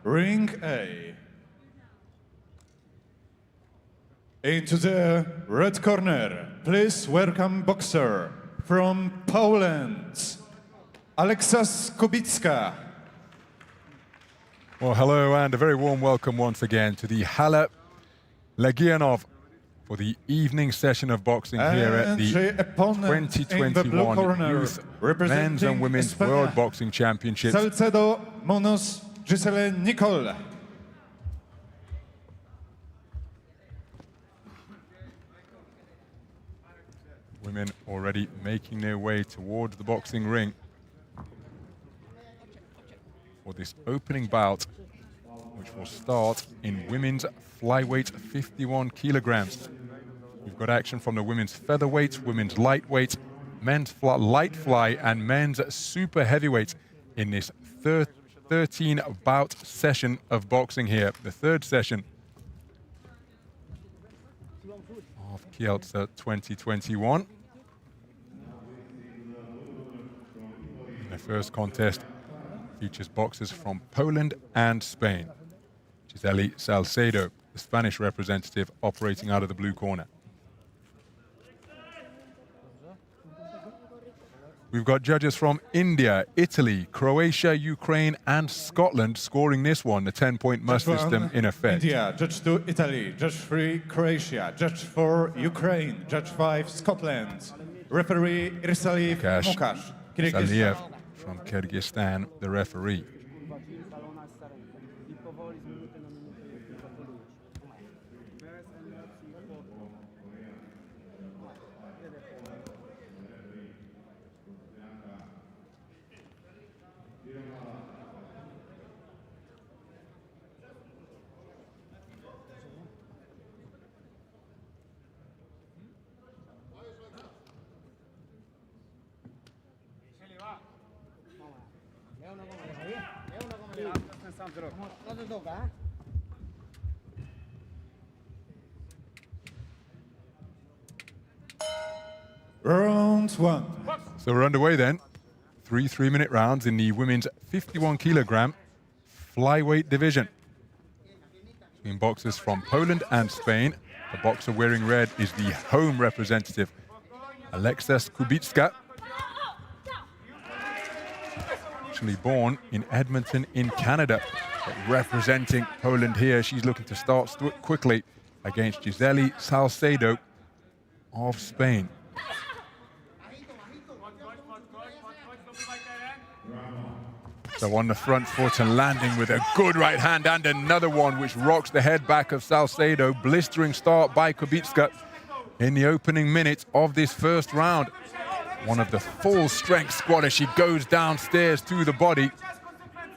Ring A. Into the red corner, please welcome boxer from Poland, Alexas POL. Well, hello and a very warm welcome once again to the Hala Legionov for the evening session of boxing here at the 2021 Youth Men's and Women's World Boxing Championships. SALCEDO Monos Gisselly Nicole. Women already making their way towards the boxing ring for this opening bout, which will start in women's flyweight 51 kilograms. We've got action from the women's featherweight, women's lightweight, men's light fly and men's super heavyweight in this 13 bout session of boxing here, the third session of Kielce 2021. The first contest features boxers from Poland and Spain. Gisselly Salcedo, the Spanish representative, operating out of the blue corner. We've got judges from India, Italy, Croatia, Ukraine and Scotland scoring this one, the 10-point must system in effect. India, judge 2 Italy, judge 3 Croatia, judge 4 Ukraine, judge 5 Scotland. Referee Gisselly Kyrgyzstan from Kyrgyzstan, the referee. Round 1. So we're underway then. 3 3-minute rounds in the women's 51 kilogram flyweight division. Between boxers from Poland and Spain. The boxer wearing red is the home representative, Alexas POL. Actually born in Edmonton in Canada, but representing Poland here. She's looking to start quickly against Gisselly Salcedo of Spain. So on the front foot and landing with a good right hand and another one which rocks the head back of Salcedo. Blistering start by KUBICKA in the opening minute of this first round. One of the full strength squad as she goes downstairs to the body,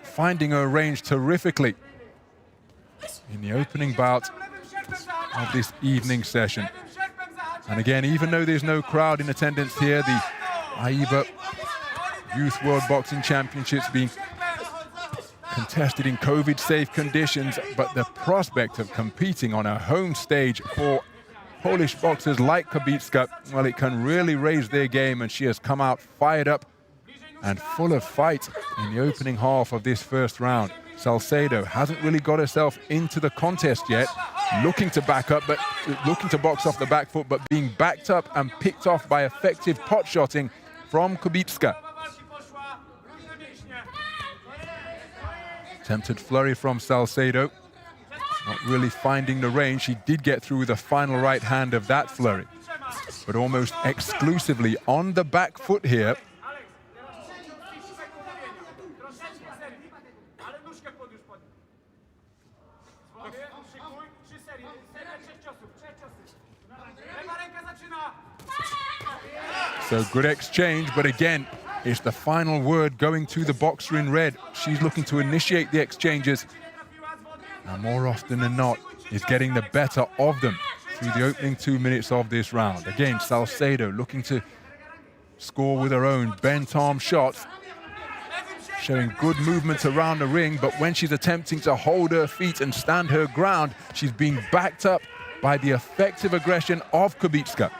finding her range terrifically in the opening bout of this evening session. And again, even though there's no crowd in attendance here, the AIBA Youth World Boxing Championships being contested in COVID-safe conditions, but the prospect of competing on a home stage for Polish boxers like KUBICKA, well, it can really raise their game, and she has come out fired up and full of fight in the opening half of this first round. Salcedo hasn't really got herself into the contest yet, looking to back up, but looking to box off the back foot, but being backed up and picked off by effective pot shotting from KUBICKA. Attempted flurry from Salcedo, not really finding the range. She did get through the final right hand of that flurry, but almost exclusively on the back foot here. So good exchange, but again, it's the final word going to the boxer in red. She's looking to initiate the exchanges, and more often than not is getting the better of them through the opening 2 minutes of this round. Again, Salcedo looking to score with her own bent arm shots, showing good movement around the ring, but when she's attempting to hold her feet and stand her ground, she's being backed up by the effective aggression of KUBICKA.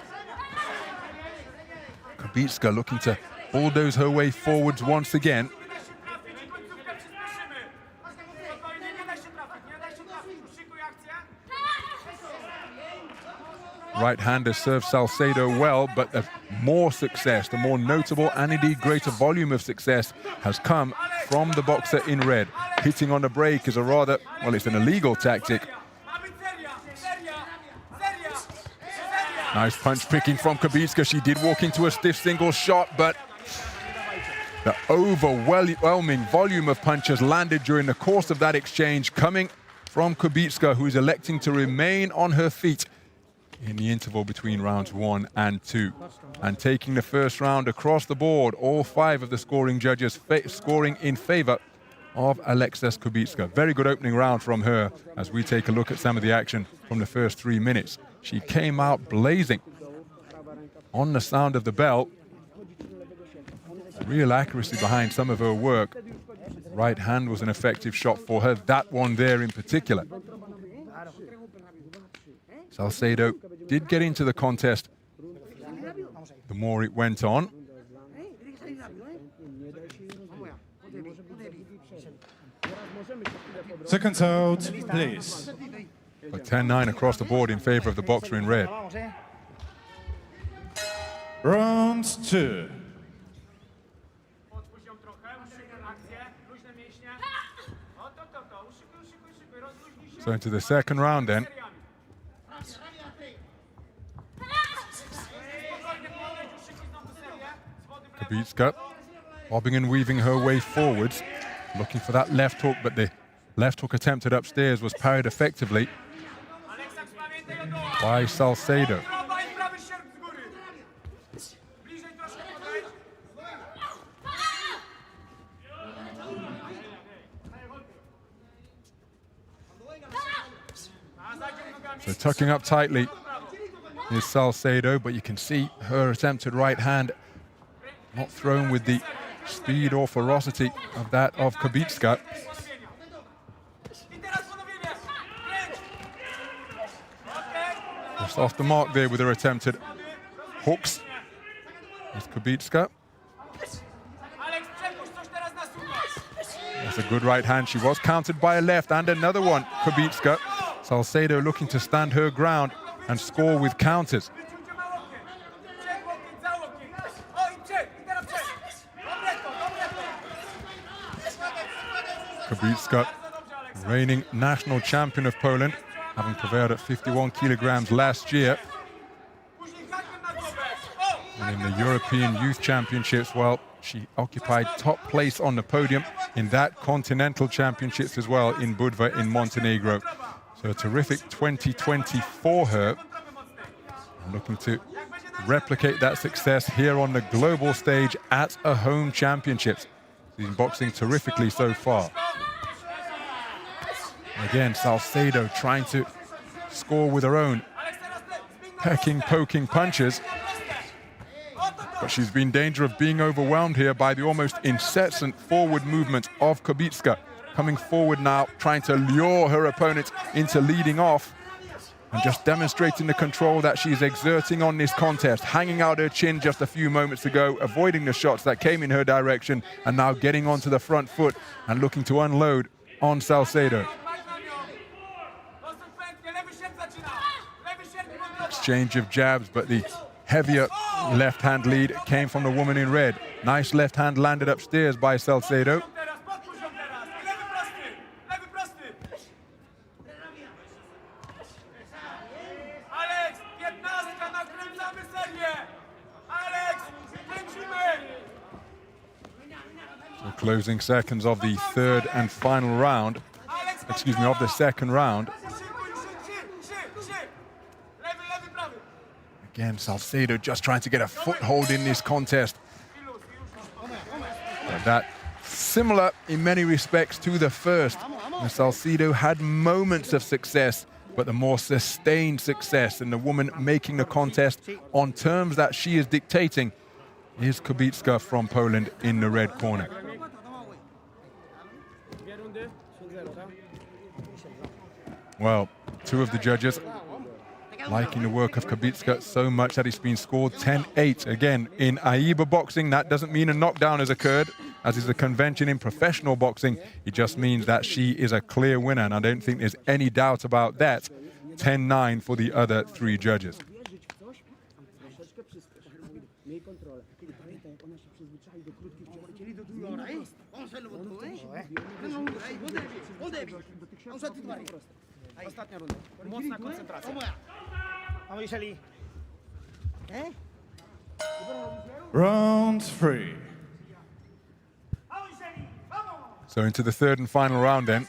KUBICKA looking to bulldoze her way forwards once again. right-hander serves Salcedo well, but the more success, the more notable and indeed greater volume of success has come from the boxer in red. Hitting on the break is a rather, well, it's an illegal tactic. Nice punch picking from KUBICKA. She did walk into a stiff single shot, but the overwhelming volume of punches landed during the course of that exchange coming from KUBICKA, who is electing to remain on her feet in the interval between rounds 1 and 2. And taking the first round across the board, all 5 of the scoring judges scoring in favor of Alexas KUBICKA. Very good opening round from her as we take a look at some of the action from the first 3 minutes. She came out blazing on the sound of the bell. Real accuracy behind some of her work. Right hand was an effective shot for her, that one there in particular. Salcedo did get into the contest the more it went on. Seconds out, please. But 10-9 across the board in favor of the boxer in red. Round 2. So into the second round then. KUBICKA bobbing and weaving her way forwards, looking for that left hook, but the left hook attempted upstairs was parried effectively by Salcedo. So tucking up tightly is Salcedo, but you can see her attempted right hand not thrown with the speed or ferocity of that of KUBICKA. Just off the mark there with her attempted hooks is KUBICKA. That's a good right hand. She was countered by a left and another one, KUBICKA. Salcedo looking to stand her ground and score with counters. KUBICKA, reigning national champion of Poland, having prevailed at 51 kilograms last year. And in the European Youth Championships, well, she occupied top place on the podium in that Continental Championships as well in Budva in Montenegro. So a terrific 2020 for her. And looking to replicate that success here on the global stage at a home championships. She's been boxing terrifically so far. Again, Salcedo trying to score with her own pecking, poking punches. But she's been in danger of being overwhelmed here by the almost incessant forward movement of KUBICKA. Coming forward now, trying to lure her opponent into leading off and just demonstrating the control that she's exerting on this contest, hanging out her chin just a few moments ago, avoiding the shots that came in her direction, and now getting onto the front foot and looking to unload on Salcedo. Exchange of jabs, but the heavier left hand lead came from the woman in red. Nice left hand landed upstairs by Salcedo. Closing seconds of the third and final round, excuse me, of the second round. Again, Salcedo just trying to get a foothold in this contest. But that similar in many respects to the first. And Salcedo had moments of success, but the more sustained success and the woman making the contest on terms that she is dictating is KUBICKA from Poland in the red corner. Well, 2 of the judges liking the work of KUBICKA so much that it's been scored 10-8. Again, in AIBA boxing, that doesn't mean a knockdown has occurred, as is the convention in professional boxing. It just means that she is a clear winner, and I don't think there's any doubt about that. 10-9 for the other 3 judges. Ostatnia runda. Mocna koncentracja. Mamy Gisselly. Round 3. So into the third and final round then.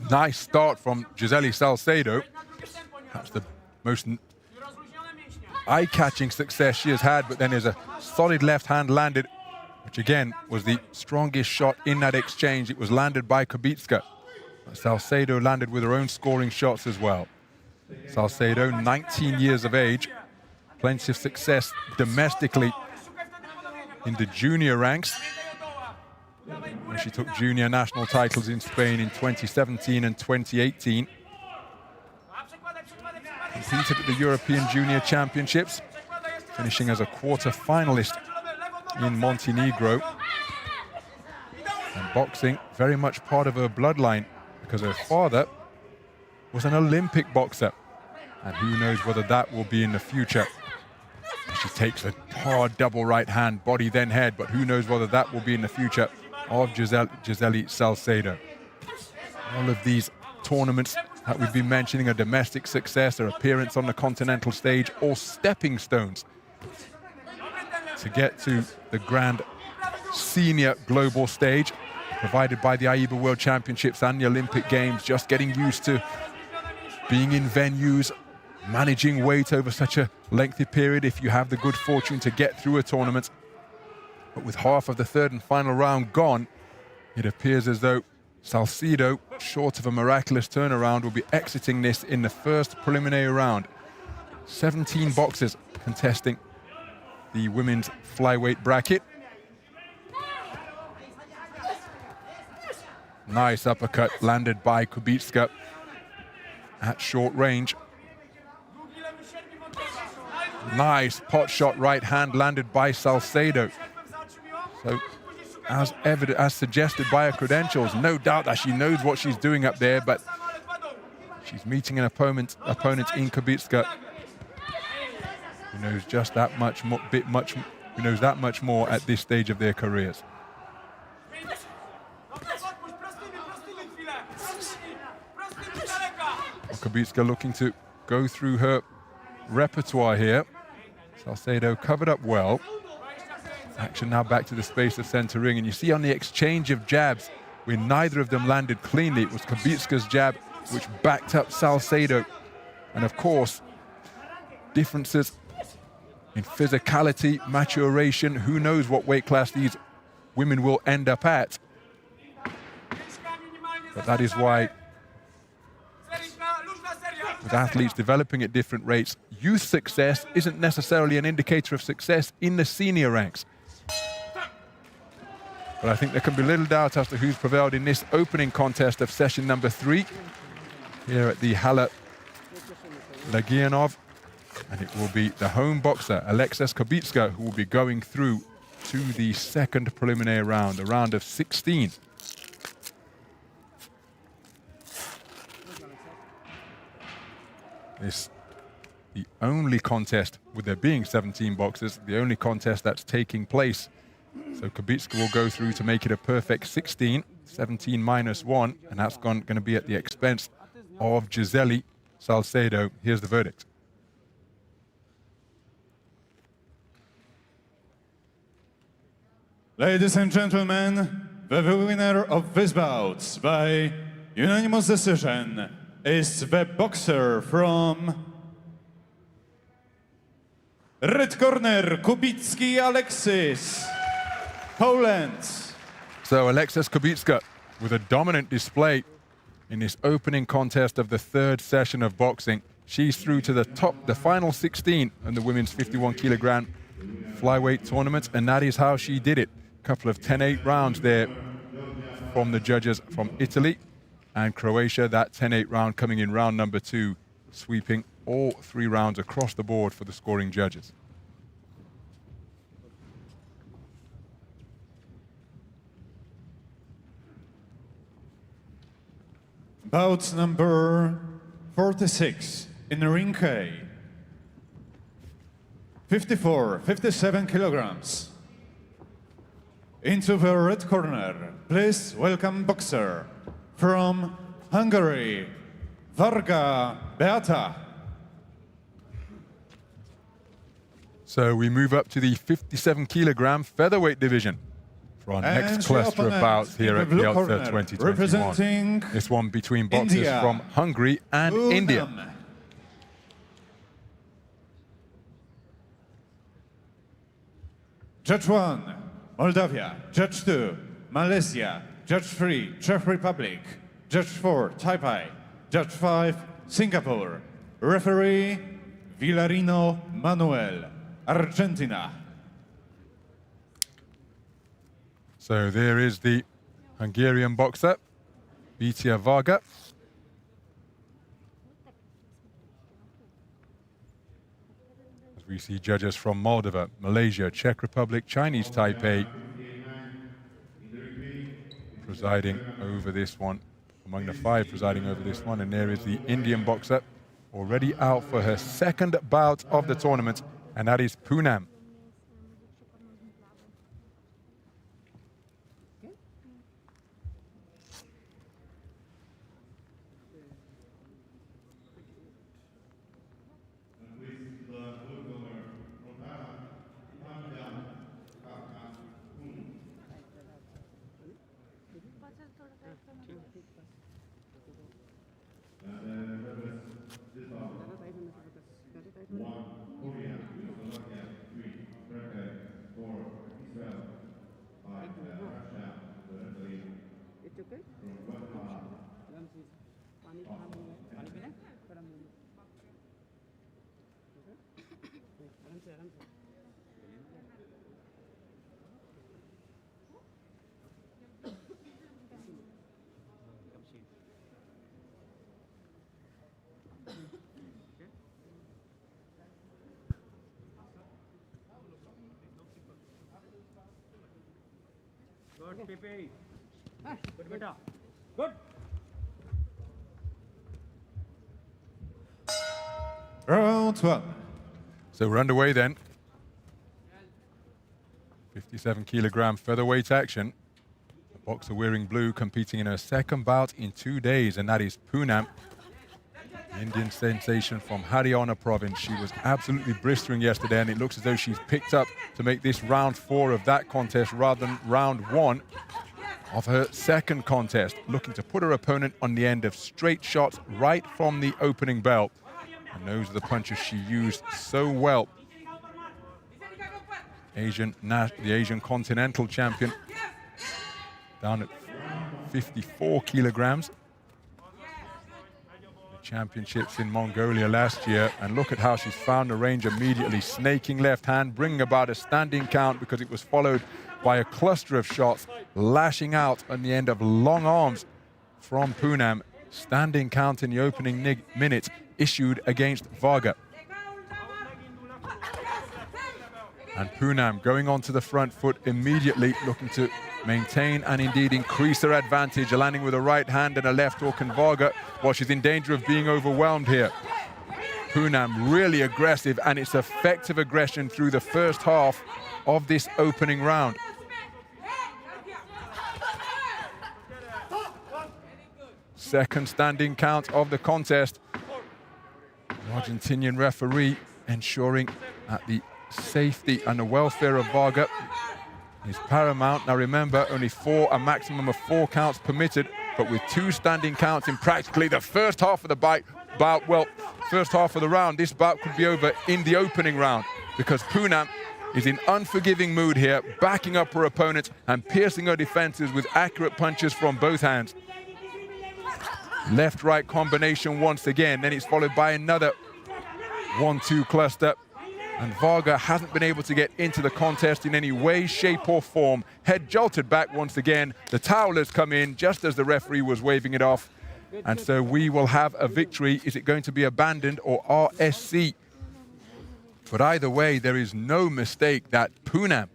Nice start from Gisselly Salcedo. Perhaps the most eye-catching success she has had, but then there's a solid left hand landed, which again was the strongest shot in that exchange. It was landed by KUBICKA. Salcedo landed with her own scoring shots as well. Salcedo, 19 years of age, plenty of success domestically in the junior ranks. She took junior national titles in Spain in 2017 and 2018. Competed at the European Junior Championships, finishing as a quarter-finalist in Montenegro. And boxing, very much part of her bloodline, because her father was an Olympic boxer. And who knows whether that will be in the future. She takes a hard double right hand, body then head, but who knows whether that will be in the future of Gisselly Salcedo. All of these tournaments that we've been mentioning are domestic success, her appearance on the continental stage, all stepping stones to get to the grand senior global stage, provided by the AIBA World Championships and the Olympic Games, just getting used to being in venues, managing weight over such a lengthy period if you have the good fortune to get through a tournament. But with half of the third and final round gone, it appears as though Salcedo, short of a miraculous turnaround, will be exiting this in the first preliminary round. 17 boxers contesting the women's flyweight bracket. Nice uppercut landed by KUBICKA at short range. Nice pot shot right hand landed by Salcedo. So, as suggested by her credentials, no doubt that she knows what she's doing up there, but she's meeting an opponent in KUBICKA who knows just that much more, who knows that much more at this stage of their careers. KUBICKA looking to go through her repertoire here. Salcedo covered up well. Action now back to the space of center ring, and you see on the exchange of jabs, where neither of them landed cleanly, it was KUBICKA's jab which backed up Salcedo. And of course, differences in physicality, maturation, who knows what weight class these women will end up at. But that is why, with athletes developing at different rates, youth success isn't necessarily an indicator of success in the senior ranks. But I think there can be little doubt as to who's prevailed in this opening contest of session number 3 here at the Hala Legianov. And it will be the home boxer, Alexas KUBICKA, who will be going through to the second preliminary round, a round of 16. This the only contest, with there being 17 boxers, the only contest that's taking place. So KUBICKA will go through to make it a perfect 16, 17 minus 1, and that's going to be at the expense of Gisselly Salcedo. Here's the verdict. Ladies and gentlemen, the winner of this bout by unanimous decision is the boxer from red corner, KUBICKA Alexas, Poland. So Alexas KUBICKA with a dominant display in this opening contest of the third session of boxing. She's through to the final 16 in the women's 51 kilogram flyweight tournament, and that is how she did it. A couple of 10-8 rounds there from the judges from Italy and Croatia. That 10-8 round coming in round number 2, sweeping all 3 rounds across the board for the scoring judges. Bout number 46 in ring K. 54, 57 kilograms. into the red corner, please welcome boxer from Hungary, VARGA Beata. So we move up to the 57-kilogram featherweight division for our And next the cluster of opponent bouts here in at the blue Kielce corner, 2021. representing This one between boxers India, from Hungary and India. Poonam. Judge 1, Moldavia. Judge 2, Malaysia. Judge 3, Czech Republic. Judge 4, Taipei. Judge 5, Singapore. Referee, Villarino Manuel, Argentina. So there is the Hungarian boxer, Beata VARGA. As we see judges from Moldova, Malaysia, Czech Republic, Chinese Taipei presiding over this one, among the 5 presiding over this one. And there is the Indian boxer, already out for her second bout of the tournament, and that is Poonam. Good, Pepe. Good, Beata. Good. Round 1. So we're underway then. 57-kilogram featherweight action. The boxer wearing blue competing in her second bout in 2 days, and that is Poonam, the Indian sensation from Haryana province. She was absolutely blistering yesterday, and it looks as though she's picked up to make this round 4 of that contest rather than round 1 of her second contest, looking to put her opponent on the end of straight shots right from the opening bell. And those are the punches she used so well. The Asian Continental Champion, down at 54 kilograms. The championships in Mongolia last year, and look at how she's found the range immediately. Snaking left hand, bringing about a standing count because it was followed by a cluster of shots, lashing out on the end of long arms from Poonam. Standing count in the opening minutes issued against VARGA. And Poonam going onto the front foot immediately, looking to maintain and indeed increase her advantage, landing with a right hand and a left hook, and VARGA, well, she's in danger of being overwhelmed here. Poonam really aggressive, and it's effective aggression through the first half of this opening round. Second standing count of the contest. The Argentinian referee ensuring that the safety and the welfare of VARGA is paramount. Now remember, only a maximum of 4 counts permitted, but with 2 standing counts in practically the first half of the bout, well, first half of the round, this bout could be over in the opening round, because Poonam is in unforgiving mood here, backing up her opponent and piercing her defenses with accurate punches from both hands. Left-right combination once again, then it's followed by another 1-2 cluster. And VARGA hasn't been able to get into the contest in any way, shape or form. Head jolted back once again. The towel has come in just as the referee was waving it off. And so we will have a victory. Is it going to be abandoned or RSC? But either way, there is no mistake that Poonam,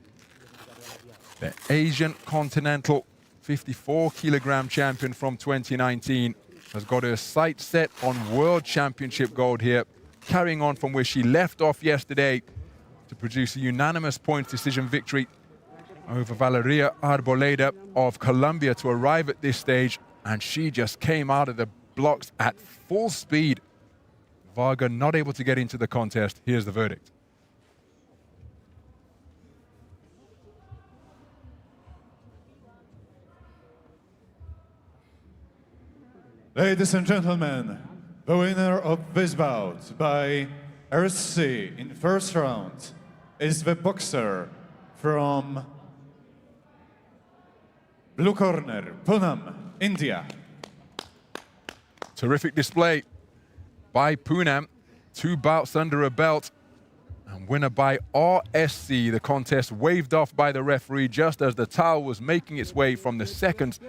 the Asian Continental 54-kilogram champion from 2019, has got her sights set on World Championship gold here, carrying on from where she left off yesterday to produce a unanimous points decision victory over Valeria Arboleda of Colombia to arrive at this stage, and she just came out of the blocks at full speed. VARGA not able to get into the contest. Here's the verdict. Ladies and gentlemen, the winner of this bout by RC in first round is the boxer from blue corner, Poonam, India. Terrific display by Poonam. 2 bouts under a belt. And winner by RSC. The contest waved off by the referee just as the towel was making its way from the seconds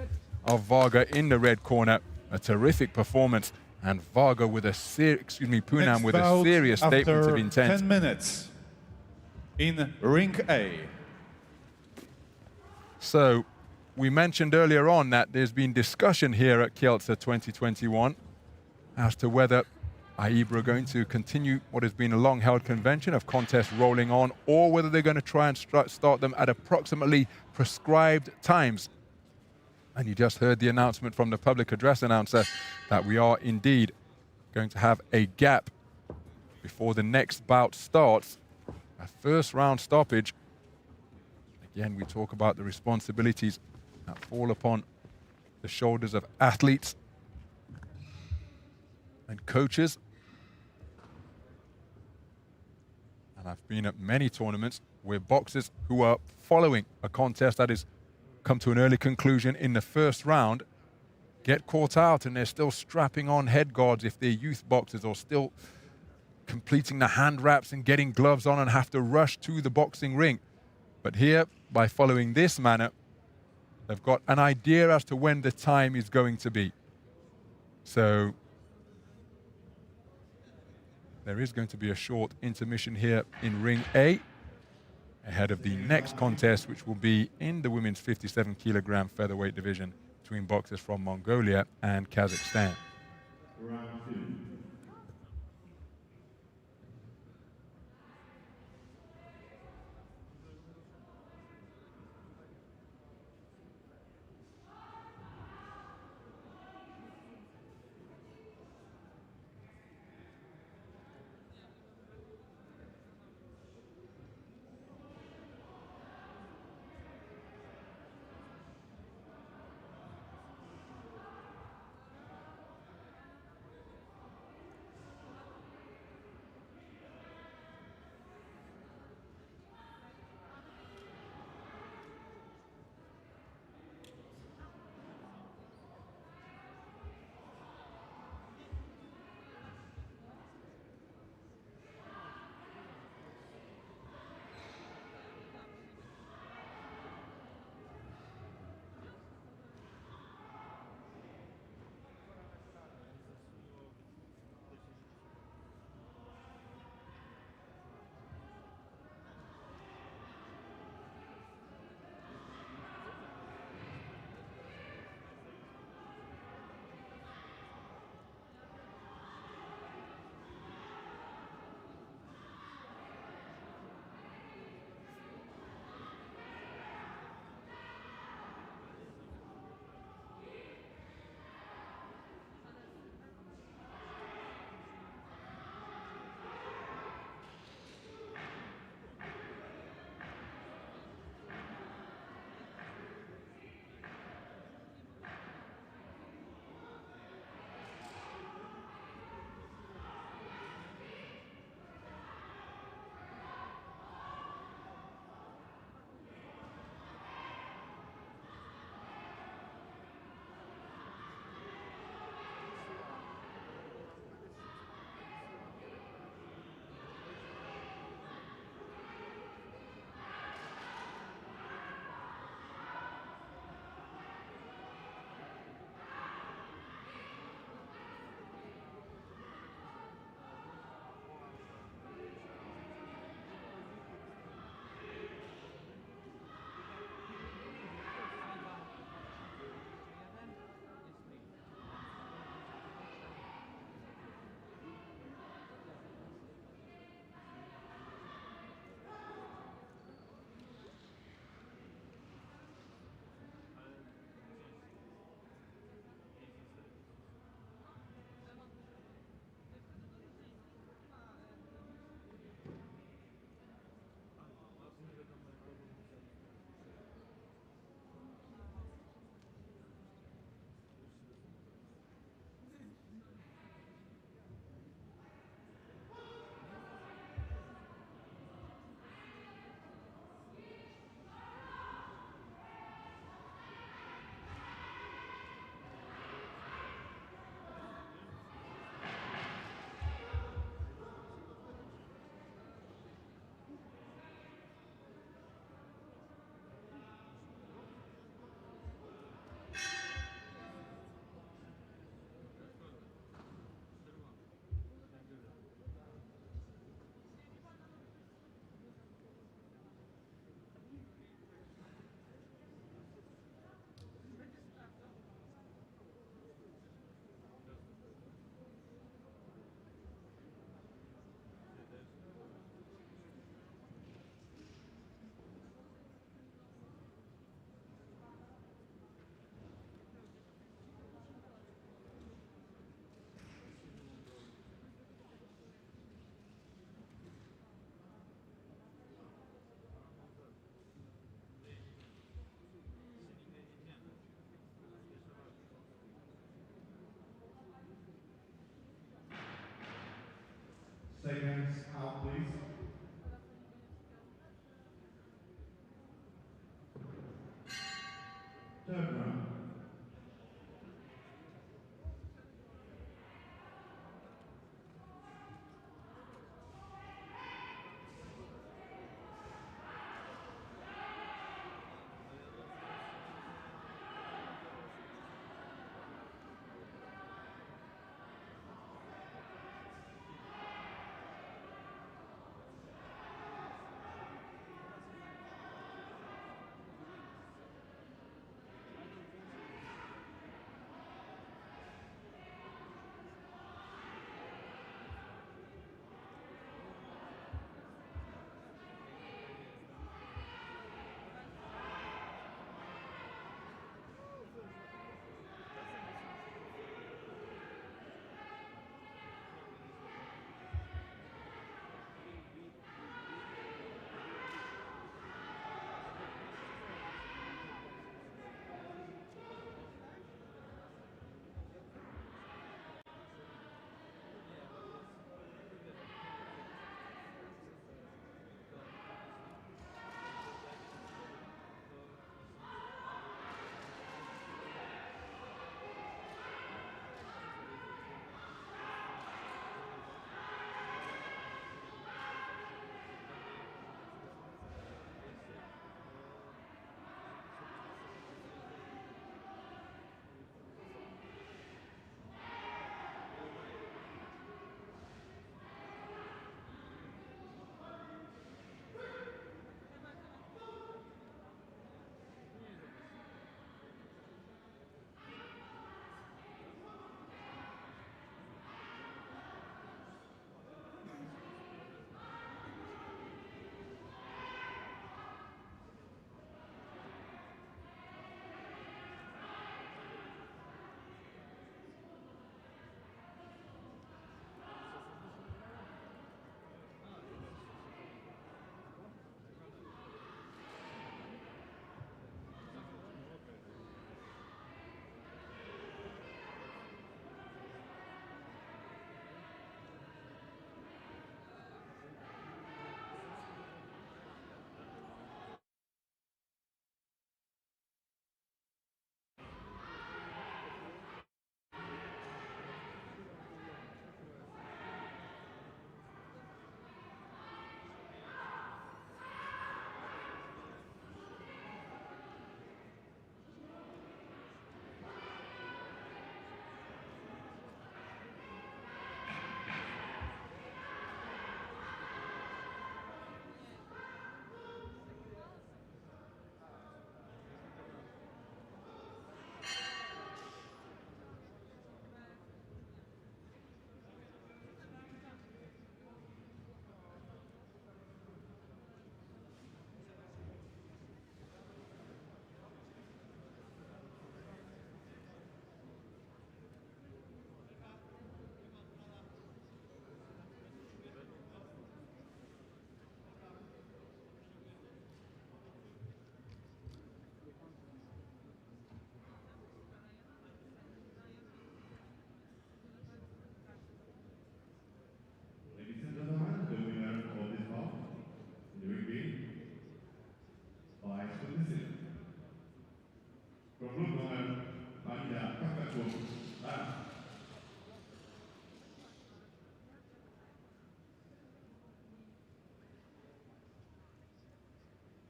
of VARGA in the red corner. A terrific performance, and VARGA with a Poonam with a serious statement of intent. 10 minutes in ring A. So, we mentioned earlier on that there's been discussion here at Kielce 2021 as to whether AIBA are going to continue what has been a long-held convention of contests rolling on, or whether they're going to try and start them at approximately prescribed times. And you just heard the announcement from the public address announcer that we are indeed going to have a gap before the next bout starts. A first round stoppage. Again, we talk about the responsibilities that fall upon the shoulders of athletes and coaches. And I've been at many tournaments where boxers who are following a contest that is come to an early conclusion in the first round get caught out, and they're still strapping on head guards if they're youth boxers, or still completing the hand wraps and getting gloves on and have to rush to the boxing ring. But here, by following this manner, they've got an idea as to when the time is going to be. So there is going to be a short intermission here in ring A ahead of the next contest, which will be in the women's 57-kilogram featherweight division between boxers from Mongolia and Kazakhstan.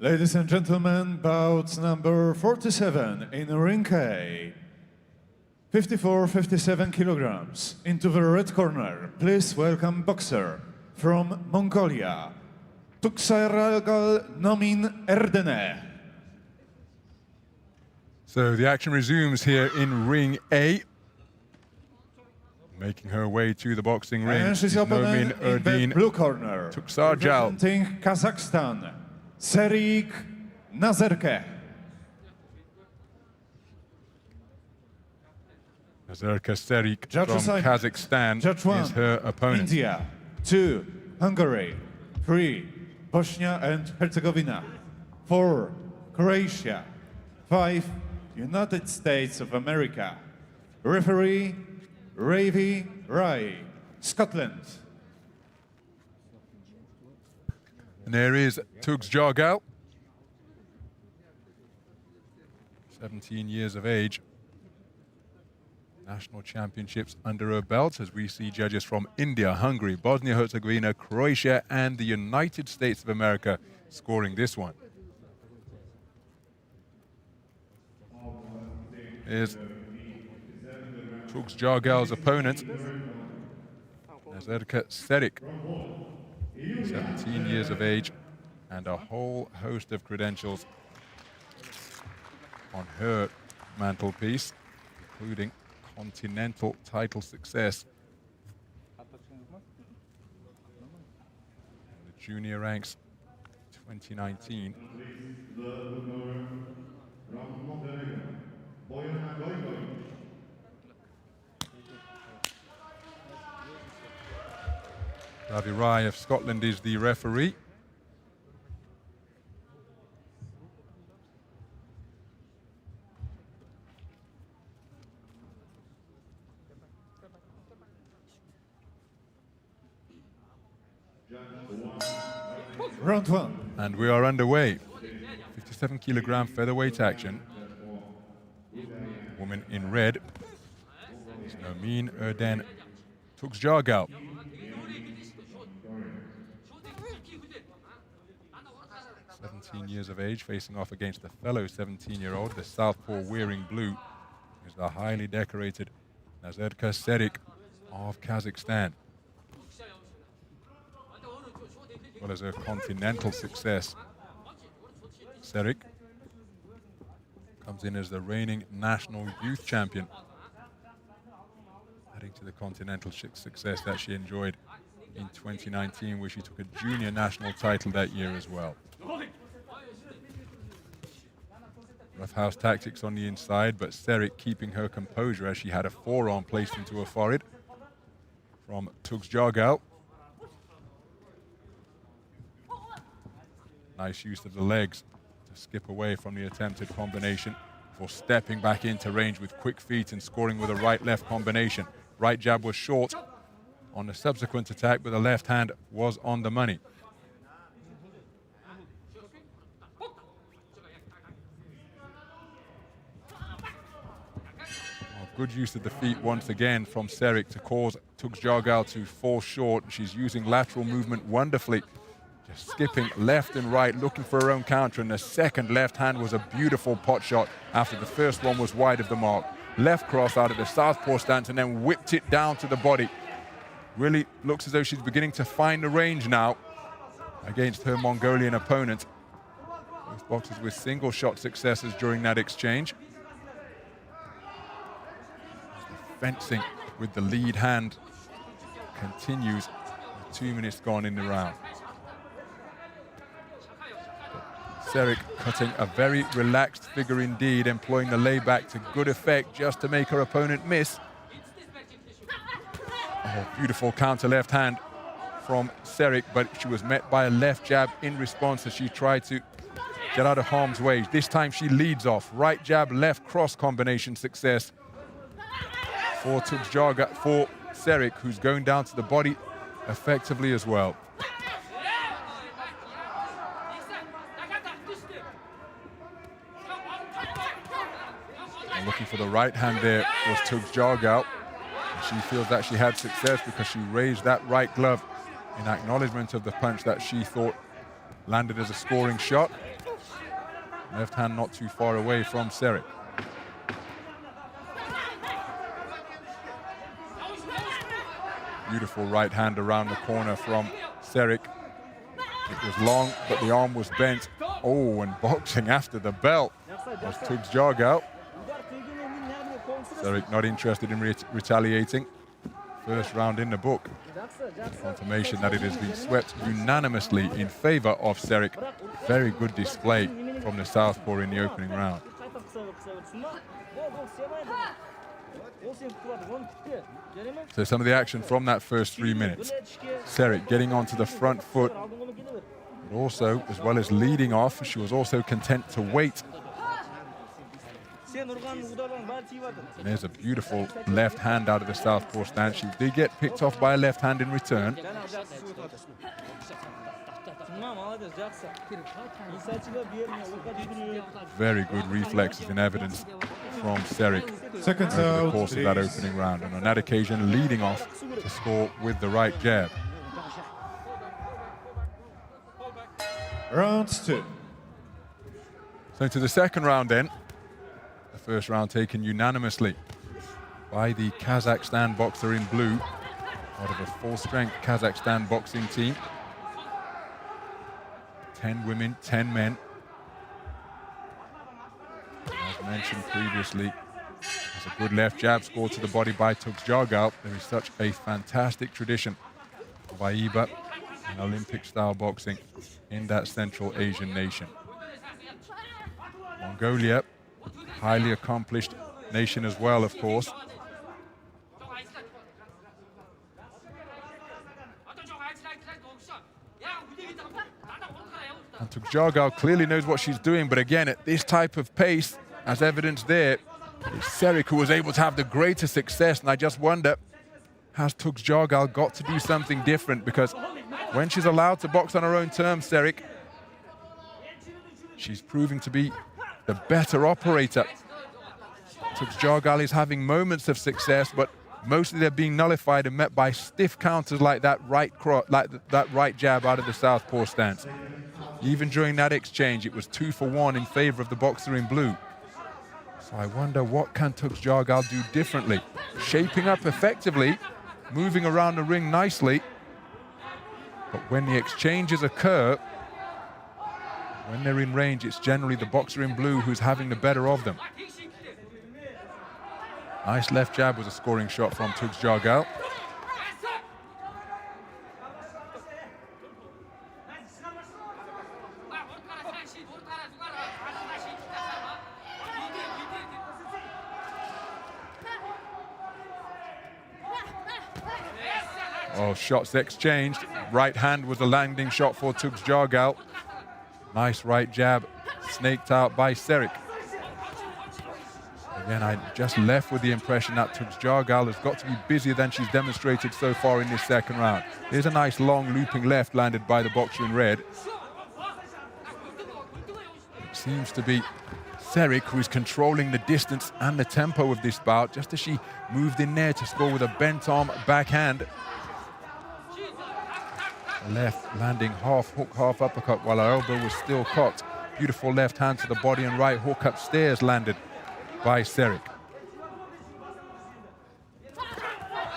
Ladies and gentlemen, bout number 47 in ring A. 54-57 kilograms. Into the red corner, please welcome boxer from Mongolia, TUGSJARGAL Nomin-Erdene. So the action resumes here in ring A. Making her way to the boxing ring And she's is opponent in the Nomin-Erdene, blue corner, TUGSJARGAL. representing Kazakhstan, SERIK Nazerke. Nazerke SERIK Judge from assignment. Kazakhstan Judge 1, is her opponent. India. 2, Hungary. 3, Bosnia and Herzegovina. 4, Croatia. 5, United States of America. Referee, Ravi Rai, Scotland. And there is TUGSJARGAL. 17 years of age. National championships under her belt as we see judges from India, Hungary, Bosnia-Herzegovina, Croatia and the United States of America scoring this one. Here's TUGSJARGAL's opponent, Nazerke SERIK, 17 years of age and a whole host of credentials on her mantelpiece, including continental title success in the junior ranks 2019. Ravi Rai of Scotland is the referee. Round one. And we are underway. 57 kilogram featherweight action. Woman in red is Nomin-Erdene TUGSJARGAL. 17 years of age, facing off against the fellow 17-year-old, the southpaw wearing blue, is the highly decorated Nazerke SERIK of Kazakhstan. As well as her continental success. SERIK comes in as the reigning national youth champion, adding to the continental success that she enjoyed in 2019, where she took a junior national title that year as well. Roughhouse tactics on the inside, but SERIK keeping her composure as she had a forearm placed into her forehead from TUGSJARGAL. Nice use of the legs to skip away from the attempted combination before stepping back into range with quick feet and scoring with a right-left combination. Right jab was short on the subsequent attack, but the left hand was on the money. Good use of the feet once again from SERIK to cause TUGSJARGAL to fall short. She's using lateral movement wonderfully, just skipping left and right, looking for her own counter, and the second left hand was a beautiful pot shot after the first one was wide of the mark. Left cross out of the southpaw stance and then whipped it down to the body. Really looks as though she's beginning to find the range now against her Mongolian opponent. Both boxers with single shot successes during that exchange. Fencing with the lead hand continues with 2 minutes gone in the round. SERIK cutting a very relaxed figure indeed, employing the layback to good effect just to make her opponent miss. Oh, beautiful counter left hand from SERIK, but she was met by a left jab in response as she tried to get out of harm's way. This time she leads off. Right jab, left cross combination success for TUGSJARGAL, for SERIK, who's going down to the body effectively as well. And looking for the right hand there was TUGSJARGAL. She feels that she had success because she raised that right glove in acknowledgement of the punch that she thought landed as a scoring shot. Left hand not too far away from SERIK. Beautiful right hand around the corner from SERIK. It was long, but the arm was bent. Oh, and boxing after the belt was TUGSJARGAL. SERIK not interested in retaliating. First round in the book. Confirmation that it has been swept unanimously in favor of SERIK. Very good display from the southpaw in the opening round. So some of the action from that first 3 minutes. SERIK getting onto the front foot, but also, as well as leading off, she was also content to wait. And there's a beautiful left hand out of the southpaw stance. She did get picked off by a left hand in return. Very good reflexes in evidence from SERIK Seconds over the out, course of that please. opening round, and on that occasion leading off to score with the right jab. Round 2. So into the second round then. The first round taken unanimously by the Kazakhstan boxer in blue, out of a full-strength Kazakhstan boxing team. 10 women, 10 men. As mentioned previously, there's a good left jab scored to the body by TUGSJARGAL. There is such a fantastic tradition of AIBA and Olympic-style boxing in that Central Asian nation. Mongolia, highly accomplished nation as well, of course. And TUGSJARGAL clearly knows what she's doing, but again, at this type of pace, as evidenced there, it's SERIK who was able to have the greatest success, and I just wonder, has TUGSJARGAL got to do something different? Because when she's allowed to box on her own terms, SERIK, she's proving to be the better operator. TUGSJARGAL is having moments of success, but mostly they're being nullified and met by stiff counters like that right jab out of the southpaw stance. Even during that exchange, it was 2-for-1 in favor of the boxer in blue. So I wonder, what can TUGSJARGAL do differently? Shaping up effectively, moving around the ring nicely, but when the exchanges occur, when they're in range, it's generally the boxer in blue who's having the better of them. Nice left jab was a scoring shot from TUGSJARGAL. Oh, shots exchanged. Right hand was a landing shot for TUGSJARGAL. Nice right jab, snaked out by SERIK. Again, I just left with the impression that TUGSJARGAL has got to be busier than she's demonstrated so far in this second round. Here's a nice long looping left landed by the boxer in red. It seems to be SERIK who is controlling the distance and the tempo of this bout, just as she moved in there to score with a bent arm backhand. Left landing half hook, half uppercut while her elbow was still cocked. Beautiful left hand to the body and right hook upstairs landed by SERIK.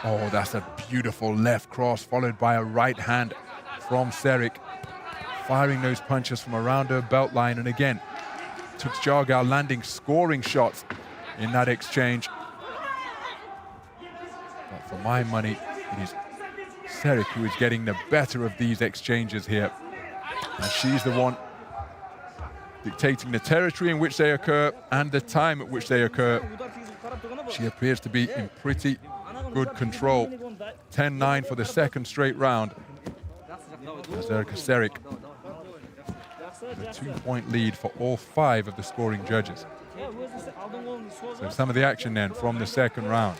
Oh, that's a beautiful left cross followed by a right hand from SERIK, firing those punches from around her belt line. And again, TUGSJARGAL landing scoring shots in that exchange. But for my money, it is SERIK who is getting the better of these exchanges here. And she's the one dictating the territory in which they occur and the time at which they occur. She appears to be in pretty good control. 10-9 for the second straight round. Nazerke SERIK, a 2-point lead for all 5 of the scoring judges. So some of the action then from the second round.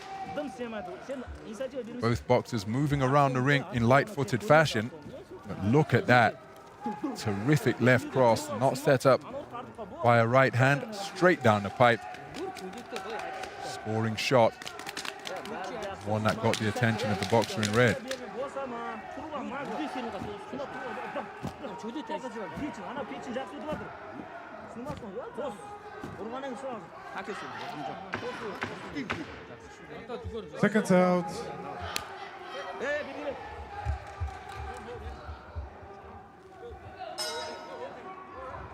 Both boxers moving around the ring in light-footed fashion. But look at that. Terrific left cross, not set up by a right hand, straight down the pipe. Scoring shot. One that got the attention of the boxer in red. Seconds out.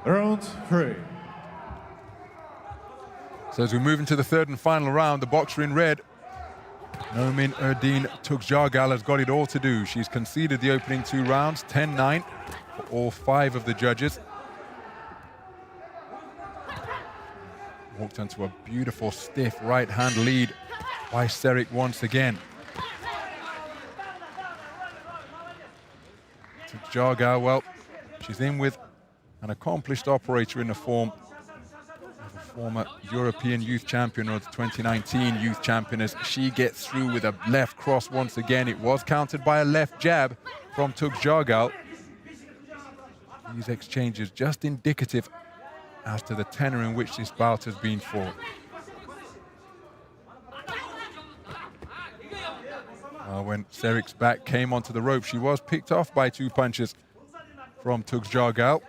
Round 3. So as we move into the third and final round, the boxer in red, Nomin-Erdene TUGSJARGAL, has got it all to do. She's conceded the opening 2 rounds, 10-9 for all 5 of the judges. Walked onto a beautiful stiff right hand lead by SERIK once again. TUGSJARGAL, well, she's in with an accomplished operator in the form of a former European youth champion or the 2019 youth champion, as she gets through with a left cross once again. It was countered by a left jab from TUGSJARGAL. These exchanges just indicative as to the tenor in which this bout has been fought. When SERIK's back came onto the rope, she was picked off by 2 punches from TUGSJARGAL.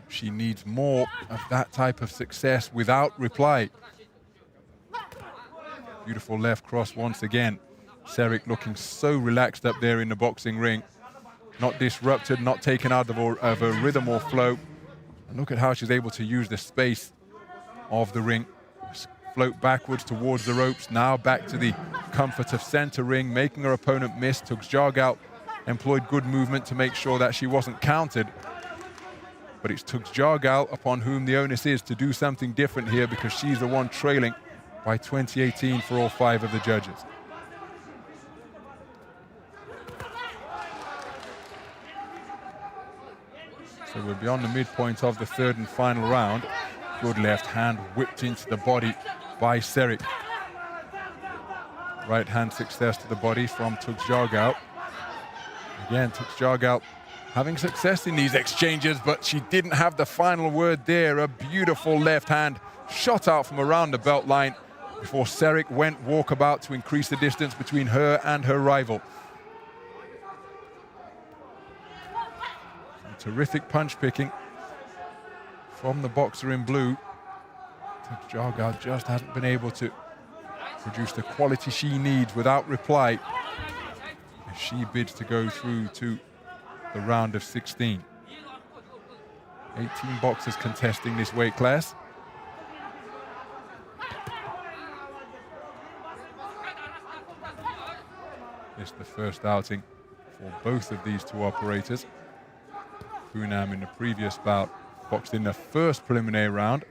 She needs more of that type of success without reply. Beautiful left cross once again. SERIK looking so relaxed up there in the boxing ring. Not disrupted, not taken out of a rhythm or flow. And look at how she's able to use the space of the ring. Float backwards towards the ropes, now back to the comfort of center ring, making her opponent miss. TUGSJARGAL employed good movement to make sure that she wasn't countered. But it's TUGSJARGAL upon whom the onus is to do something different here, because she's the one trailing by 2018 for all 5 of the judges. So we're beyond the midpoint of the 3rd and final round. Good left hand whipped into the body by SERIK. Right hand success to the body from TUGSJARGAL. Again, TUGSJARGAL having success in these exchanges, but she didn't have the final word there. A beautiful left hand shot out from around the belt line before SERIK went walkabout to increase the distance between her and her rival. Some terrific punch picking from the boxer in blue. TUGSJARGAL just hasn't been able to produce the quality she needs without reply as she bids to go through to the round of 16. 18 boxers contesting this weight class. This is the first outing for both of these 2 operators. Poonam in the previous bout boxed in the first preliminary round,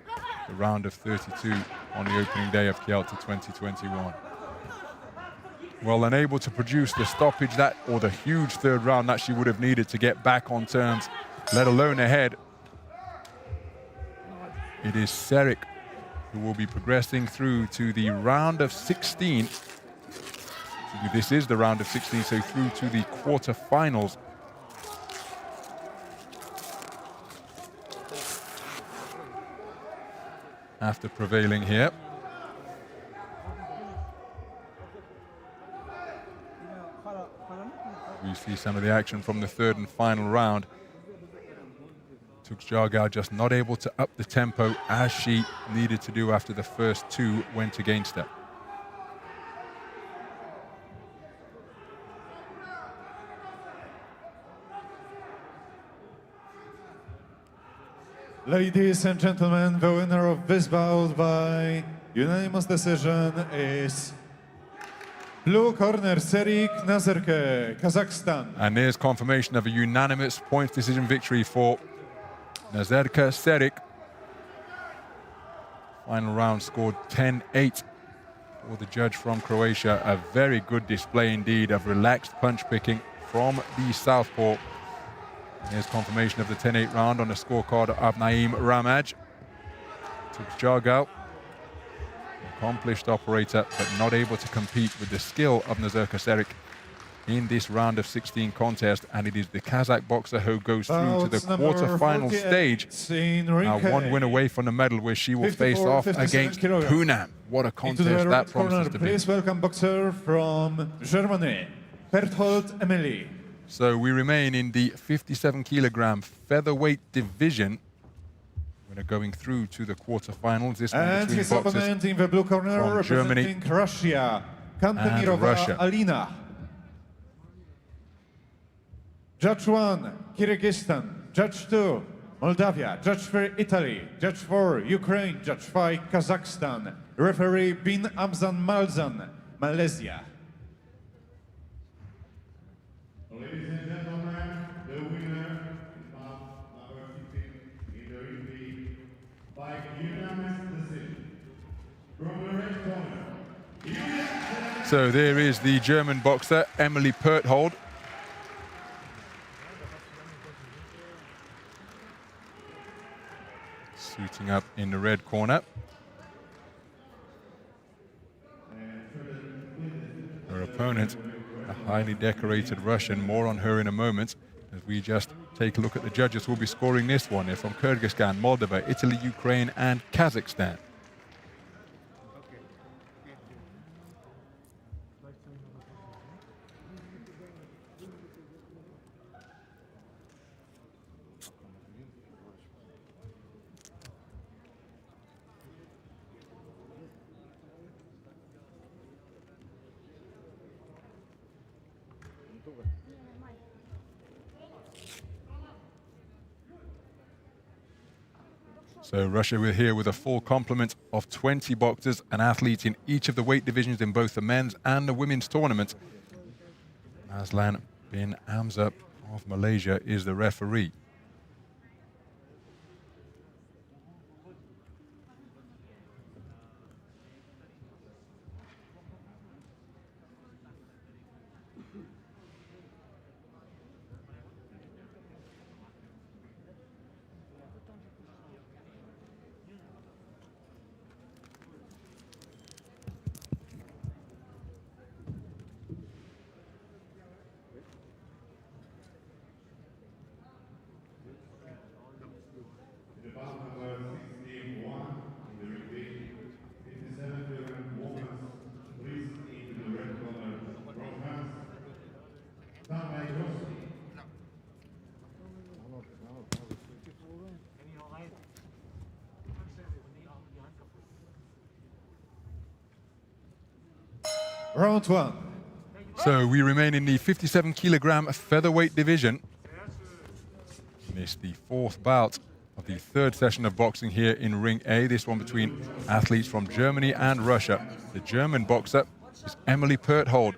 the round of 32 on the opening day of Kielce 2021. Well, unable to produce the stoppage or the huge 3rd round that she would have needed to get back on terms, let alone ahead. It is SERIK who will be progressing through to the round of 16. This is the round of 16, so through to the quarterfinals. After prevailing here. We see some of the action from the 3rd and final round. TUGSJARGAL just not able to up the tempo as she needed to do after the first 2 went against her. Ladies and gentlemen, the winner of this bout by unanimous decision is blue corner, SERIK Nazerke, Kazakhstan. And there's confirmation of a unanimous points decision victory for Nazerke SERIK. Final round scored 10-8 for the judge from Croatia. A very good display indeed of relaxed punch picking from the southpaw. Here's confirmation of the 10-8 round on the scorecard of Naeem Ramaj. TUGSJARGAL, accomplished operator, but not able to compete with the skill of Nazerke SERIK in this round of 16 contest, and it is the Kazakh boxer who goes through to the quarter-final stage. Now 1 win away from the medal, where she will face off against Poonam. What a contest that promises to be. Please welcome boxer from Germany, PERTHOLD Emily. So we remain in the 57 kilogram featherweight division. We're going through to the quarterfinals. This one and between his boxers opponent in the blue corner, from Germany representing Russia, and KANTEMIROVA, Russia. Alina. Judge 1, Kyrgyzstan. Judge 2, Moldavia. Judge 3, Italy. Judge 4, Ukraine. Judge 5, Kazakhstan. Referee Bin Amzan Malzan, Malaysia. Ladies and gentlemen, the winner is bout number 15 in the ring by unanimous decision. From the red corner. So there is the German boxer, Emily PERTHOLD. Suiting up in the red corner. Her opponent, a highly decorated Russian. More on her in a moment, as we just take a look at the judges who will be scoring this one. They're from Kyrgyzstan, Moldova, Italy, Ukraine, and Kazakhstan. So Russia we're here with a full complement of 20 boxers and athletes in each of the weight divisions in both the men's and the women's tournament. Aslan bin Hamza of Malaysia is the referee. Round one. So we remain in the 57 kilogram featherweight division. It's the fourth bout of the third session of boxing here in Ring A. This one between athletes from Germany and Russia. The German boxer is Emily Perthold,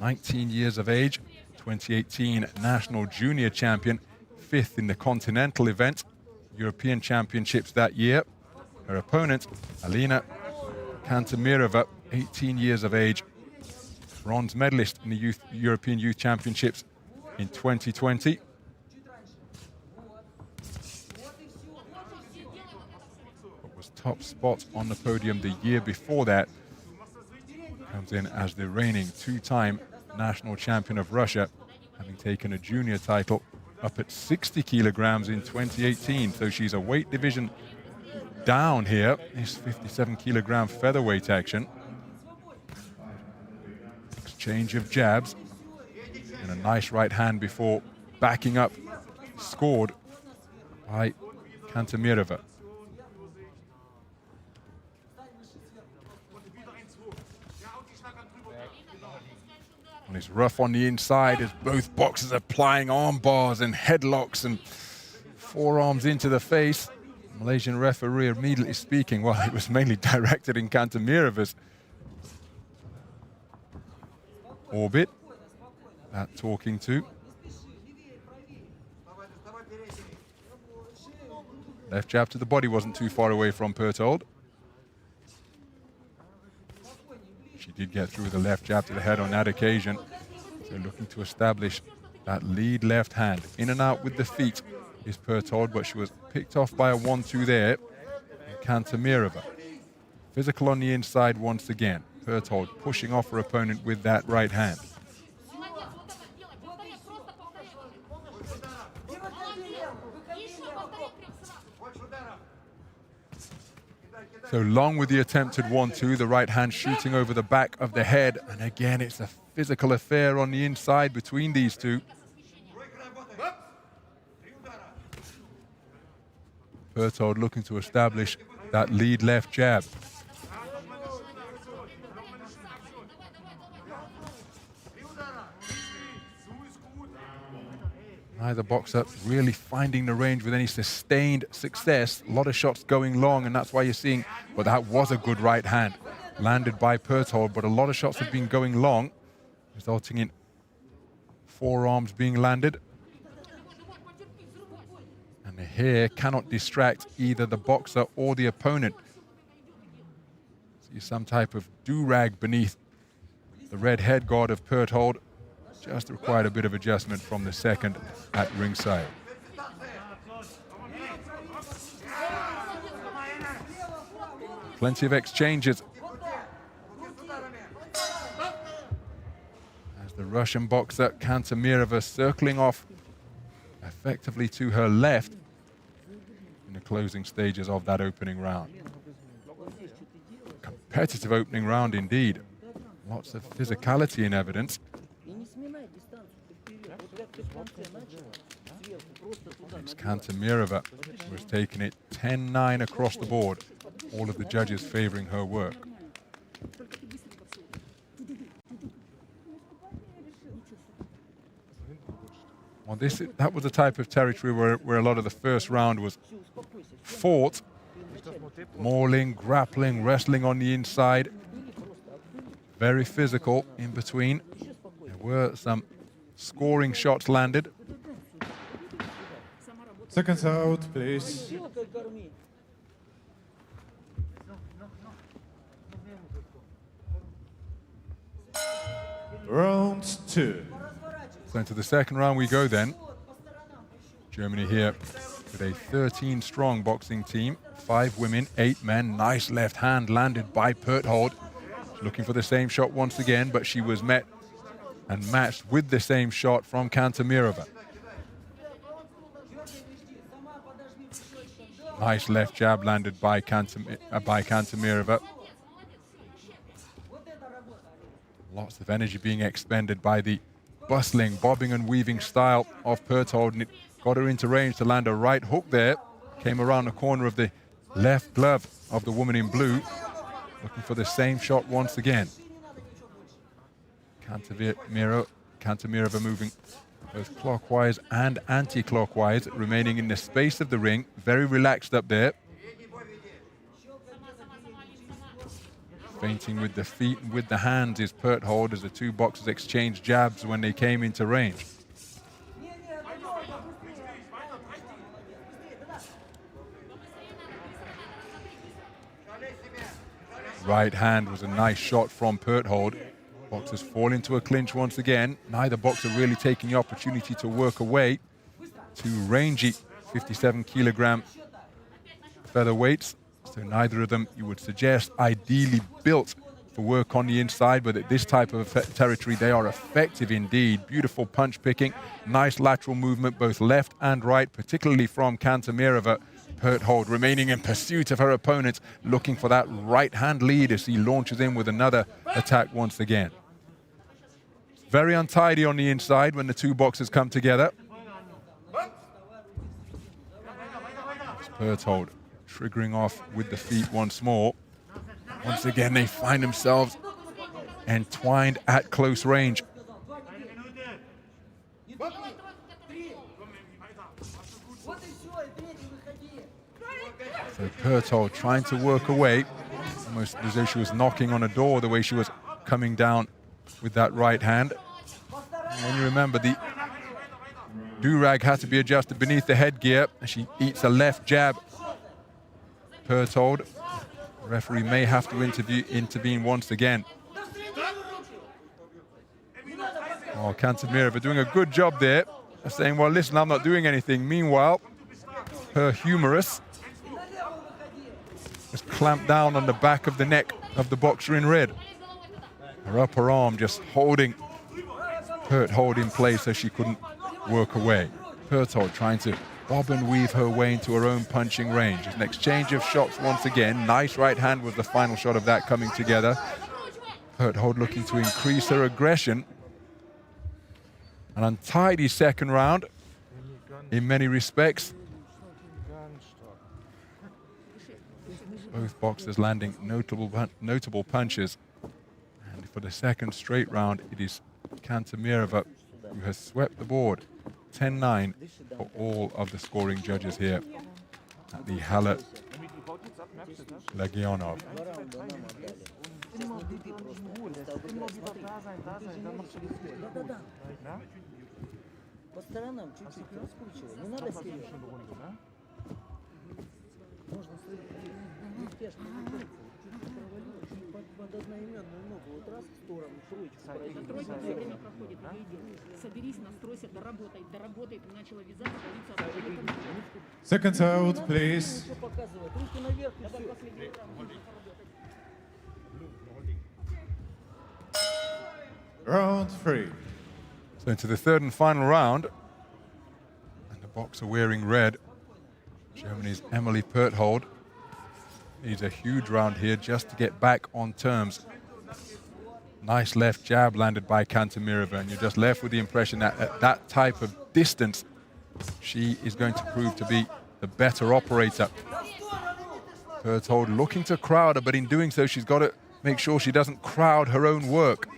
19 years of age, 2018 national junior champion, fifth in the continental event, European championships that year. Her opponent, Alina Kantemirova, 18 years of age, bronze medalist in the European Youth Championships in 2020. But was top spot on the podium the year before that. Comes in as the reigning two-time national champion of Russia, having taken a junior title up at 60 kilograms in 2018. So she's a weight division down here. This 57 kilogram featherweight action. Exchange of jabs and a nice right hand before backing up, scored by Kantemirova. Well, it's rough on the inside as both boxers are applying arm bars and headlocks and forearms into the face. Malaysian referee immediately speaking, well, it was mainly directed in Kantemirova's orbit, that talking to. Left jab to the body wasn't too far away from Perthold. She did get through the left jab to the head on that occasion. So looking to establish that lead left hand. In and out with the feet is Perthold, but she was picked off by a 1-2 there. Kantemirova. Physical on the inside once again. Perthold pushing off her opponent with that right hand. So long with the attempted 1-2, the right hand shooting over the back of the head. And again, it's a physical affair on the inside between these two. Perthold looking to establish that lead left jab. Neither boxer really finding the range with any sustained success. A lot of shots going long, and that's why you're seeing, well, that was a good right hand landed by Perthold, but a lot of shots have been going long, resulting in forearms being landed. And the hair cannot distract either the boxer or the opponent. See some type of do-rag beneath the red head guard of Perthold. Just required a bit of adjustment from the second at ringside. Plenty of exchanges. As the Russian boxer Kantemirova circling off effectively to her left in the closing stages of that opening round. Competitive opening round indeed. Lots of physicality in evidence. It's KANTEMIROVA who has taken it 10-9 across the board. All of the judges favoring her work. Well, that was the type of territory where a lot of the first round was fought. Mauling, grappling, wrestling on the inside. Very physical in between. There were some scoring shots landed. Seconds out, please. Round 2. So into the second round we go then. Germany here with a 13-strong boxing team. 5 women, 8 men. Nice left hand landed by PERTHOLD. Looking for the same shot once again, but she was met and matched with the same shot from KANTEMIROVA. Nice left jab landed by KANTEMIROVA. Lots of energy being expended by the bustling, bobbing and weaving style of PERTHOLD, and it got her into range to land a right hook there. Came around the corner of the left glove of the woman in blue, looking for the same shot once again. KANTEMIROVA moving both clockwise and anti-clockwise, remaining in the space of the ring, very relaxed up there. Feinting with the feet and with the hands is PERTHOLD as the two boxers exchanged jabs when they came into range. Right hand was a nice shot from PERTHOLD. Boxers fall into a clinch once again. Neither boxer really taking the opportunity to work away. Two rangy 57-kilogram featherweights. So neither of them, you would suggest, ideally built for work on the inside, but at this type of territory, they are effective indeed. Beautiful punch picking, nice lateral movement, both left and right, particularly from KANTEMIROVA. PERTHOLD remaining in pursuit of her opponent, looking for that right hand lead as he launches in with another attack once again. Very untidy on the inside when the two boxers come together. It's PERTHOLD triggering off with the feet once more. Once again, they find themselves entwined at close range. So PERTHOLD trying to work away, almost as though she was knocking on a door, the way she was coming down with that right hand. And when you remember, the do-rag had to be adjusted beneath the headgear, and she eats a left jab. PERTHOLD, the referee may have to intervene once again. Oh, KANTEMIROVA doing a good job there, saying, well, listen, I'm not doing anything. Meanwhile, her humerus just clamped down on the back of the neck of the boxer in red. Her upper arm just holding PERTHOLD in place so she couldn't work away. PERTHOLD trying to bob and weave her way into her own punching range. An exchange of shots once again. Nice right hand was the final shot of that coming together. PERTHOLD looking to increase her aggression. An untidy second round in many respects. Both boxers landing notable punches. And for the second straight round, it is KANTEMIROVA who has swept the board. 10-9 for all of the scoring judges here at the Halle Legionov. Seconds out, please. Round 3. So into the third and final round. And the boxer wearing red, Germany's Emily Perthold, needs a huge round here just to get back on terms. Nice left jab landed by KANTEMIROVA, and you're just left with the impression that at that type of distance, she is going to prove to be the better operator. Perthold looking to crowd her, but in doing so, she's got to make sure she doesn't crowd her own work,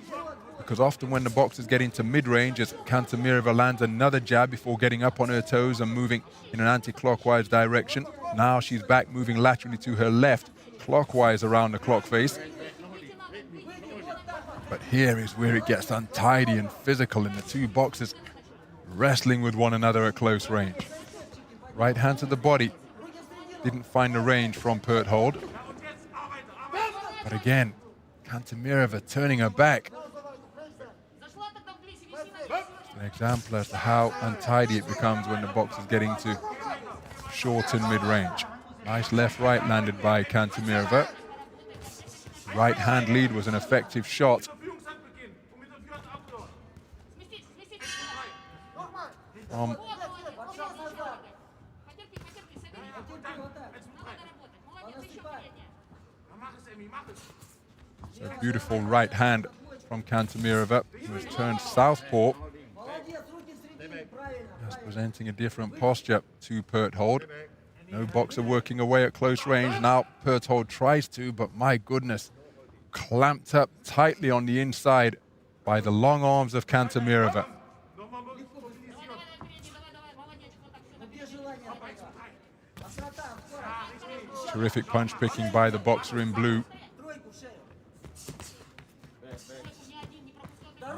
because often when the boxers get into mid-range, as KANTEMIROVA lands another jab before getting up on her toes and moving in an anti-clockwise direction. Now she's back moving laterally to her left, clockwise around the clock face. But here is where it gets untidy and physical, and the two boxers wrestling with one another at close range. Right hand to the body. Didn't find the range from Perthold. But again, KANTEMIROVA turning her back. It's an example as to how untidy it becomes when the boxers get into short and mid-range. Nice left-right landed by KANTEMIROVA. Right hand lead was an effective shot. So beautiful right hand from KANTEMIROVA, who has turned southpaw. Just presenting a different posture to Perthold. No boxer working away at close range. Now Perthold tries to, but my goodness, clamped up tightly on the inside by the long arms of KANTEMIROVA. Terrific punch picking by the boxer in blue.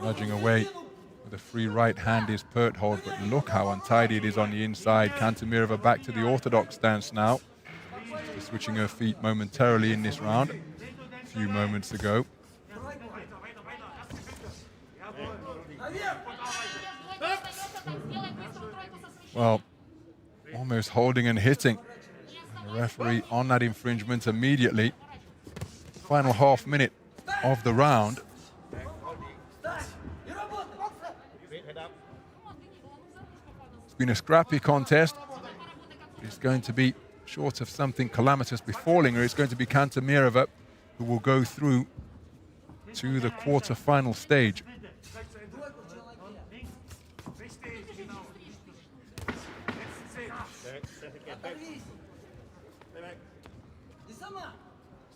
Nudging away with a free right hand is Perthold, but look how untidy it is on the inside. KANTEMIROVA back to the orthodox stance now. Just switching her feet momentarily in this round, a few moments ago. Well, almost holding and hitting. And the referee on that infringement immediately. Final half minute of the round. It's been a scrappy contest. It's going to be, short of something calamitous befalling her, it's going to be KANTEMIROVA who will go through to the quarter-final stage.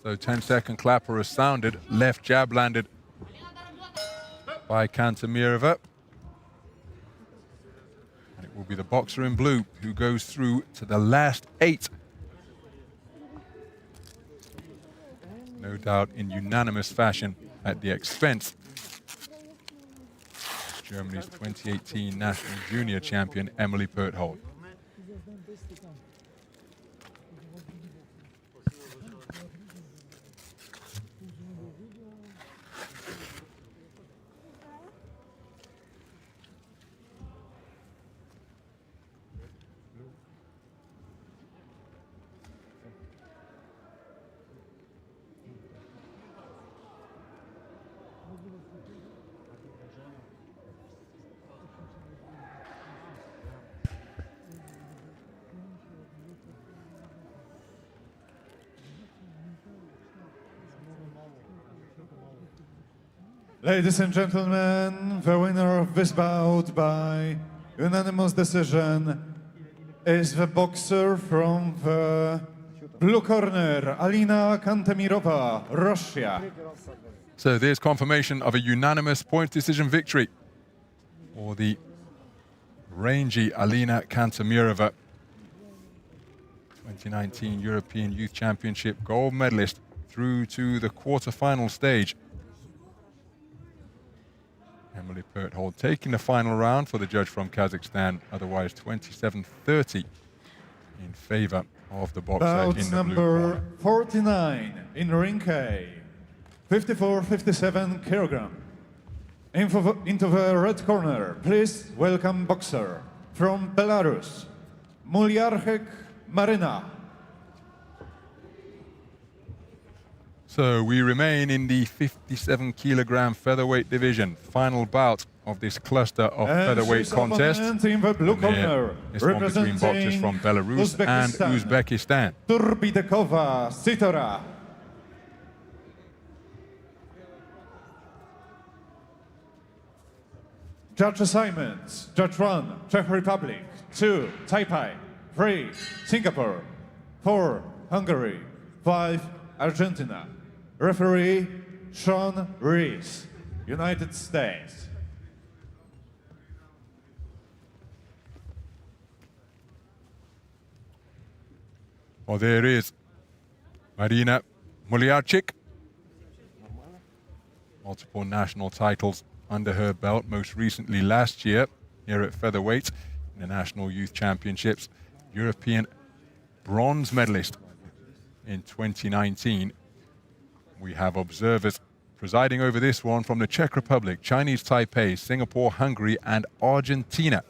So 10-second clapper has sounded. Left jab landed by KANTEMIROVA. And it will be the boxer in blue who goes through to the last 8. No doubt in unanimous fashion at the expense of Germany's 2018 national junior champion, Emily Perthold. Ladies and gentlemen, the winner of this bout by unanimous decision is the boxer from the blue corner, Alina KANTEMIROVA, Russia. So there's confirmation of a unanimous point decision victory for the rangy Alina KANTEMIROVA, 2019 European Youth Championship gold medalist, through to the quarter-final stage. Emily Perthold taking the final round for the judge from Kazakhstan, otherwise 27-30 in favor of the boxer Bout in the blue number corner. 49 in ring A, 54-57 kilogram. Into the red corner, please welcome boxer from Belarus, Muliarchhyk Maryna. So we remain in the 57-kilogram featherweight division. Final bout of this cluster of featherweight contest. In the blue corner, This one between boxers from Belarus and Uzbekistan. TURDIBEKOVA, Sitora. Judge assignments: Judge 1, Czech Republic; 2, Taipei; 3, Singapore; 4, Hungary; 5, Argentina. Referee: Sean Rees, United States. Well, there is Maryna MULIARCHYK. Multiple national titles under her belt, most recently last year here at featherweight in the National Youth Championships. European bronze medalist in 2019. We have observers presiding over this one from the Czech Republic, Chinese Taipei, Singapore, Hungary, and Argentina.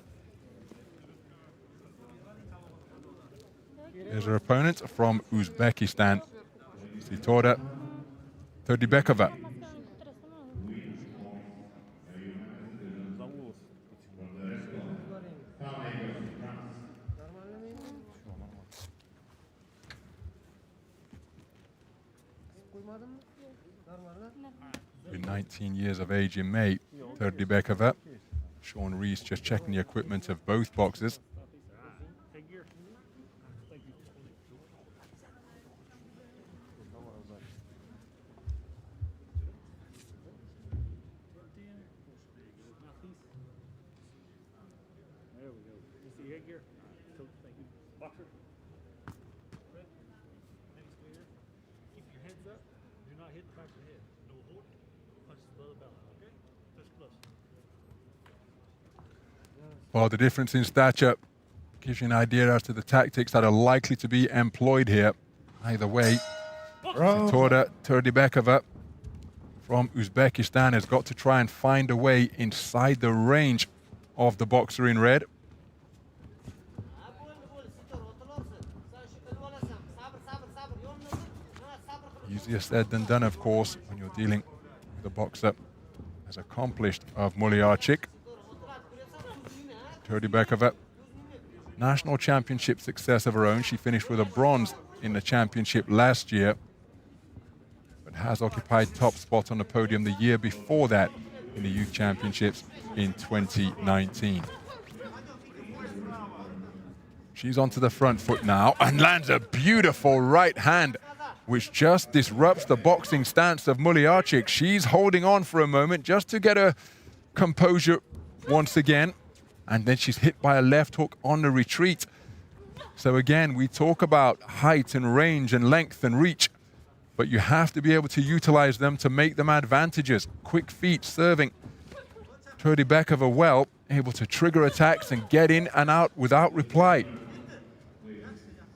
Here's her opponent from Uzbekistan, Sitora TURDIBEKOVA. With 19 years of age in May, TURDIBEKOVA. Sean Rees just checking the equipment of both boxers. Well, the difference in stature gives you an idea as to the tactics that are likely to be employed here. Either way, Sitora TURDIBEKOVA from Uzbekistan has got to try and find a way inside the range of the boxer in red. Easier said than done, of course, when you're dealing with a boxer as accomplished of MULIARCHYK. TURDIBEKOVA, national championship success of her own. She finished with a bronze in the championship last year, but has occupied top spot on the podium the year before that in the youth championships in 2019. She's onto the front foot now and lands a beautiful right hand, which just disrupts the boxing stance of MULIARCHYK. She's holding on for a moment just to get her composure once again. And then she's hit by a left hook on the retreat. So again, we talk about height and range and length and reach, but you have to be able to utilize them to make them advantages. Quick feet serving. TURDIBEKOVA well, able to trigger attacks and get in and out without reply.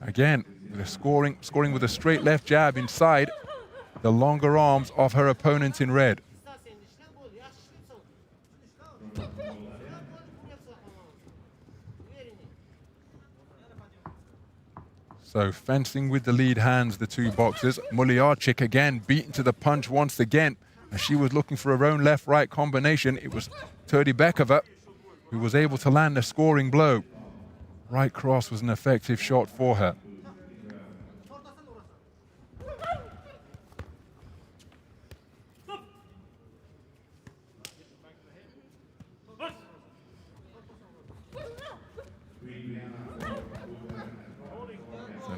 Again, with a scoring with a straight left jab inside the longer arms of her opponent in red. So fencing with the lead hands, the two boxers. MULIARCHYK again beaten to the punch once again. As she was looking for her own left-right combination, it was TURDIBEKOVA who was able to land a scoring blow. Right cross was an effective shot for her.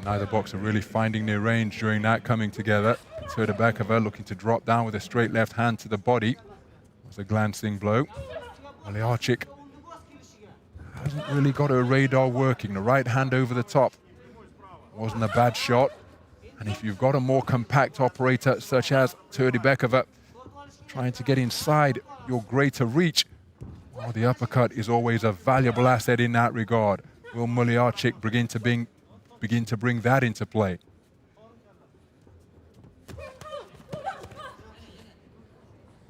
Neither boxer really finding their range during that coming together. TURDIBEKOVA looking to drop down with a straight left hand to the body. It was a glancing blow. MULIARCHYK hasn't really got her radar working. The right hand over the top wasn't a bad shot. And if you've got a more compact operator such as TURDIBEKOVA trying to get inside your greater reach, well, the uppercut is always a valuable asset in that regard. Will MULIARCHYK begin to bring that into play?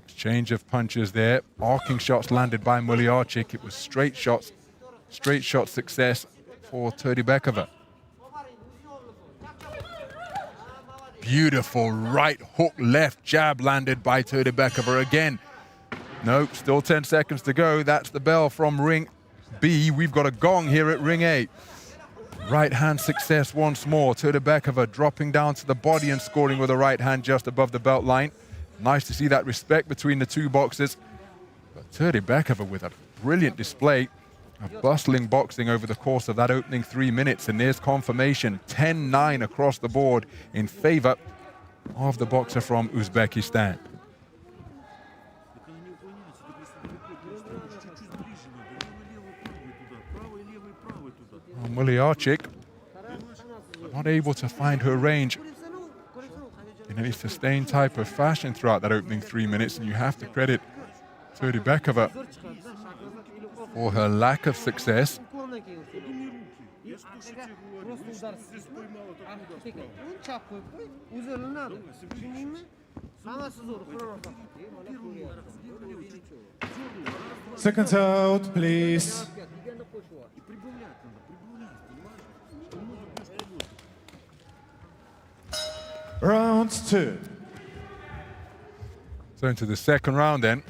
Exchange of punches there. Arcing shots landed by MULIARCHYK. It was straight shot success for TURDIBEKOVA. beautiful right hook left jab landed by TURDIBEKOVA again. No, still 10 seconds to go. That's the bell from ring B. We've got a gong here at ring A. Right hand success once more. TURDIBEKOVA dropping down to the body and scoring with a right hand just above the belt line. Nice to see that respect between the two boxers. But TURDIBEKOVA with a brilliant display of bustling boxing over the course of that opening 3 minutes. And there's confirmation, 10-9 across the board in favor of the boxer from Uzbekistan. MULIARCHYK not able to find her range in any sustained type of fashion throughout that opening 3 minutes, and you have to credit TURDIBEKOVA for her lack of success. Seconds out, please. Round 2. So into the second round then.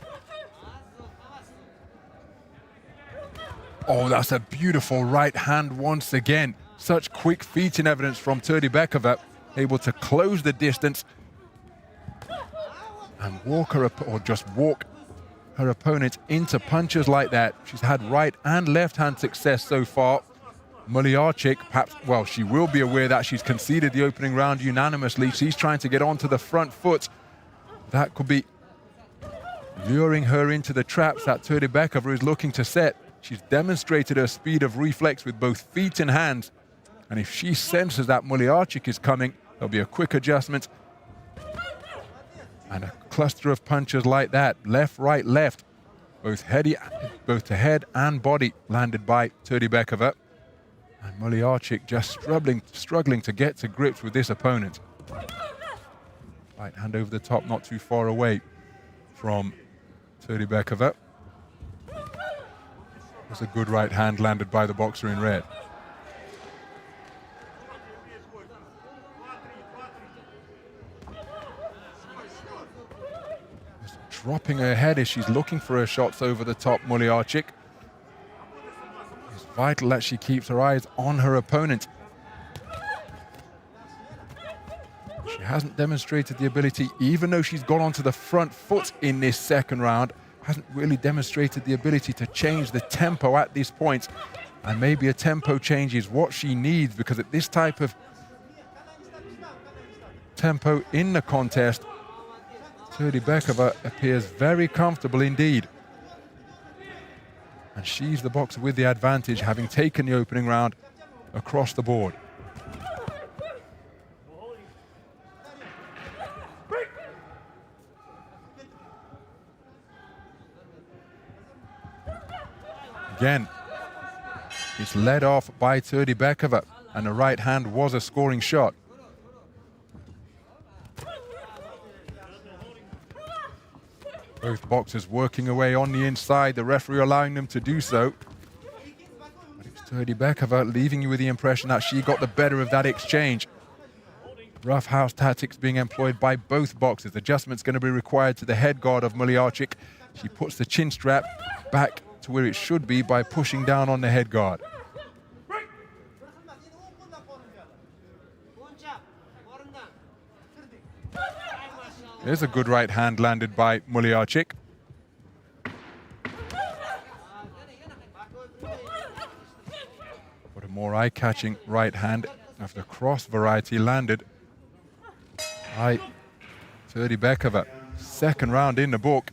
Oh, that's a beautiful right hand once again. Such quick feet in evidence from TURDIBEKOVA, able to close the distance and walk her her opponent into punches like that. She's had right and left hand success so far. MULIARCHYK, perhaps, well, she will be aware that she's conceded the opening round unanimously. She's trying to get onto the front foot. That could be luring her into the traps that TURDIBEKOVA is looking to set. She's demonstrated her speed of reflex with both feet and hands. And if she senses that MULIARCHYK is coming, there'll be a quick adjustment. And a cluster of punches like that, left, right, left, both to head and body, landed by TURDIBEKOVA. And MULIARCHYK just struggling to get to grips with this opponent. Right hand over the top, not too far away from TURDIBEKOVA. There's a good right hand landed by the boxer in red. Just dropping her head as she's looking for her shots over the top, MULIARCHYK. It's vital that she keeps her eyes on her opponent. She hasn't demonstrated the ability, even though she's gone onto the front foot in this second round, hasn't really demonstrated the ability to change the tempo at this point. And maybe a tempo change is what she needs, because at this type of tempo in the contest, TURDIBEKOVA appears very comfortable indeed. And she's the boxer with the advantage, having taken the opening round across the board. Again, it's led off by TURDIBEKOVA, and the right hand was a scoring shot. Both boxers working away on the inside, the referee allowing them to do so. But it's TURDIBEKOVA leaving you with the impression that she got the better of that exchange. Rough house tactics being employed by both boxers. Adjustment's going to be required to the head guard of MULIARCHYK. She puts the chin strap back to where it should be by pushing down on the head guard. There's a good right hand landed by MULIARCHYK. But a more eye-catching right hand of the cross variety landed by TURDIBEKOVA. Second round in the book.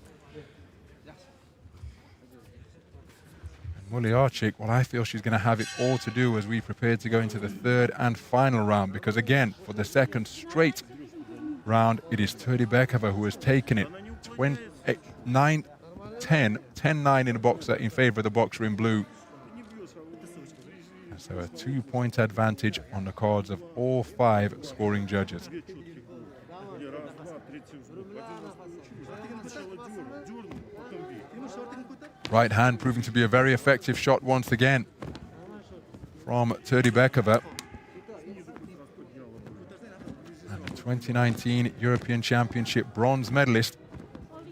MULIARCHYK, well, I feel she's going to have it all to do as we prepare to go into the third and final round, because again, for the second straight round, it is TURDIBEKOVA who has taken it 9-10, 10-9 in the boxer in favor of the boxer in blue. And so a 2-point advantage on the cards of all 5 scoring judges. Right hand proving to be a very effective shot once again from TURDIBEKOVA. And a 2019 European Championship bronze medalist. On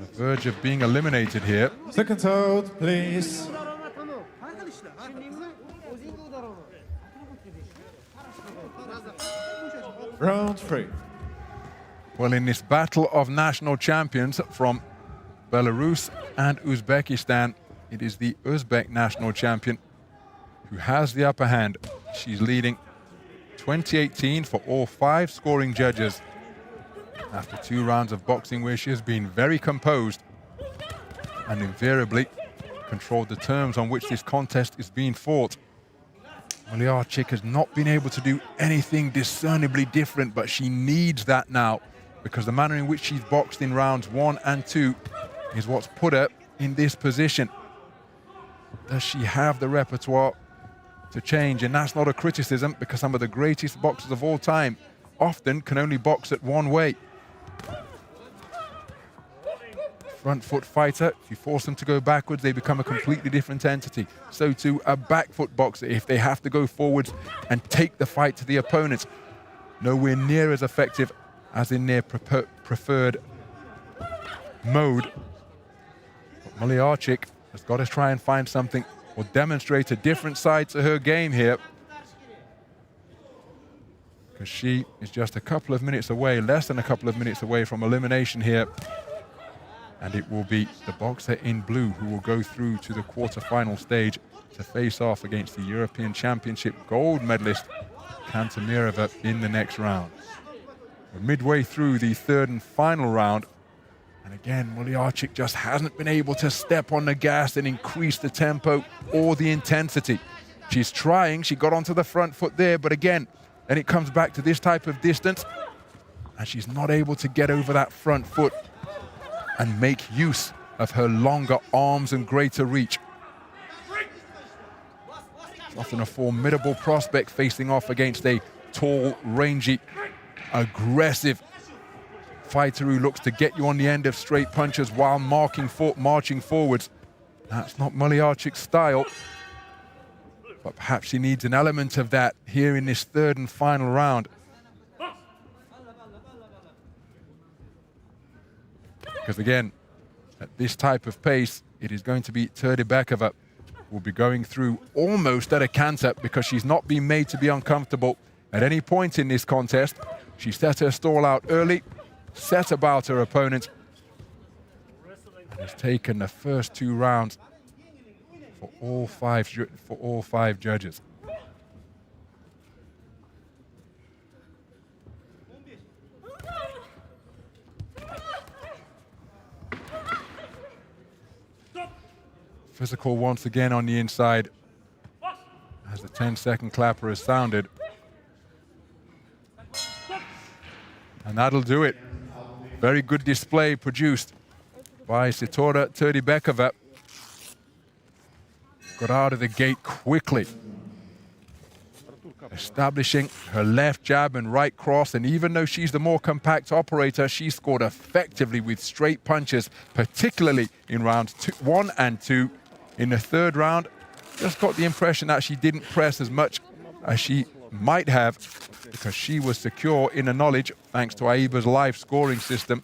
the verge of being eliminated here. Second out, please. Round 3. Well, in this battle of national champions from Belarus and Uzbekistan, it is the Uzbek national champion who has the upper hand. She's leading 2018 for all 5 scoring judges after 2 rounds of boxing where she has been very composed and invariably controlled the terms on which this contest is being fought. MULIARCHYK has not been able to do anything discernibly different, but she needs that now because the manner in which she's boxed in rounds 1 and 2 is what's put her in this position. Does she have the repertoire to change? And that's not a criticism because some of the greatest boxers of all time often can only box at one way. Front foot fighter, if you force them to go backwards, they become a completely different entity. So too a back foot boxer, if they have to go forwards and take the fight to the opponents, nowhere near as effective as in their preferred mode. But MULIARCHYK has got to try and find something or demonstrate a different side to her game here, because she is just a couple of minutes away, less than a couple of minutes away from elimination here. And it will be the boxer in blue who will go through to the quarter-final stage to face off against the European Championship gold medalist KANTEMIROVA in the next round. We're midway through the 3rd and final round, and again MULIARCHYK just hasn't been able to step on the gas and increase the tempo or the intensity. She's trying, she got onto the front foot there, but again, then it comes back to this type of distance and she's not able to get over that front foot and make use of her longer arms and greater reach. It's often a formidable prospect facing off against a tall, rangy, aggressive fighter who looks to get you on the end of straight punches while marching forwards. That's not MULIARCHYK's style, but perhaps she needs an element of that here in this 3rd and final round. Because again, at this type of pace, it is going to be TURDIBEKOVA who will be going through almost at a canter because she's not been made to be uncomfortable at any point in this contest. She set her stall out early, set about her opponent, and has taken the first 2 rounds for all five judges. Physical once again on the inside as the 10-second clapper has sounded. And that'll do it. Very good display produced by Sitora TURDIBEKOVA. Got out of the gate quickly, establishing her left jab and right cross, and even though she's the more compact operator, she scored effectively with straight punches, particularly in rounds 1 and 2. In the 3rd round, just got the impression that she didn't press as much as she might have because she was secure in the knowledge, thanks to AIBA's live scoring system,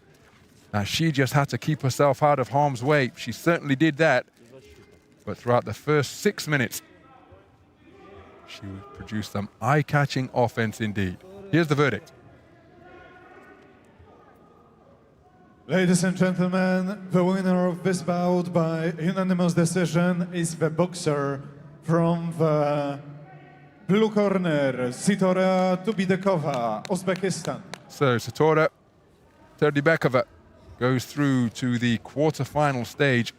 that she just had to keep herself out of harm's way. She certainly did that, but throughout the first 6 minutes, she produced some eye-catching offense indeed. Here's the verdict. Ladies and gentlemen, the winner of this bout by unanimous decision is the boxer from the blue corner, Sitora TURDIBEKOVA, Uzbekistan. So Sitora TURDIBEKOVA goes through to the quarter-final stage,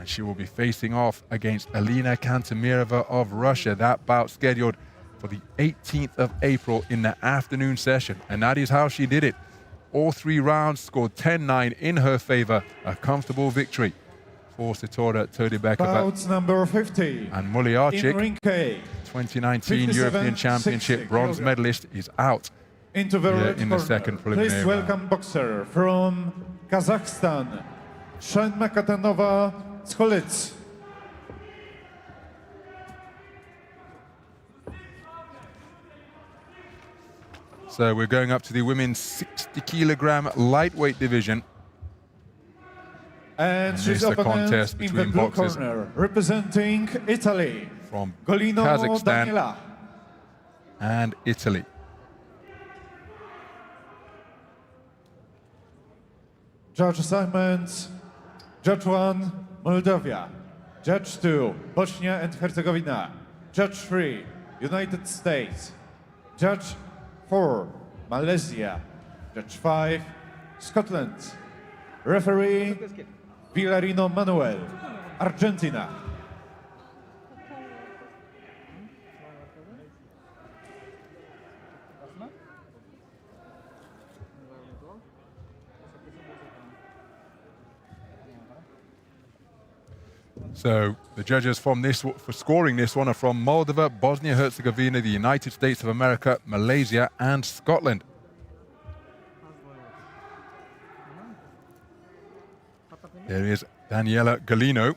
and she will be facing off against Alina KANTEMIROVA of Russia. That bout scheduled for the 18th of April in the afternoon session, and that is how she did it. All 3 rounds scored 10-9 in her favor, a comfortable victory for Sitora TURDIBEKOVA. Bouts number 50. And MULIARCHYK, In ring K, 2019 European Championship bronze medalist, is out into the red in the corner. 2nd preliminary Please round. welcome boxer from Kazakhstan, SHAYAKHMETOVA Zhuldyz. So we're going up to the women's 60-kilogram lightweight division. And this she's is a opponent contest in the between blue boxers corner, representing Italy, from Golino Kazakhstan Daniela. and Italy. Judge assignments, Judge 1, Moldavia. Judge 2, Bosnia and Herzegovina. Judge 3, United States. Judge 4, Malaysia. Judge 5, Scotland. Referee, Villarino Manuel, Argentina. So the judges from this for scoring this one are from Moldova, Bosnia-Herzegovina, the United States of America, Malaysia, and Scotland. There is Daniela Golino,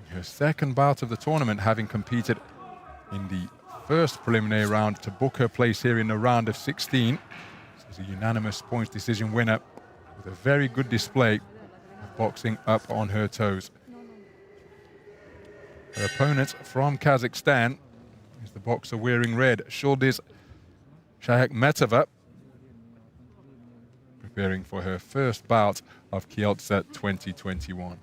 her second bout of the tournament, having competed in the first preliminary round to book her place here in the round of 16. She's a unanimous points decision winner with a very good display of boxing up on her toes. Her opponent from Kazakhstan is the boxer wearing red, Zhuldyz SHAYAKHMETOVA, preparing for her first bout of Kielce 2021.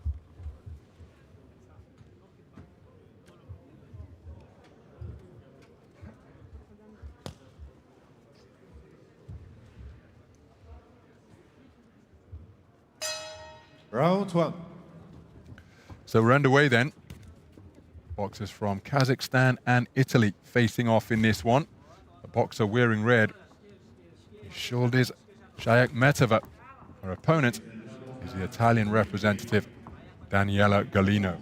Round 1. So we're underway then. Boxers from Kazakhstan and Italy facing off in this one. The boxer wearing red is Zhuldyz SHAYAKHMETOVA. Her opponent is the Italian representative, Daniela Golino.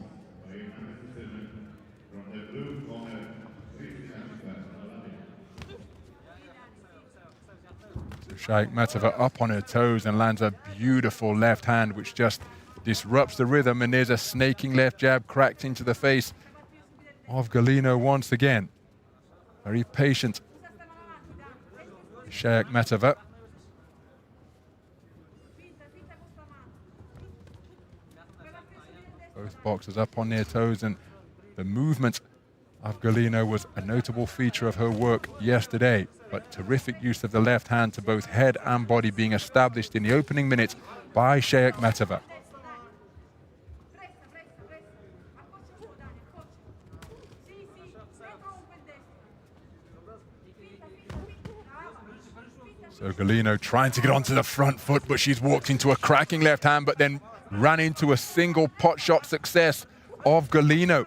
So SHAYAKHMETOVA up on her toes and lands a beautiful left hand which just disrupts the rhythm, and there's a snaking left jab cracked into the face of Golino once again. Very patient, SHAYAKHMETOVA. Both boxers up on their toes, and the movement of Golino was a notable feature of her work yesterday. But terrific use of the left hand to both head and body being established in the opening minutes by SHAYAKHMETOVA. So Golino trying to get onto the front foot, but she's walked into a cracking left hand, but then ran into a single pot shot success of Golino.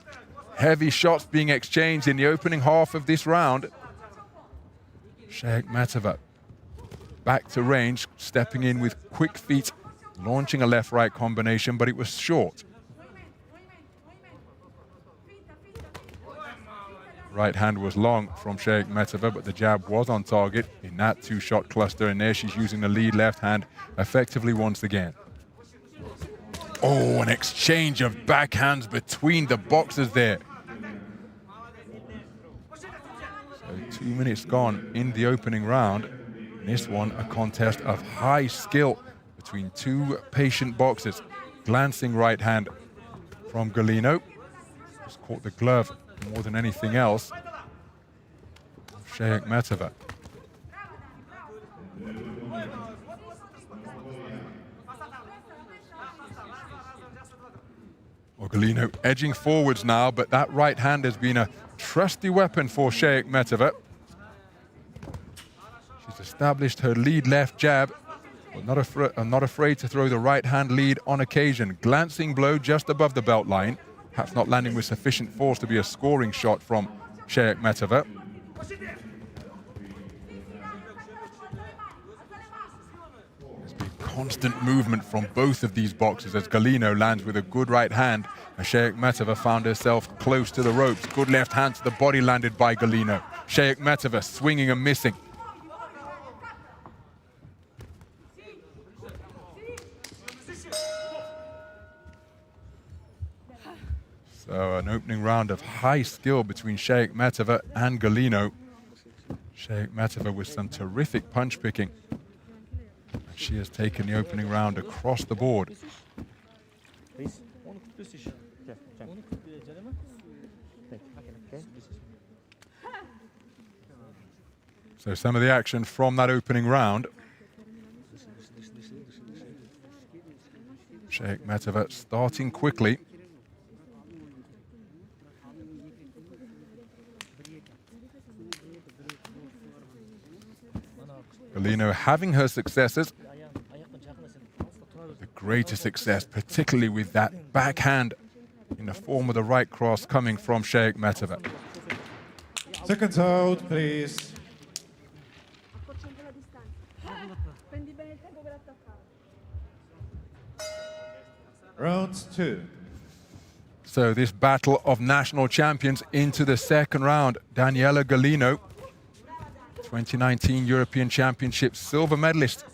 Heavy shots being exchanged in the opening half of this round. SHAYAKHMETOVA back to range, stepping in with quick feet, launching a left-right combination, but it was short. Right hand was long from SHAYAKHMETOVA, but the jab was on target in that two-shot cluster, and there she's using the lead left hand effectively once again. Oh, an exchange of backhands between the boxers there. So 2 minutes gone in the opening round. This one, a contest of high skill between two patient boxers. Glancing right hand from Golino. Just caught the glove more than anything else. SHAYAKHMETOVA. Golino edging forwards now, but that right hand has been a trusty weapon for SHAYAKHMETOVA. She's established her lead left jab, but not afraid to throw the right hand lead on occasion. Glancing blow just above the belt line, perhaps not landing with sufficient force to be a scoring shot from SHAYAKHMETOVA. There's been constant movement from both of these boxers as Golino lands with a good right hand, and SHAYAKHMETOVA found herself close to the ropes. Good left hand to the body landed by Golino. SHAYAKHMETOVA swinging and missing. So an opening round of high skill between SHAYAKHMETOVA and Golino. SHAYAKHMETOVA with some terrific punch picking. She has taken the opening round across the board. So some of the action from that opening round. SHAYAKHMETOVA starting quickly. Alina having her successes. The greatest success, particularly with that backhand in the form of the right cross coming from SHAYAKHMETOVA. Seconds out, please. Round 2. So this battle of national champions into the second round. Daniela Galino, 2019 European Championship silver medalist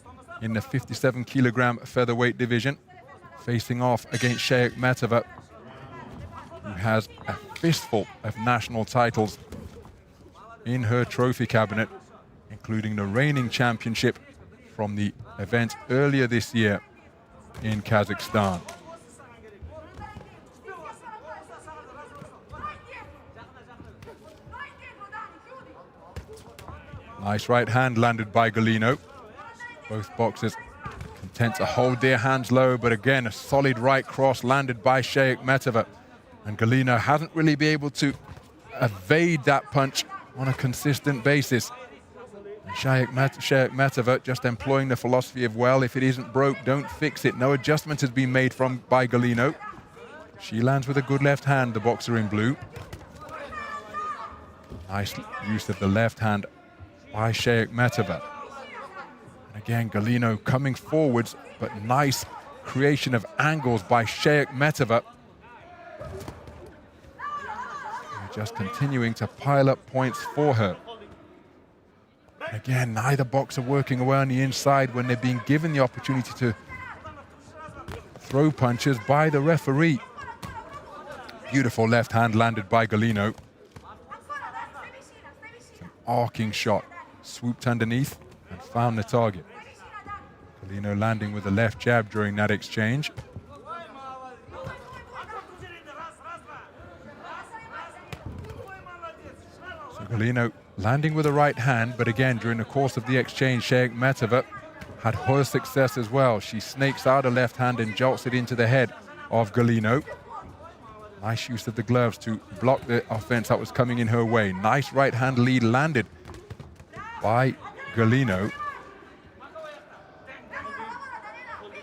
in the 57 kilogram featherweight division, facing off against SHAYAKHMETOVA, who has a fistful of national titles in her trophy cabinet, including the reigning championship from the event earlier this year in Kazakhstan. Nice right hand landed by Galino. Both boxers content to hold their hands low, but again, a solid right cross landed by SHAYAKHMETOVA. And Galino hasn't really been able to evade that punch on a consistent basis. SHAYAKHMETOVA just employing the philosophy of, well, if it isn't broke, don't fix it. No adjustment has been made by Galino. She lands with a good left hand, the boxer in blue. Nice use of the left hand by SHAYAKHMETOVA. And again, Galino coming forwards, but nice creation of angles by SHAYAKHMETOVA. Just continuing to pile up points for her. And again, neither boxer working away on the inside when they're being given the opportunity to throw punches by the referee. Beautiful left hand landed by Galino. An arcing shot, swooped underneath and found the target. Galino landing with a left jab during that exchange. So Galino landing with a right hand, but again, during the course of the exchange, SHAYAKHMETOVA had her success as well. She snakes out a left hand and jolts it into the head of Galino. Nice use of the gloves to block the offense that was coming in her way. Nice right hand lead landed by Galino.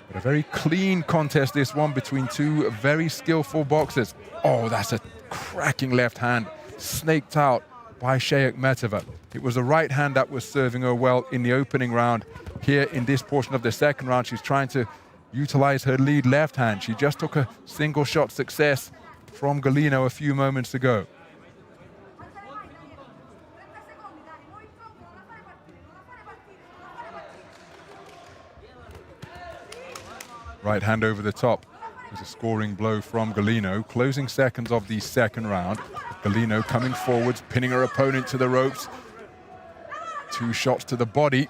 But a very clean contest, this one, between two very skillful boxers. Oh, that's a cracking left hand, snaked out by SHAYAKHMETOVA. It was the right hand that was serving her well in the opening round. Here in this portion of the second round, she's trying to utilize her lead left hand. She just took a single shot success from Galino a few moments ago. Right hand over the top is a scoring blow from Galino. Closing seconds of the second round. Galino coming forwards, pinning her opponent to the ropes. Two shots to the body.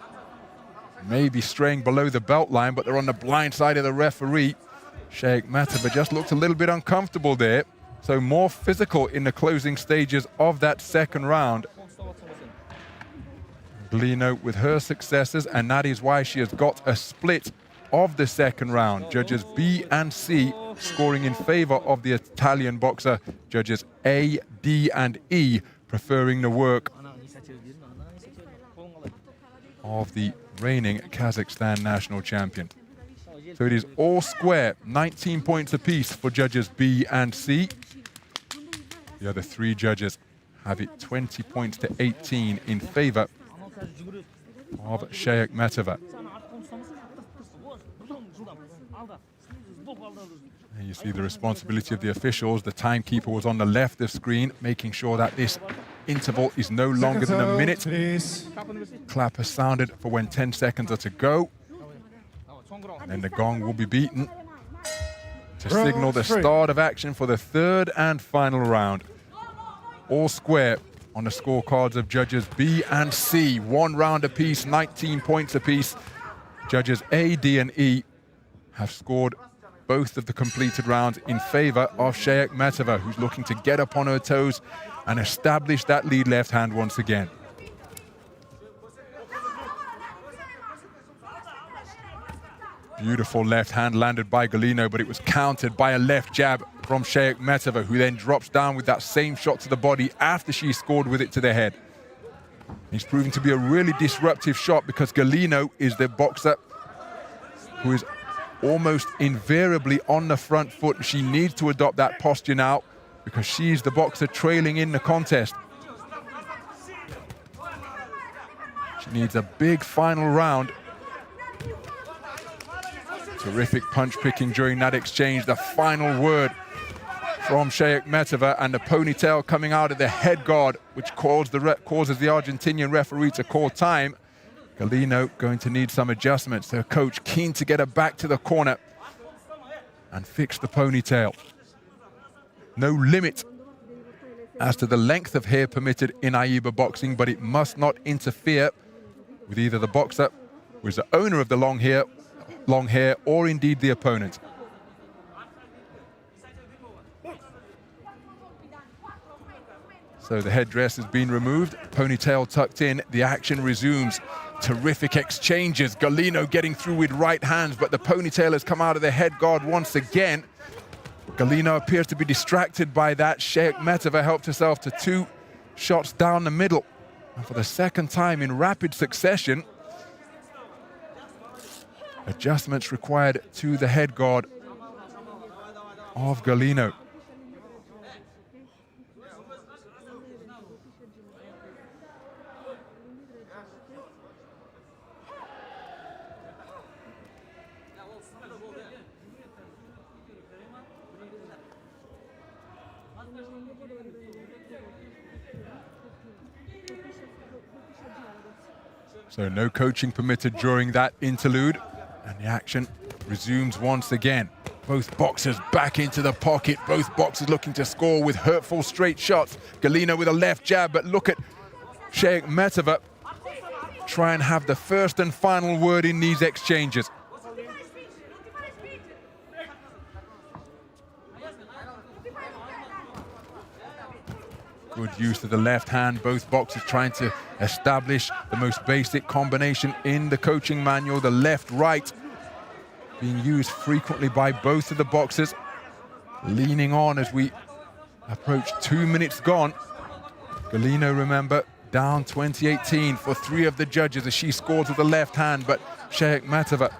Maybe straying below the belt line, but they're on the blind side of the referee. SHAYAKHMETOVA just looked a little bit uncomfortable there. So more physical in the closing stages of that second round. Galino with her successes, and that is why she has got a split of the second round. Judges B and C scoring in favor of the Italian boxer. Judges A, D, and E preferring the work of the reigning Kazakhstan national champion. So it is all square, 19 points apiece for judges B and C. The other three judges have it 20 points to 18 in favor of SHAYAKHMETOVA. And you see the responsibility of the officials. The timekeeper was on the left of screen, making sure that this interval is no longer than a minute. Please. Clap has sounded for when 10 seconds are to go. And then the gong will be beaten to signal the start of action for the third and final round. All square, on the scorecards of judges B and C. 1 round apiece, 19 points apiece. Judges A, D, and E have scored both of the completed rounds in favor of SHAYAKHMETOVA, who's looking to get up on her toes and establish that lead left hand once again. Beautiful left hand landed by Galino, but it was countered by a left jab from SHAYAKHMETOVA, who then drops down with that same shot to the body after she scored with it to the head. It's proving to be a really disruptive shot because Galino is the boxer who is almost invariably on the front foot. She needs to adopt that posture now because she's the boxer trailing in the contest. She needs a big final round. Terrific punch picking during that exchange. The final word from SHAYAKHMETOVA, and the ponytail coming out of the head guard, which causes the Argentinian referee to call time. Galino going to need some adjustments. Her coach keen to get her back to the corner and fix the ponytail. No limit as to the length of hair permitted in AIBA boxing, but it must not interfere with either the boxer, who is the owner of the long hair, or indeed the opponent. So the headdress has been removed, ponytail tucked in, the action resumes. Terrific exchanges, Galino getting through with right hands, but the ponytail has come out of the head guard once again. Galino appears to be distracted by that. SHAYAKHMETOVA helped herself to 2 shots down the middle. And for the second time in rapid succession, adjustments required to the head guard of Galino. So no coaching permitted during that interlude, and the action resumes once again. Both boxers back into the pocket, both boxers looking to score with hurtful straight shots. Galino with a left jab, but look at SHAYAKHMETOVA try and have the first and final word in these exchanges. Good use of the left hand, both boxers trying to establish the most basic combination in the coaching manual, the left-right being used frequently by both of the boxers. Leaning on as we approach 2 minutes gone. Galino, remember, down 2018 for 3 of the judges as she scores with the left hand, but SHAYAKHMETOVA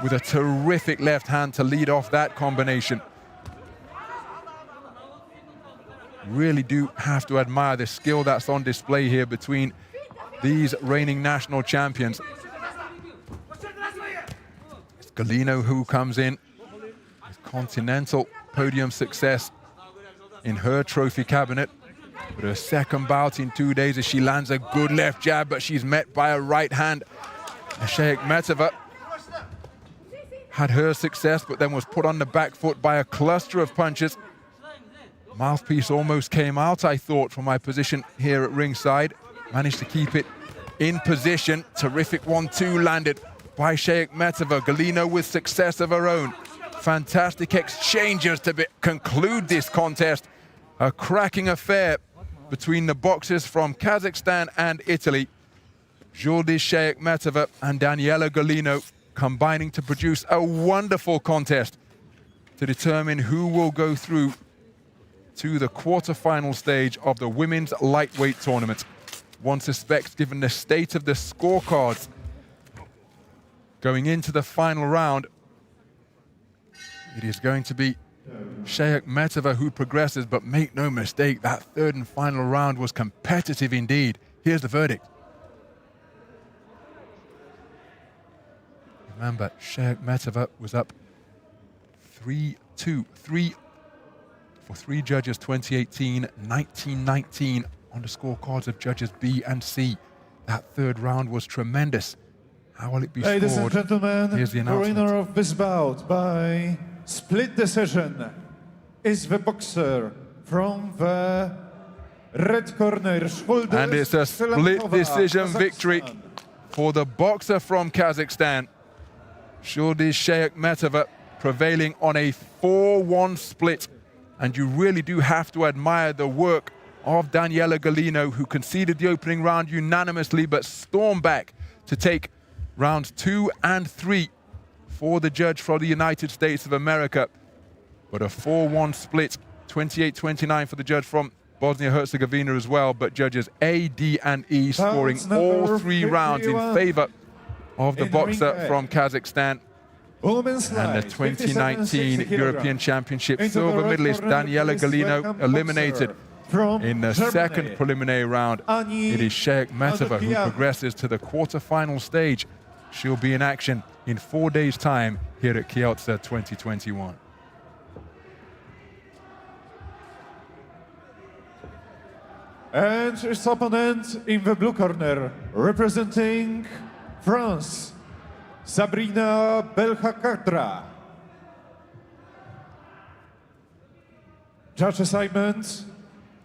with a terrific left hand to lead off that combination. Really do have to admire the skill that's on display here between these reigning national champions. It's Galino who comes in with continental podium success in her trophy cabinet. With her second bout in 2 days as she lands a good left jab, but she's met by a right hand. SHAYAKHMETOVA had her success, but then was put on the back foot by a cluster of punches. Mouthpiece almost came out, I thought, from my position here at ringside. Managed to keep it in position. Terrific 1-2 landed by SHAYAKHMETOVA. Galino with success of her own. Fantastic exchanges to conclude this contest. A cracking affair between the boxers from Kazakhstan and Italy. Zhuldyz SHAYAKHMETOVA and Daniela Galino combining to produce a wonderful contest to determine who will go through to the quarter-final stage of the women's lightweight tournament. One suspects, given the state of the scorecards going into the final round, it is going to be SHAYAKHMETOVA who progresses, but make no mistake, that third and final round was competitive indeed. Here's the verdict. Remember, SHAYAKHMETOVA was up 3-2, for 3 judges, 2018, 1919 on the scorecards of judges B and C. That third round was tremendous. How will it be scored? Ladies and gentlemen, Here's the the announcement. winner of this bout by split decision is the boxer from the Red corner, Zhuldyz. And it's a split decision victory for the boxer from Kazakhstan. Zhuldyz Shayakhmetova prevailing on a 4-1 split. And you really do have to admire the work of Daniela Galino, who conceded the opening round unanimously, but stormed back to take rounds 2 and 3 for the judge from the United States of America. But a 4-1 split, 28-29 for the judge from Bosnia-Herzegovina as well, but judges A, D, and E scoring all 3 rounds in favor of the boxer from Kazakhstan. And the 2019 European Championship silver medalist Daniela Galino eliminated in the second preliminary round. It is Shayakhmetova who progresses to the quarterfinal stage. She'll be in action in 4 days' time here at Kielce 2021. And his opponent in the blue corner, representing France, Sabrina BELKHADRA. Judge assignment: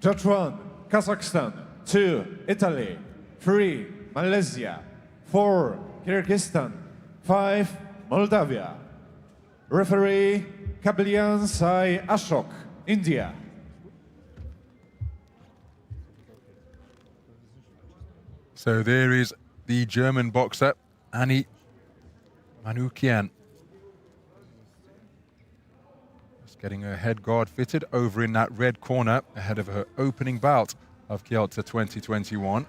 Judge 1, Kazakhstan; 2, Italy; 3, Malaysia; 4, Kyrgyzstan; 5, Moldavia. Referee: KUBICKA India. So there is the German boxer, Ani MANUKYAN. Just getting her head guard fitted over in that red corner ahead of her opening bout of Kielce 2021.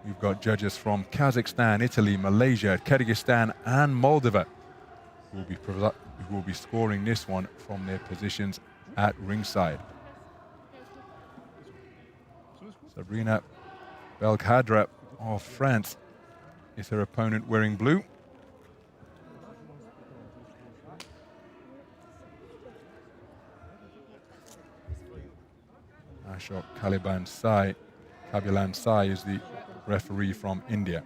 We've got judges from Kazakhstan, Italy, Malaysia, Kyrgyzstan, and Moldova who will be scoring this one from their positions at ringside. Sabrina BELKHADRA of France is her opponent, wearing blue. Ashok Kabilan Sai is the referee from India.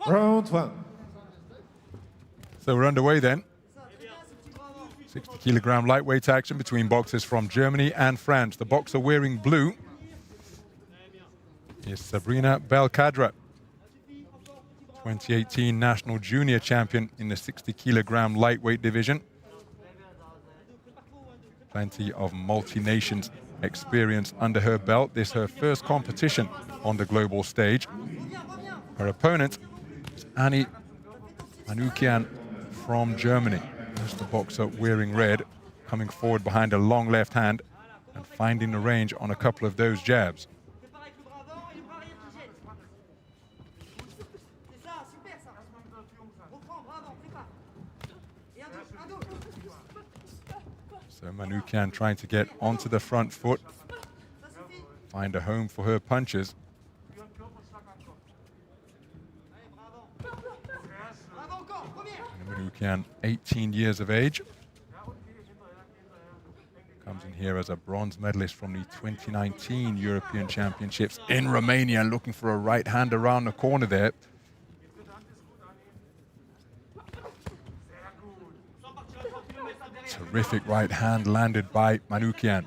Round 1. So we're underway then. 60-kilogram lightweight action between boxers from Germany and France. The boxer wearing blue is Sabrina BELKHADRA, 2018 national junior champion in the 60-kilogram lightweight division. Plenty of multi-nations experience under her belt. This is her first competition on the global stage. Her opponent is Ani MANUKYAN from Germany. There's the boxer wearing red, coming forward behind a long left hand and finding the range on a couple of those jabs. So MANUKYAN trying to get onto the front foot, find a home for her punches. MANUKYAN, 18 years of age. Comes in here as a bronze medalist from the 2019 European Championships in Romania, looking for a right hand around the corner there. Terrific right hand landed by MANUKYAN.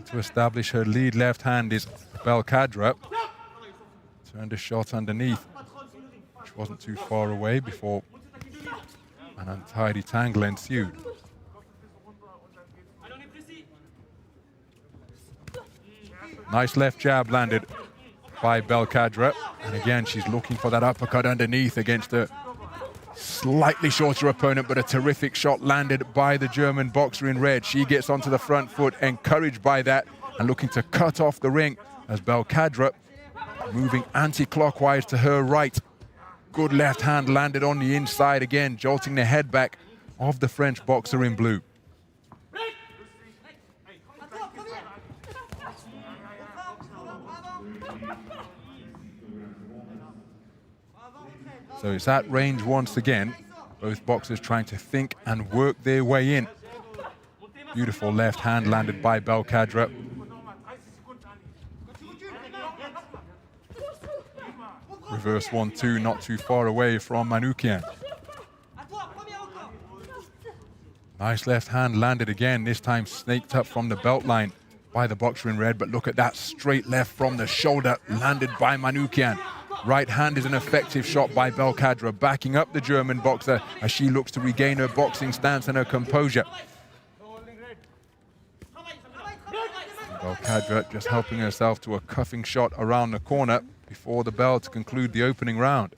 To establish her lead left hand is BELKHADRA. Turned a shot underneath, which wasn't too far away before an untidy tangle ensued. Nice left jab landed by BELKHADRA. And again, she's looking for that uppercut underneath against a slightly shorter opponent, but a terrific shot landed by the German boxer in red. She gets onto the front foot, encouraged by that, and looking to cut off the ring as BELKHADRA moving anti-clockwise to her right. Good left hand landed on the inside again, jolting the head back of the French boxer in blue. So it's at range once again. Both boxers trying to think and work their way in. Beautiful left hand landed by BELKHADRA. Reverse 1-2, not too far away from Manukyan. Nice left hand landed again, this time snaked up from the belt line by the boxer in red, but look at that straight left from the shoulder landed by Manukyan. Right hand is an effective shot by BELKHADRA, backing up the German boxer as she looks to regain her boxing stance and her composure. BELKHADRA just helping herself to a cuffing shot around the corner before the bell to conclude the opening round.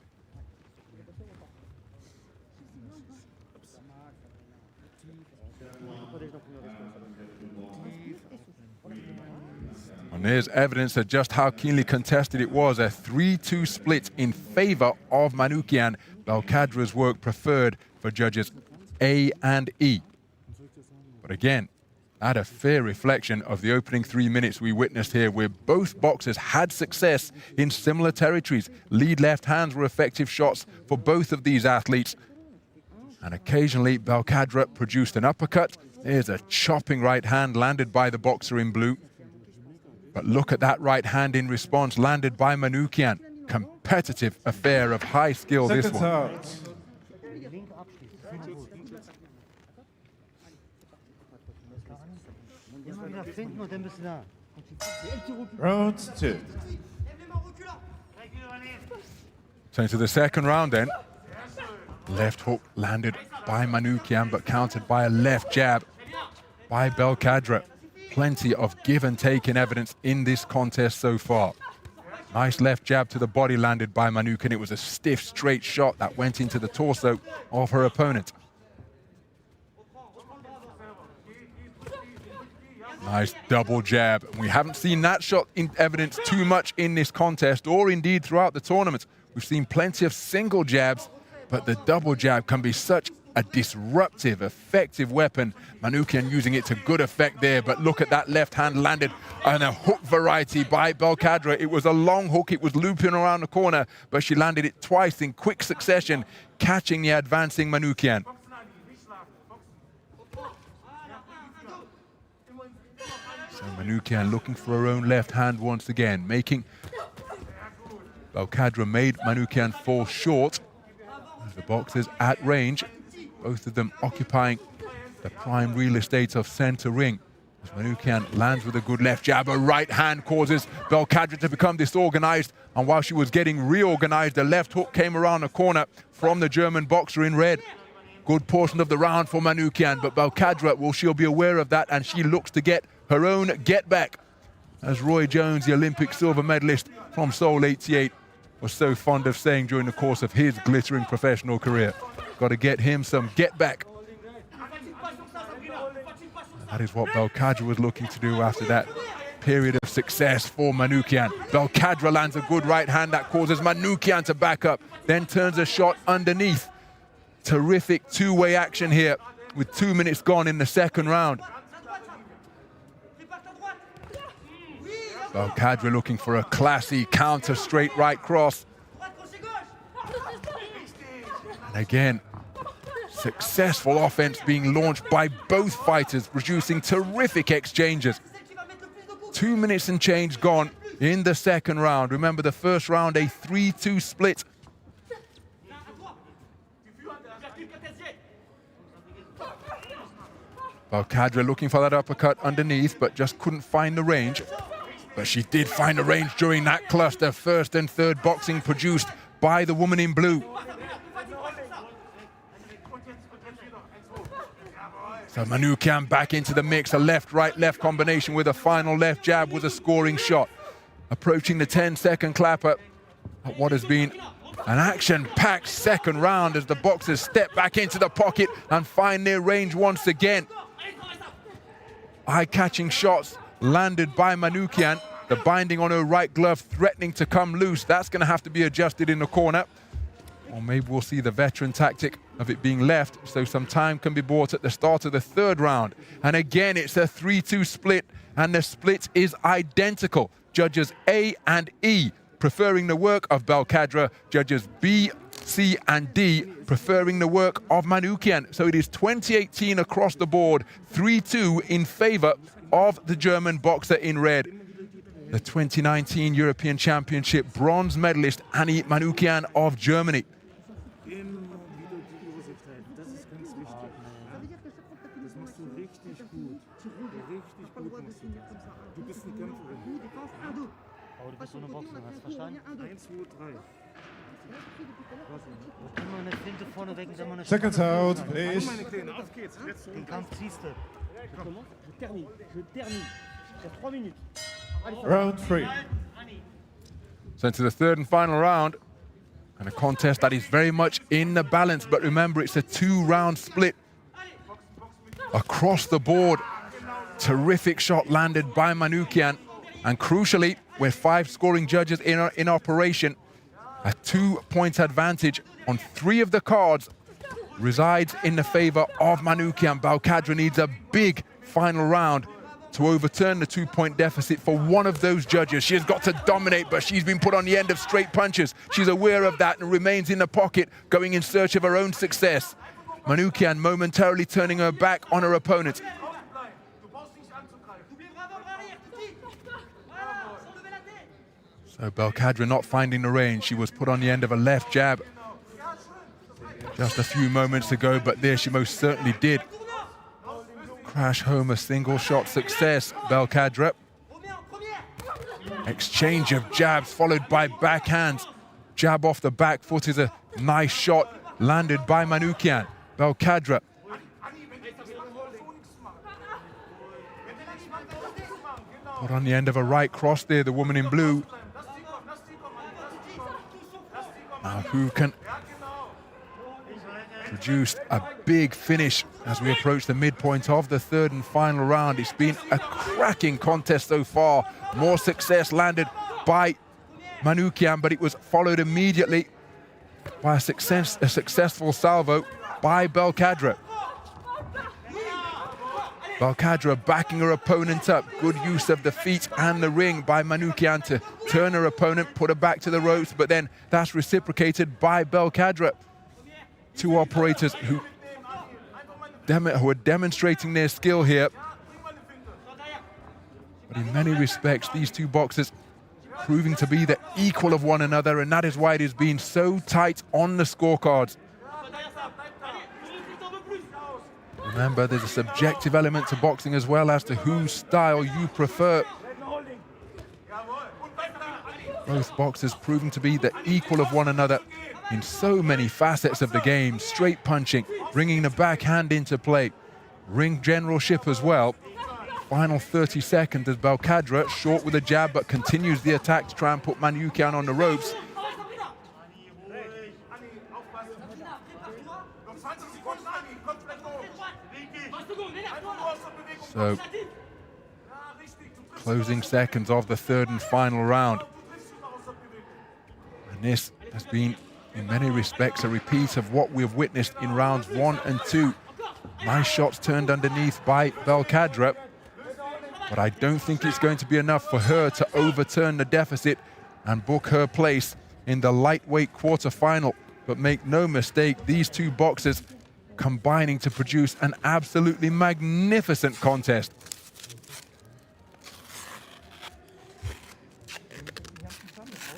And there's evidence of just how keenly contested it was. A 3-2 split in favor of Manukyan. BELKHADRA's work preferred for judges A and E. But again, not a fair reflection of the opening 3 minutes we witnessed here, where both boxers had success in similar territories. Lead left hands were effective shots for both of these athletes. And occasionally, BELKHADRA produced an uppercut. There's a chopping right hand landed by the boxer in blue. But look at that right hand in response landed by Manukyan. Competitive affair of high skill, this one. Round 2. So into the second round then. Left hook landed by Manukyan, but countered by a left jab by BELKHADRA. Plenty of give and take in evidence in this contest so far. Nice left jab to the body landed by Manukyan. It was a stiff, straight shot that went into the torso of her opponent. Nice double jab. We haven't seen that shot in evidence too much in this contest, or indeed throughout the tournament. We've seen plenty of single jabs, but the double jab can be such a disruptive, effective weapon. Manukyan using it to good effect there, but look at that left hand landed on a hook variety by BELKHADRA. It was a long hook, it was looping around the corner, but she landed it twice in quick succession, catching the advancing Manukyan. So Manukyan looking for her own left hand once again, making BELKHADRA made Manukyan fall short as the boxers at range. Both of them occupying the prime real estate of center ring. As Manukyan lands with a good left jab, a right hand causes BELKHADRA to become disorganized. And while she was getting reorganized, the left hook came around the corner from the German boxer in red. Good portion of the round for Manukyan, but BELKHADRA, well, she'll be aware of that, and she looks to get her own get back. As Roy Jones, the Olympic silver medalist from Seoul '88, was so fond of saying during the course of his glittering professional career. Got to get him some get back. That is what BELKHADRA was looking to do after that period of success for Manukyan. BELKHADRA lands a good right hand that causes Manukyan to back up, then turns a shot underneath. Terrific two-way action here with 2 minutes gone in the second round. BELKHADRA looking for a classy counter straight right cross. And again, successful offense being launched by both fighters, producing terrific exchanges. 2 minutes and change gone in the second round. Remember, the first round, a 3-2 split. BELKHADRA looking for that uppercut underneath, but just couldn't find the range. But she did find the range during that cluster. First and third boxing produced by the woman in blue. So Manukyan back into the mix. A left-right-left combination with a final left jab was a scoring shot. approaching the 10-second clapper at what has been an action-packed second round as the boxers step back into the pocket and find their range once again. Eye-catching shots landed by Manukyan. The binding on her right glove threatening to come loose. That's going to have to be adjusted in the corner. Or maybe we'll see the veteran tactic of it being left so some time can be bought at the start of the third round. And again, it's a 3-2 split, and the split is identical. Judges A and E preferring the work of BELKHADRA. Judges B, C and D preferring the work of Manukyan. So it is 2018 across the board, 3-2 in favor of the German boxer in red. The 2019 European Championship bronze medalist Ani Manukyan of Germany. Aber du bist so eine Boxerin, hast du verstanden? 1, 2, 3. Immer eine Flinte vorne weg und dann mal eine Seconds out, please. Den Kampf ziehst du. Round 3. So into the third and final round, and a contest that is very much in the balance, but remember it's a 2-round split. Across the board, terrific shot landed by Manukyan, and crucially, with 5 scoring judges in operation, a 2-point advantage on 3 of the cards resides in the favor of Manukyan. BELKHADRA needs a big final round to overturn the 2-point deficit for one of those judges. She has got to dominate, but she's been put on the end of straight punches. She's aware of that and remains in the pocket, going in search of her own success. Manukyan momentarily turning her back on her opponent. So BELKHADRA not finding the range. She was put on the end of a left jab just a few moments ago, but there she most certainly did crash home a single shot success. BELKHADRA. Exchange of jabs followed by backhands. Jab off the back foot is a nice shot landed by Manukyan. BELKHADRA. Put on the end of a right cross there, the woman in blue. Now who can produce a big finish as we approach the midpoint of the third and final round? It's been a cracking contest so far. More success landed by Manukyan, but it was followed immediately by a successful salvo by BELKHADRA. BELKHADRA backing her opponent up. Good use of the feet and the ring by Manukyan to turn her opponent, put her back to the ropes, but then that's reciprocated by BELKHADRA. 2 operators who are demonstrating their skill here. But in many respects, these 2 boxers proving to be the equal of one another, and that is why it has been so tight on the scorecards. Remember, there's a subjective element to boxing as well as to whose style you prefer. Both boxers proving to be the equal of one another in so many facets of the game. Straight punching, bringing the backhand into play, ring generalship as well. Final 30 seconds as BELKHADRA, short with a jab, but continues the attack to try and put Manukyan on the ropes. So, closing seconds of the third and final round. And this has been, in many respects, a repeat of what we've witnessed in rounds 1 and 2. Nice shots turned underneath by BELKHADRA, but I don't think it's going to be enough for her to overturn the deficit and book her place in the lightweight quarterfinal. But make no mistake, these 2 boxers combining to produce an absolutely magnificent contest.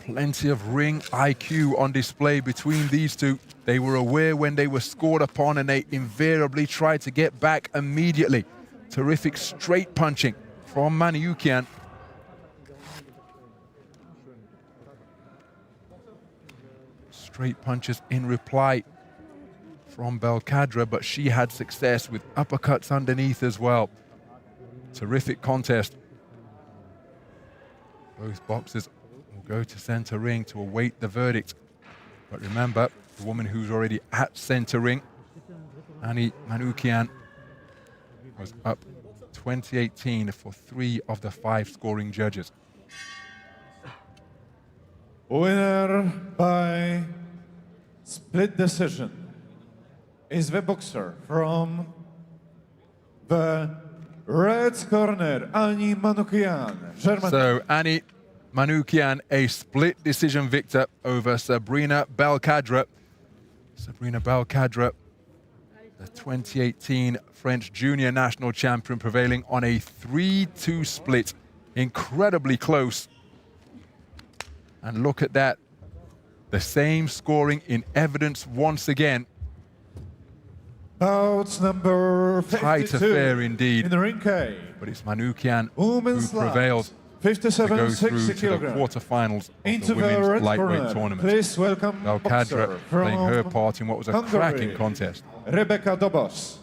Plenty of ring IQ on display between these 2. They were aware when they were scored upon, and they invariably tried to get back immediately. Terrific straight punching from Manukyan. Straight punches in reply from BELKHADRA, but she had success with uppercuts underneath as well. Terrific contest. Both boxers will go to center ring to await the verdict. But remember, the woman who's already at center ring, Ani MANUKYAN, was up 2018 for 3 of the 5 scoring judges. Winner by split decision is the boxer from the red corner, Ani MANUKYAN, Germany. So Ani MANUKYAN, a split decision victor over Sabrina BELKHADRA. Sabrina BELKHADRA, the 2018 French junior national champion, prevailing on a 3-2 split. Incredibly close. And look at that. The same scoring in evidence once again. Bout number 52. Tight affair indeed. In the ring K. But it's MANUKYAN Women's who prevails to 57, go 60 through to the kilograms. quarterfinals of Into the the women's red lightweight corner. tournament. Please welcome BELKHADRA boxer playing her from part in what was a Hungary, cracking contest. Rebeka DOBOS.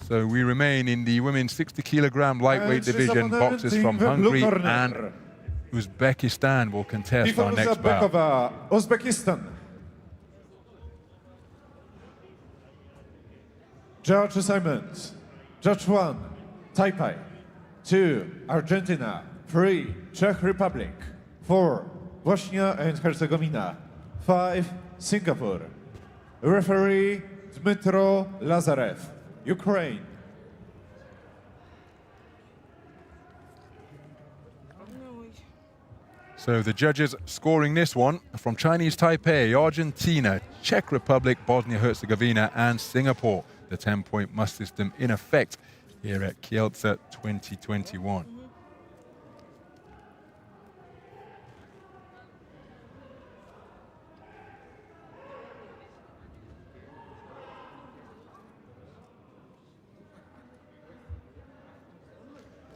So we remain in the women's 60 kilogram lightweight And she's division. opponent Boxers in from the blue Hungary corner. and Uzbekistan will contest our next bout. TUGSJARGAL, Uzbekistan. Judge assignment. Judge 1, Taipei. 2, Argentina. 3, Czech Republic. 4, Bosnia and Herzegovina. 5, Singapore. Referee, Dmytro Lazarev, Ukraine. So the judges scoring this one from Chinese Taipei, Argentina, Czech Republic, Bosnia-Herzegovina and Singapore. The 10-point must system in effect here at Kielce 2021.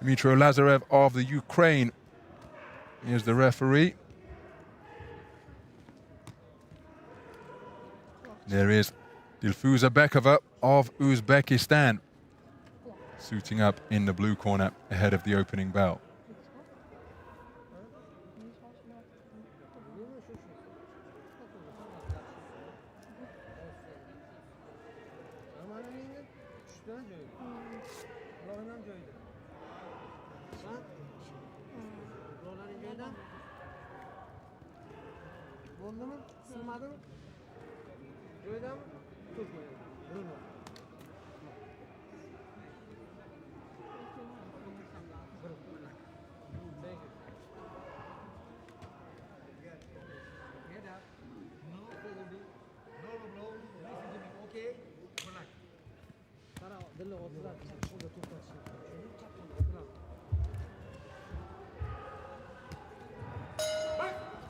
Dmytro Lazarev of the Ukraine. Here's the referee. There is DOBOS of Uzbekistan, suiting up in the blue corner ahead of the opening bell.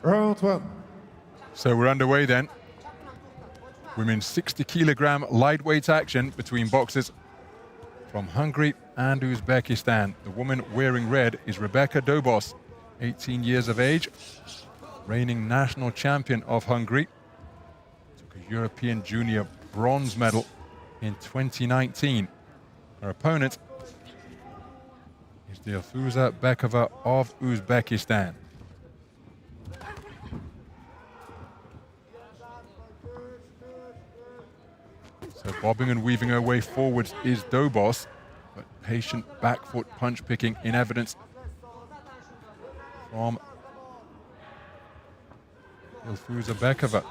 Round 1. So we're underway then. Women's 60 kilogram lightweight action between boxers from Hungary and Uzbekistan. The woman wearing red is Rebeka DOBOS, 18 years of age, reigning national champion of Hungary. Took a European junior bronze medal in 2019. Her opponent is TUGSJARGAL of Uzbekistan. So bobbing and weaving her way forwards is DOBOS, but patient back foot punch picking in evidence from TUGSJARGAL,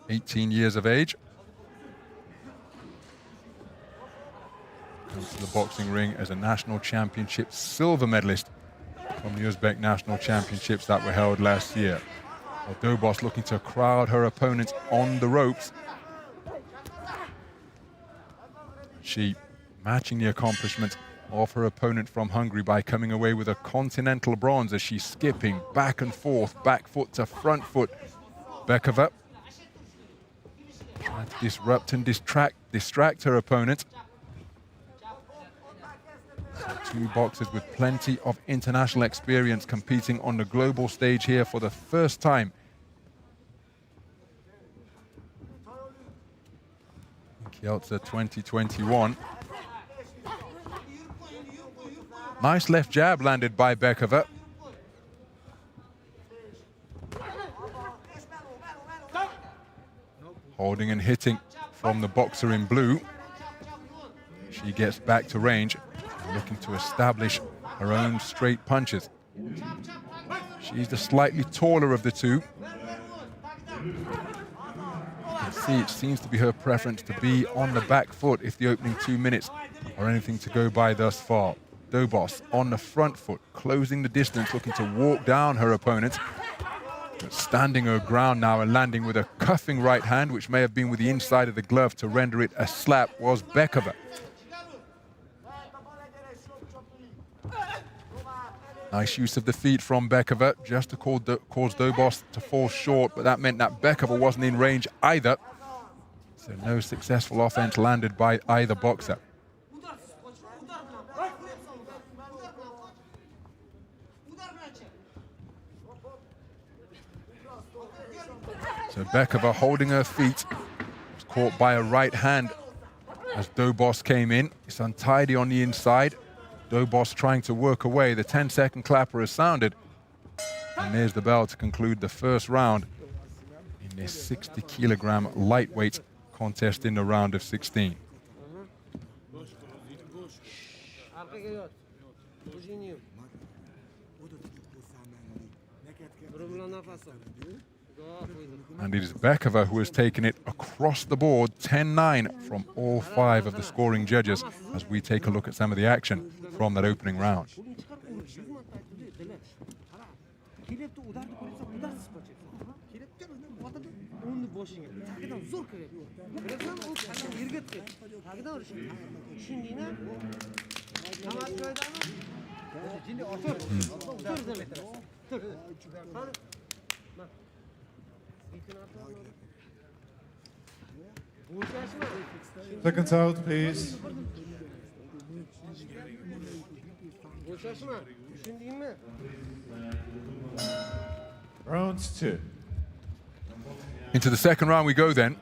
18 years of age. Comes to the boxing ring as a national championship silver medalist from the Uzbek national championships that were held last year. Well, DOBOS looking to crowd her opponents on the ropes. She matching the accomplishment of her opponent from Hungary by coming away with a continental bronze as she's skipping back and forth, back foot to front foot. Bekova trying to disrupt and distract her opponent. So 2 boxers with plenty of international experience competing on the global stage here for the first time. Kielce 2021. Nice left jab landed by Bekova. Holding and hitting from the boxer in blue. She gets back to range, looking to establish her own straight punches. She's the slightly taller of the two. You can see it seems to be her preference to be on the back foot if the opening 2 minutes are anything to go by thus far. DOBOS on the front foot, closing the distance, looking to walk down her opponent. But standing her ground now and landing with a cuffing right hand, which may have been with the inside of the glove to render it a slap, was Bekova. Nice use of the feet from Bekova, just to cause DOBOS to fall short, but that meant that Bekova wasn't in range either. So no successful offense landed by either boxer. So Bekova holding her feet, was caught by a right hand as DOBOS came in. It's untidy on the inside. DOBOS trying to work away. The 10-second clapper has sounded. And there's the bell to conclude the first round in this 60-kilogram lightweight contest in the round of 16. And it is Bekova who has taken it across the board, 10-9 from all 5 of the scoring judges, as we take a look at some of the action from that opening round. Seconds out, please. Round 2. Into the second round we go then.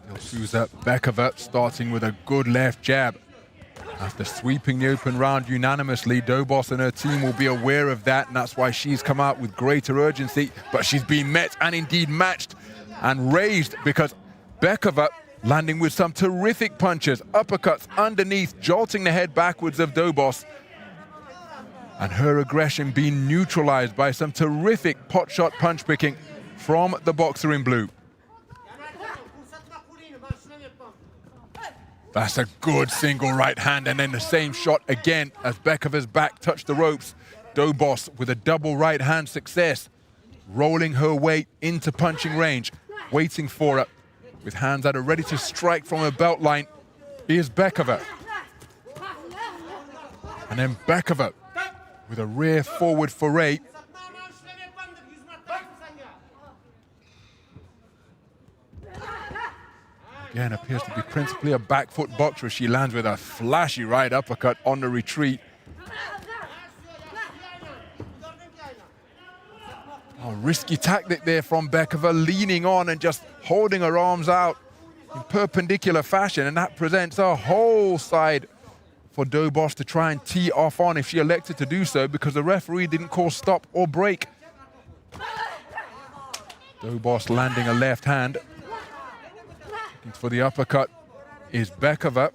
They'll choose up Bekova, starting with a good left jab. After sweeping the open round unanimously, DOBOS and her team will be aware of that, and that's why she's come out with greater urgency. But she's been met and indeed matched and raised, because Bekova landing with some terrific punches, uppercuts underneath, jolting the head backwards of DOBOS. And her aggression being neutralized by some terrific pot shot punch picking from the boxer in blue. That's a good single right hand, and then the same shot again as Bekova's back touched the ropes. DOBOS with a double right hand success, rolling her way into punching range, waiting for it with hands that are ready to strike from her belt line is Bekova. And then Bekova with a rear forward foray. Again, appears to be principally a back foot boxer. She lands with a flashy right uppercut on the retreat. Oh, risky tactic there from Bekova, leaning on and just holding her arms out in perpendicular fashion, and that presents a whole side for DOBOS to try and tee off on if she elected to do so, because the referee didn't call stop or break. DOBOS landing a left hand. For the uppercut is Bekova.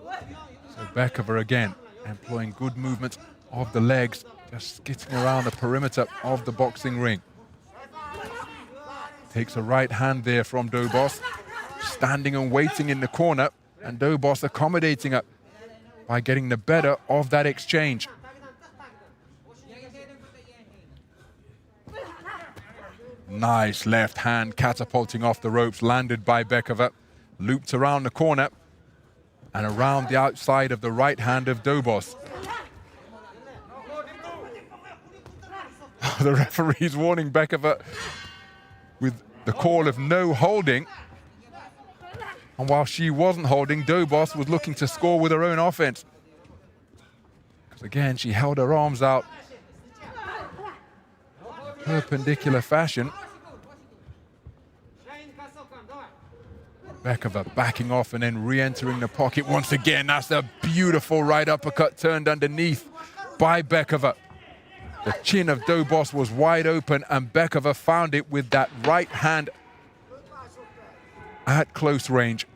So Bekova again employing good movement of the legs, just skittering around the perimeter of the boxing ring. Takes a right hand there from DOBOS, standing and waiting in the corner, and DOBOS accommodating it by getting the better of that exchange. Nice left hand catapulting off the ropes, landed by Bekova, looped around the corner and around the outside of the right hand of DOBOS. The referee's warning Bekova with the call of no holding. And while she wasn't holding, DOBOS was looking to score with her own offense. Because again, she held her arms out perpendicular fashion. Bekova backing off and then re-entering the pocket once again. That's a beautiful right uppercut turned underneath by Bekova. The chin of DOBOS was wide open and Bekova found it with that right hand at close range.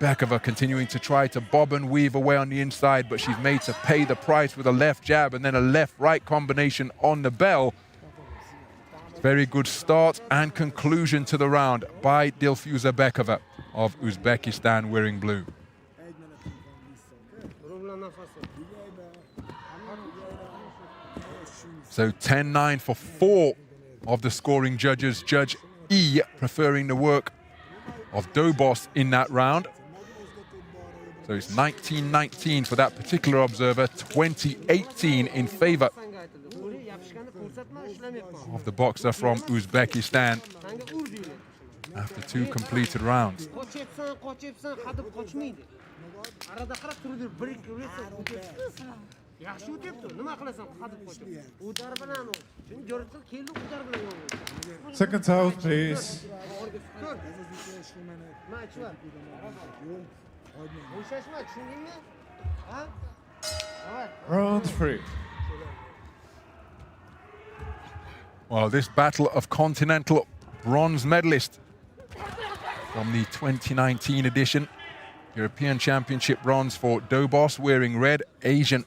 Bekova continuing to try to bob and weave away on the inside, but she's made to pay the price with a left jab and then a left-right combination on the bell. Very good start and conclusion to the round by Dilfuza Bekova of Uzbekistan wearing blue. So 10-9 for 4 of the scoring judges. Judge E preferring the work of DOBOS in that round. So it's 19-19 for that particular observer, 20-18 in favor of the boxer from Uzbekistan after 2 completed rounds. Seconds out, please. Round 3. Well, this battle of continental bronze medalist from the 2019 edition, European Championship bronze for DOBOS wearing red, Asian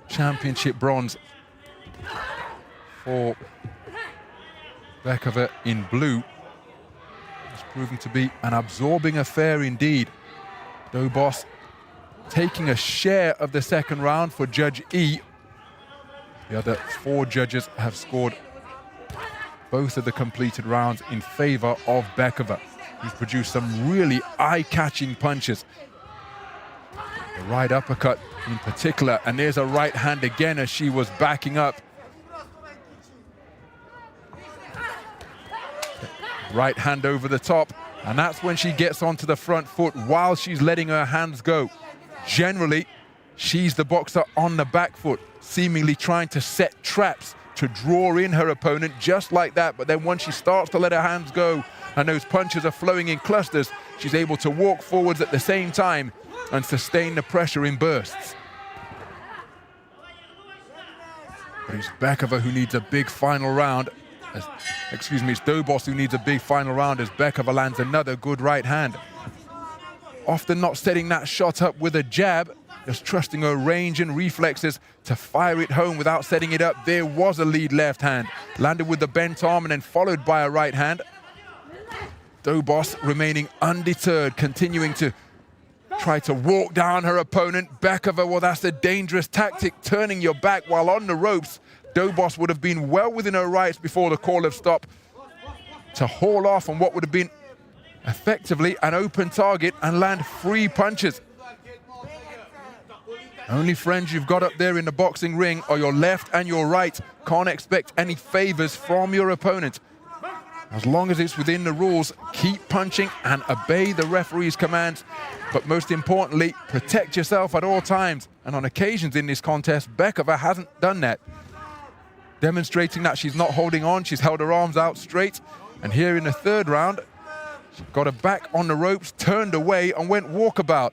Championship bronze for Bekova in blue. It's proven to be an absorbing affair indeed. DOBOS taking a share of the second round for Judge E. The other 4 judges have scored both of the completed rounds in favor of Bekova, who's produced some really eye-catching punches. The right uppercut in particular, and there's a right hand again as she was backing up. Right hand over the top, and that's when she gets onto the front foot while she's letting her hands go. Generally, she's the boxer on the back foot, seemingly trying to set traps to draw in her opponent just like that, but then once she starts to let her hands go and those punches are flowing in clusters, she's able to walk forwards at the same time and sustain the pressure in bursts. But it's Bekova who needs a big final round. It's DOBOS who needs a big final round as Bekova lands another good right hand. Often not setting that shot up with a jab, just trusting her range and reflexes to fire it home without setting it up. There was a lead left hand, landed with the bent arm and then followed by a right hand. DOBOS remaining undeterred, continuing to try to walk down her opponent. Bekova, well, that's a dangerous tactic, turning your back while on the ropes. DOBOS would have been well within her rights before the call of stop to haul off on what would have been effectively an open target and land 3 punches. Only friends you've got up there in the boxing ring are your left and your right. Can't expect any favors from your opponent. As long as it's within the rules, keep punching and obey the referee's commands. But most importantly, protect yourself at all times. And on occasions in this contest, Bekova hasn't done that. Demonstrating that she's not holding on, she's held her arms out straight. And here in the third round, she got her back on the ropes, turned away and went walkabout.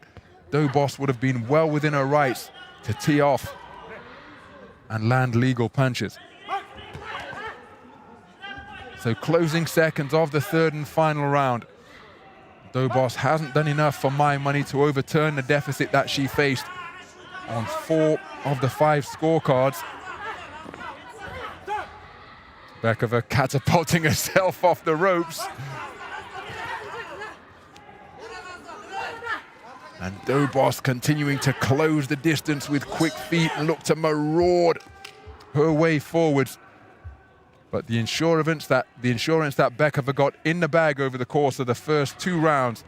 DOBOS would have been well within her rights to tee off and land legal punches. So closing seconds of the third and final round. DOBOS hasn't done enough for my money to overturn the deficit that she faced on 4 of the 5 scorecards. Bekova catapulting herself off the ropes. And DOBOS continuing to close the distance with quick feet and look to maraud her way forwards. But the insurance that Bekova got in the bag over the course of the first 2 rounds,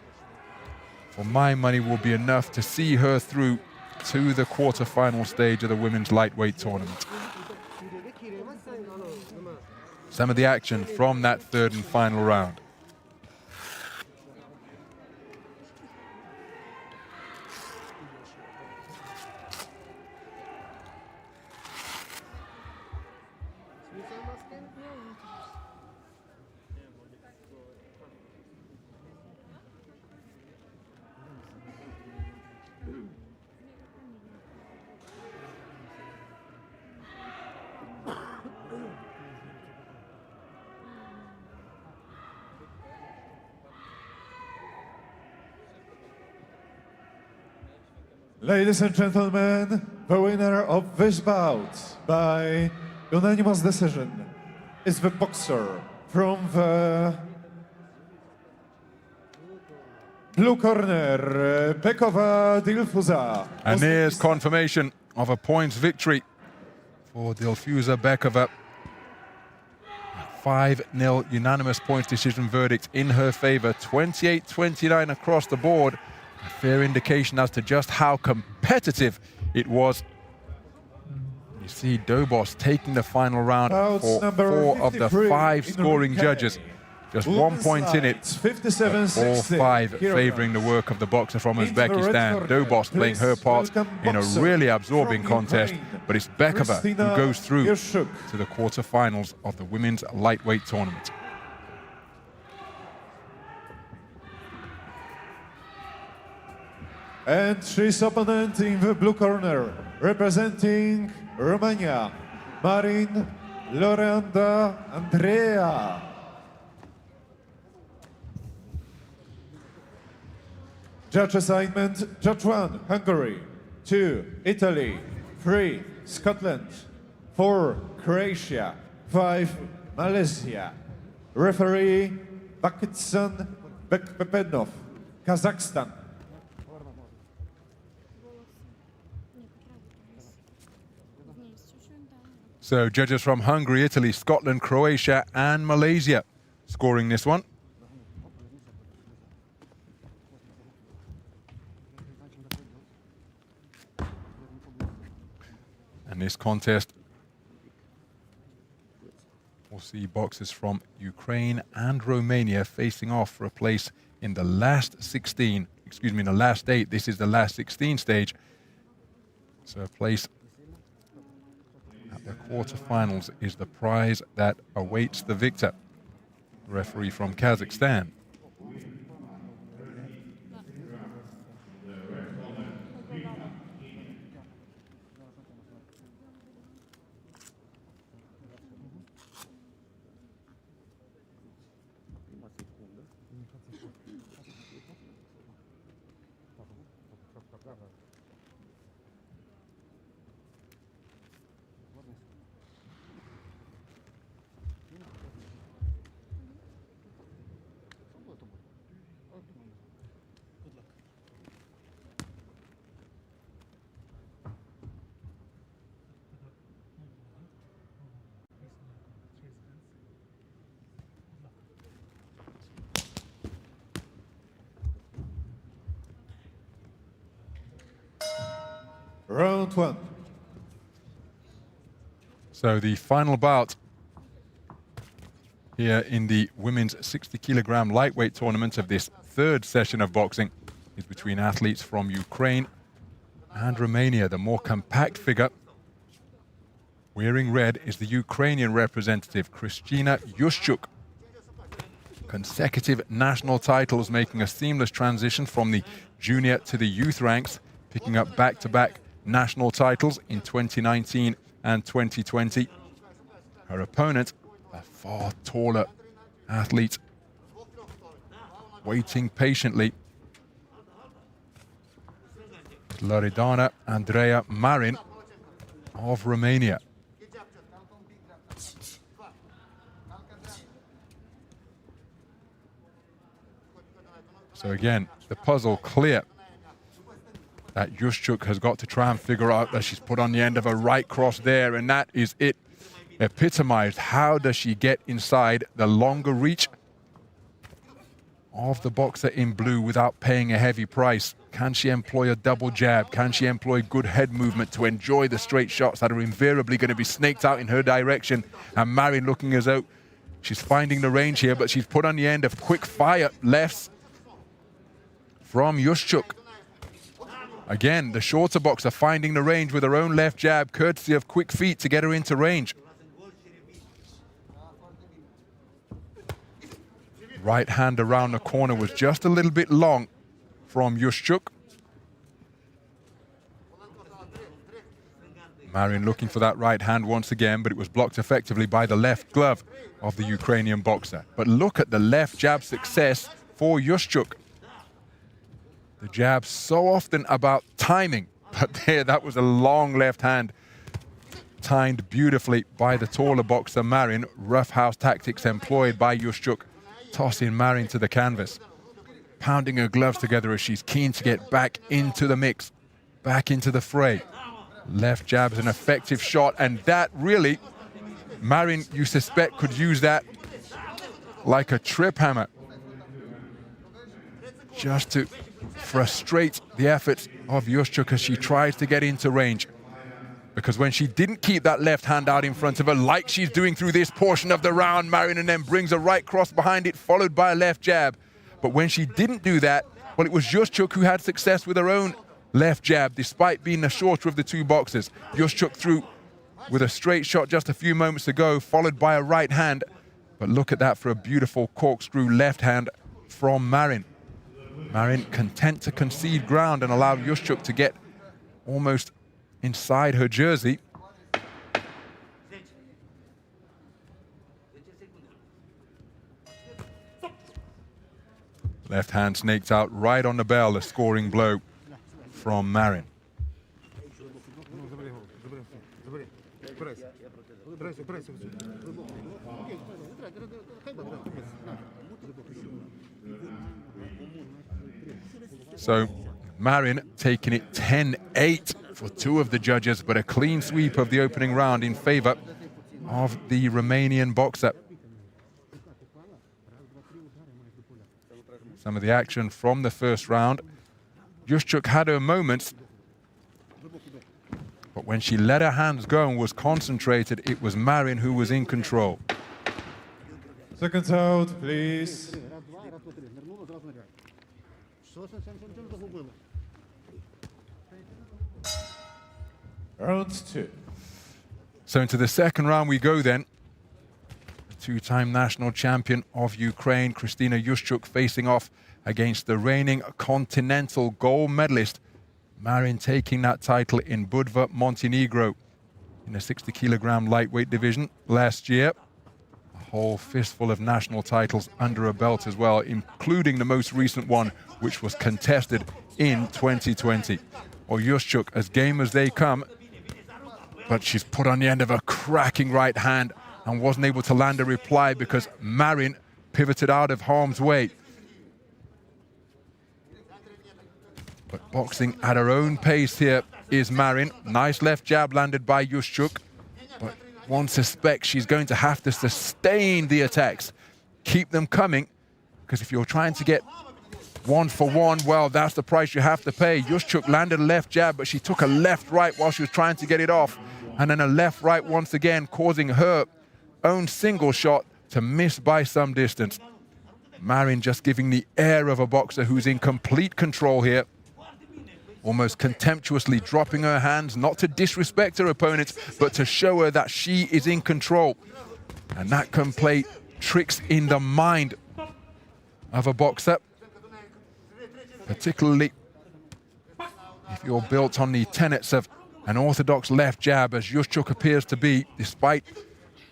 for my money, will be enough to see her through to the quarterfinal stage of the women's lightweight tournament. Some of the action from that third and final round. Ladies and gentlemen, the winner of this bout by unanimous decision is the boxer from the blue corner, Bekova Dilfuza. And here's confirmation of a points victory for Dilfuza Bekova. 5-0 unanimous points decision verdict in her favor, 28-29 across the board. A fair indication as to just how competitive it was. You see DOBOS taking the final round for 4 of the 5 scoring judges. Just 1 point in it, all 5 favoring the work of the boxer from Uzbekistan. DOBOS playing her part in a really absorbing contest, but it's Bekova who goes through to the quarterfinals of the women's lightweight tournament. And she's opponent in the blue corner, representing Romania, Marin Loranda Andrea. Judge assignment, Judge 1, Hungary, 2, Italy, 3, Scotland, 4, Croatia, 5, Malaysia. Referee, Bakitsan Bekpepenov, Kazakhstan. So judges from Hungary, Italy, Scotland, Croatia and Malaysia scoring this one. And this contest will see boxers from Ukraine and Romania facing off for a place in the last 16, in the last 8. This is the last 16 stage. So a place at the quarterfinals is the prize that awaits the victor. Referee from Kazakhstan. Round 1. So the final bout here in the women's 60-kilogram lightweight tournament of this 3rd session of boxing is between athletes from Ukraine and Romania. The more compact figure wearing red is the Ukrainian representative, Kristina YUSHCHUK. Consecutive national titles, making a seamless transition from the junior to the youth ranks, picking up back-to-back national titles in 2019 and 2020. Her opponent, a far taller athlete, waiting patiently. Loredana Andreea Marin of Romania. So again, the puzzle clear that YUSHCHUK has got to try and figure out that she's put on the end of a right cross there, and that is it. Epitomized. How does she get inside the longer reach of the boxer in blue without paying a heavy price? Can she employ a double jab? Can she employ good head movement to enjoy the straight shots that are invariably going to be snaked out in her direction? And Marin looking as though she's finding the range here, but she's put on the end of quick fire lefts from YUSHCHUK. Again, the shorter boxer finding the range with her own left jab, courtesy of quick feet to get her into range. Right hand around the corner was just a little bit long from YUSHCHUK. Marin looking for that right hand once again, but it was blocked effectively by the left glove of the Ukrainian boxer. But look at the left jab success for YUSHCHUK. The jab so often about timing, but there, that was a long left hand, timed beautifully by the taller boxer Marin. Roughhouse tactics employed by YUSHCHUK, tossing Marin to the canvas, pounding her gloves together as she's keen to get back into the mix, back into the fray. Left jab is an effective shot, and that really, Marin, you suspect, could use that like a trip hammer, just to frustrate the efforts of YUSHCHUK as she tries to get into range. Because when she didn't keep that left hand out in front of her, like she's doing through this portion of the round, Maryna then brings a right cross behind it, followed by a left jab. But when she didn't do that, well, it was YUSHCHUK who had success with her own left jab, despite being the shorter of the two boxers. YUSHCHUK threw with a straight shot just a few moments ago, followed by a right hand. But look at that for a beautiful corkscrew left hand from Marin. Marin content to concede ground and allow YUSHCHUK to get almost inside her jersey. Left hand snaked out right on the bell, a scoring blow from Marin. So Marin taking it 10-8 for two of the judges, but a clean sweep of the opening round in favor of the Romanian boxer. Some of the action from the first round. YUSHCHUK had her moments, but when she let her hands go and was concentrated, it was Marin who was in control. Seconds out, please. Round two. So into the second round we go then. The two-time national champion of Ukraine, Kristina YUSHCHUK, facing off against the reigning continental gold medalist, Marin, taking that title in Budva, Montenegro, in the 60-kilogram lightweight division last year. A whole fistful of national titles under her belt as well, including the most recent one, which was contested in 2020. Or YUSHCHUK, as game as they come, but she's put on the end of a cracking right hand and wasn't able to land a reply because Marin pivoted out of harm's way. But boxing at her own pace here is Marin. Nice left jab landed by YUSHCHUK, but one suspects she's going to have to sustain the attacks, keep them coming, because if you're trying to get one for one, well, that's the price you have to pay. YUSHCHUK landed a left jab, but she took a left-right while she was trying to get it off, and then a left-right once again, causing her own single shot to miss by some distance. Marin just giving the air of a boxer who's in complete control here, almost contemptuously dropping her hands, not to disrespect her opponent, but to show her that she is in control. And that can play tricks in the mind of a boxer, particularly if you're built on the tenets of an orthodox left jab, as YUSHCHUK appears to be. Despite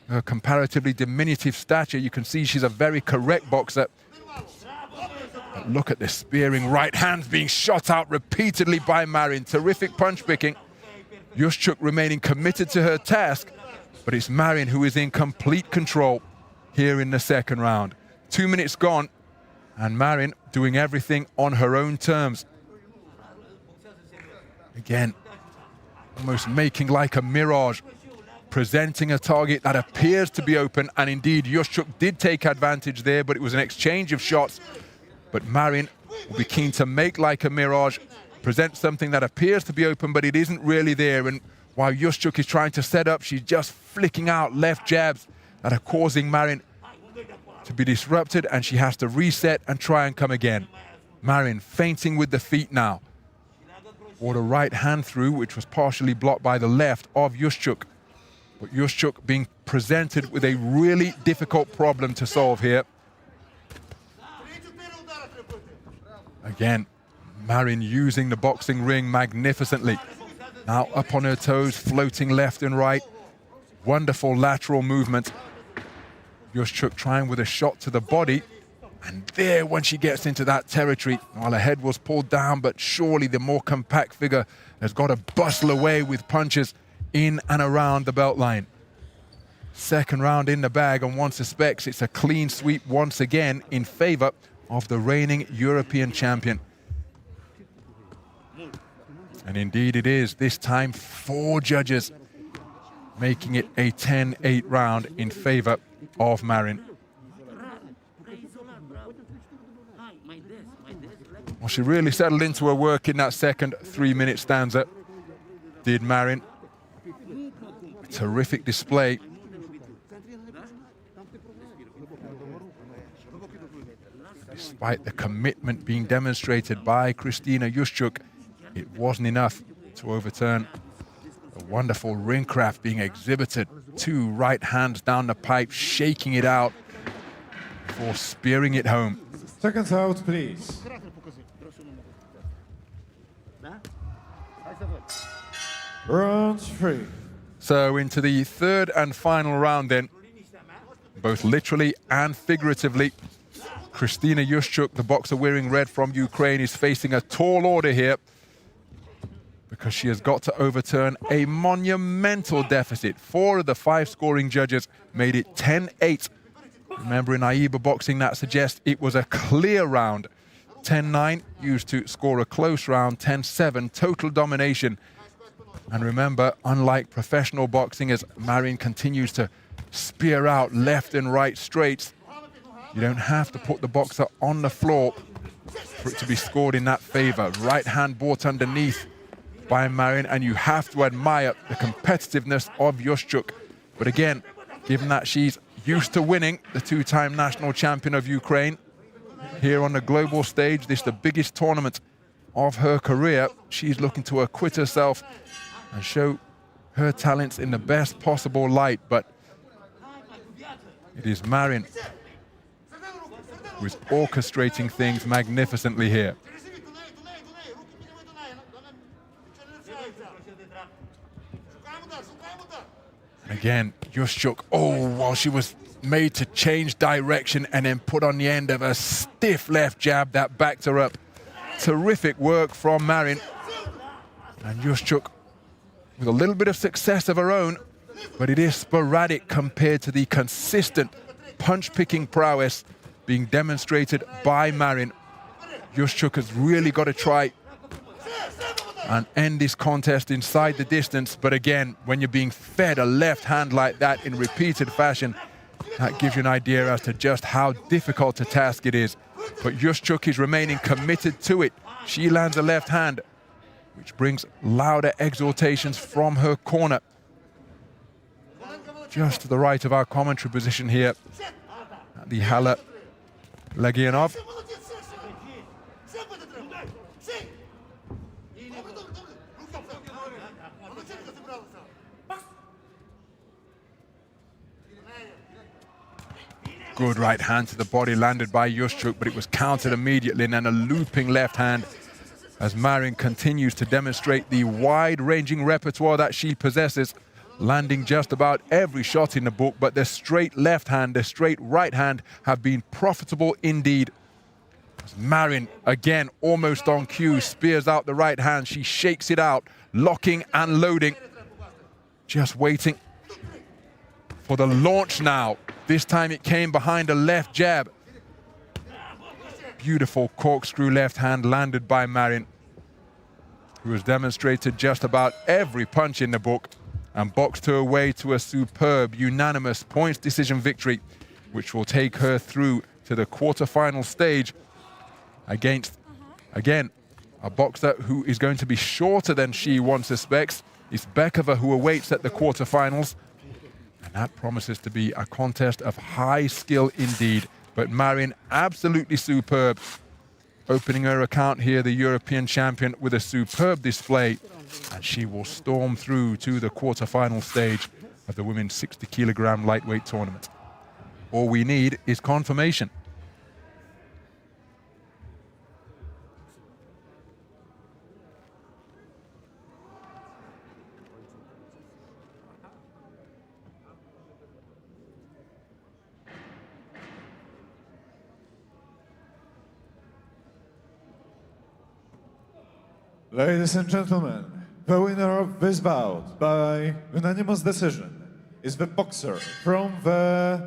her comparatively diminutive stature, you can see she's a very correct boxer. But look at the spearing right hands being shot out repeatedly by Marin. Terrific punch picking. YUSHCHUK remaining committed to her task, but it's Marin who is in complete control here in the second round. 2 minutes gone, and Marin doing everything on her own terms. Again, almost making like a mirage, presenting a target that appears to be open, and indeed YUSHCHUK did take advantage there, but it was an exchange of shots. But Marin will be keen to make like a mirage, present something that appears to be open, but it isn't really there. And while YUSHCHUK is trying to set up, she's just flicking out left jabs that are causing Marin to be disrupted, and she has to reset and try and come again. Marin feinting with the feet now. Or the right hand through, which was partially blocked by the left of YUSHCHUK. But YUSHCHUK being presented with a really difficult problem to solve here. Again, Marin using the boxing ring magnificently. Now up on her toes, floating left and right. Wonderful lateral movement. YUSHCHUK trying with a shot to the body, And there, when she gets into that territory, while her head was pulled down, but surely the more compact figure has got to bustle away with punches in and around the belt line. Second round in the bag, and one suspects it's a clean sweep once again in favor of the reigning European champion. And indeed it is. This time, 4 judges making it a 10-8 round in favor of Maryna. Well, she really settled into her work in that second 3-minute stanza, did Maryna. Terrific display. Despite the commitment being demonstrated by Kristina YUSHCHUK, it wasn't enough to overturn. A wonderful ring craft being exhibited. 2 right hands down the pipe, shaking it out before spearing it home. Seconds out, please. Round 3. So into the third and final round then, both literally and figuratively. Kristina YUSHCHUK, the boxer wearing red from Ukraine, is facing a tall order here because she has got to overturn a monumental deficit. 4 of the 5 scoring judges made it 10-8. Remember, in AIBA boxing, that suggests it was a clear round. 10-9 used to score a close round, 10-7 total domination. And remember, unlike professional boxing, as Maryna continues to spear out left and right straights, you don't have to put the boxer on the floor for it to be scored in that favor. Right hand brought underneath by Maryna, and you have to admire the competitiveness of YUSHCHUK. But again, given that she's used to winning, the 2-time national champion of Ukraine, here on the global stage, this is the biggest tournament of her career, she's looking to acquit herself and show her talents in the best possible light. But it is Maryna who is orchestrating things magnificently here. Again, YUSHCHUK, while she was made to change direction and then put on the end of a stiff left jab that backed her up. Terrific work from Maryna. And YUSHCHUK with a little bit of success of her own, but it is sporadic compared to the consistent punch-picking prowess being demonstrated by Maryna. YUSHCHUK has really got to try and end this contest inside the distance. But again, when you're being fed a left hand like that in repeated fashion, that gives you an idea as to just how difficult a task it is. But YUSHCHUK is remaining committed to it. She lands a left hand, which brings louder exhortations from her corner. Just to the right of our commentary position here at the Hala Legionov. Good right hand to the body landed by YUSHCHUK, but it was countered immediately, and then a looping left hand as Maryna continues to demonstrate the wide-ranging repertoire that she possesses, landing just about every shot in the book. But the straight left hand, the straight right hand have been profitable indeed. As Maryna, again, almost on cue, spears out the right hand. She shakes it out, locking and loading. Just waiting for the launch now. This time it came behind a left jab. Beautiful corkscrew left hand landed by Maryna, who has demonstrated just about every punch in the book and boxed her way to a superb unanimous points decision victory, which will take her through to the quarterfinal stage against, again, a boxer who is going to be shorter than she, one suspects. It's Bekova who awaits at the quarterfinals. And that promises to be a contest of high skill indeed. But Maryna, absolutely superb. Opening her account here, the European champion, with a superb display. And she will storm through to the quarterfinal stage of the women's 60-kilogram lightweight tournament. All we need is confirmation. Ladies and gentlemen, the winner of this bout by unanimous decision is the boxer from the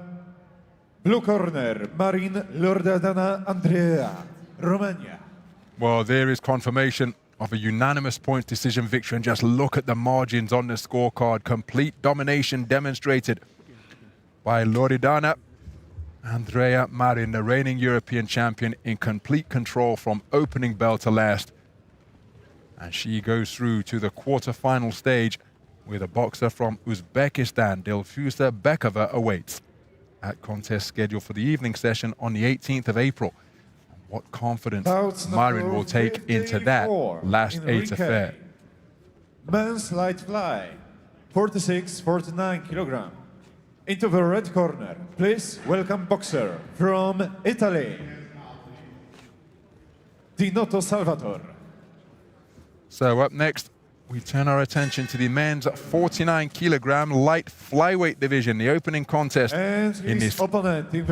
blue corner, Nomin-Erdene Andrea, Romania. Well, there is confirmation of a unanimous points decision victory, and just look at the margins on the scorecard. Complete domination demonstrated by Loredana Andrea Marin, the reigning European champion, in complete control from opening bell to last. And she goes through to the quarter-final stage with a boxer from Uzbekistan, DOBOS awaits. That contest scheduled for the evening session on the 18th of April. What confidence Marin will take into that last eight affair. Men's light fly, 46-49 kilogram. Into the red corner, please welcome boxer from Italy, Dinotto Salvatore. So up next, we turn our attention to the men's 49-kilogram light flyweight division. The opening contest in this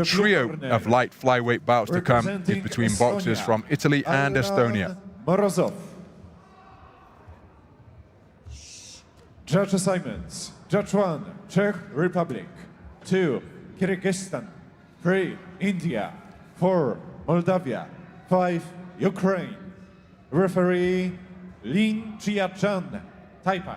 trio of light flyweight bouts to come is between boxers from Italy and Estonia. Morozov. Judge assignments. Judge 1, Czech Republic. 2, Kyrgyzstan. 3, India. 4, Moldavia. 5, Ukraine. Referee Lin Chia-chan, Taipei.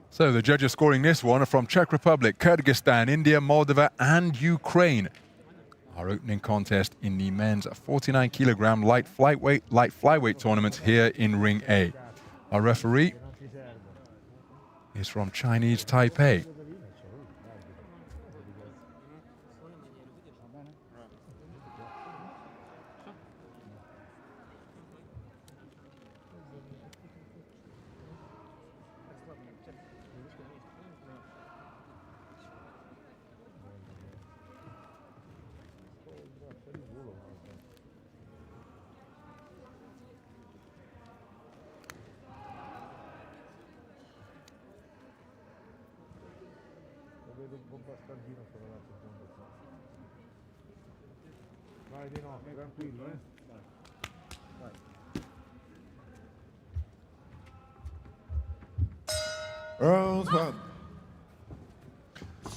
So the judges scoring this one are from Czech Republic, Kyrgyzstan, India, Moldova and Ukraine. Our opening contest in the men's 49-kilogram light flyweight tournament here in Ring A. Our referee is from Chinese Taipei. Round 1.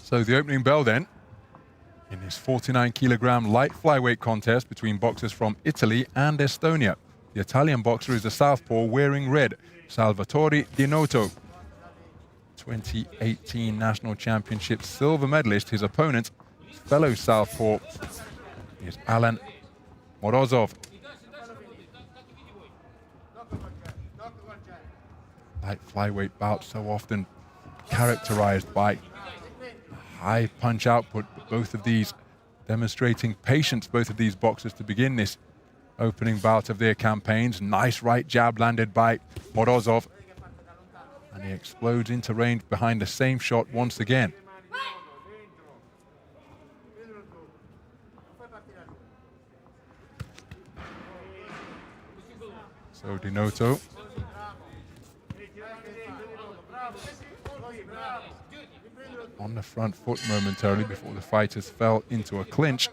So the opening bell then, in this 49-kilogram light flyweight contest between boxers from Italy and Estonia. The Italian boxer is a southpaw wearing red, Salvatore Dinotto. 2018 National Championship silver medalist. His opponent, fellow southpaw, is Alan Morozov. Light flyweight bouts so often characterized by high punch output, but both of these demonstrating patience, both of these boxers, to begin this opening bout of their campaigns. Nice right jab landed by Morozov, and he explodes into range behind the same shot once again. So Dinotto on the front foot momentarily before the fighters fell into a clinch.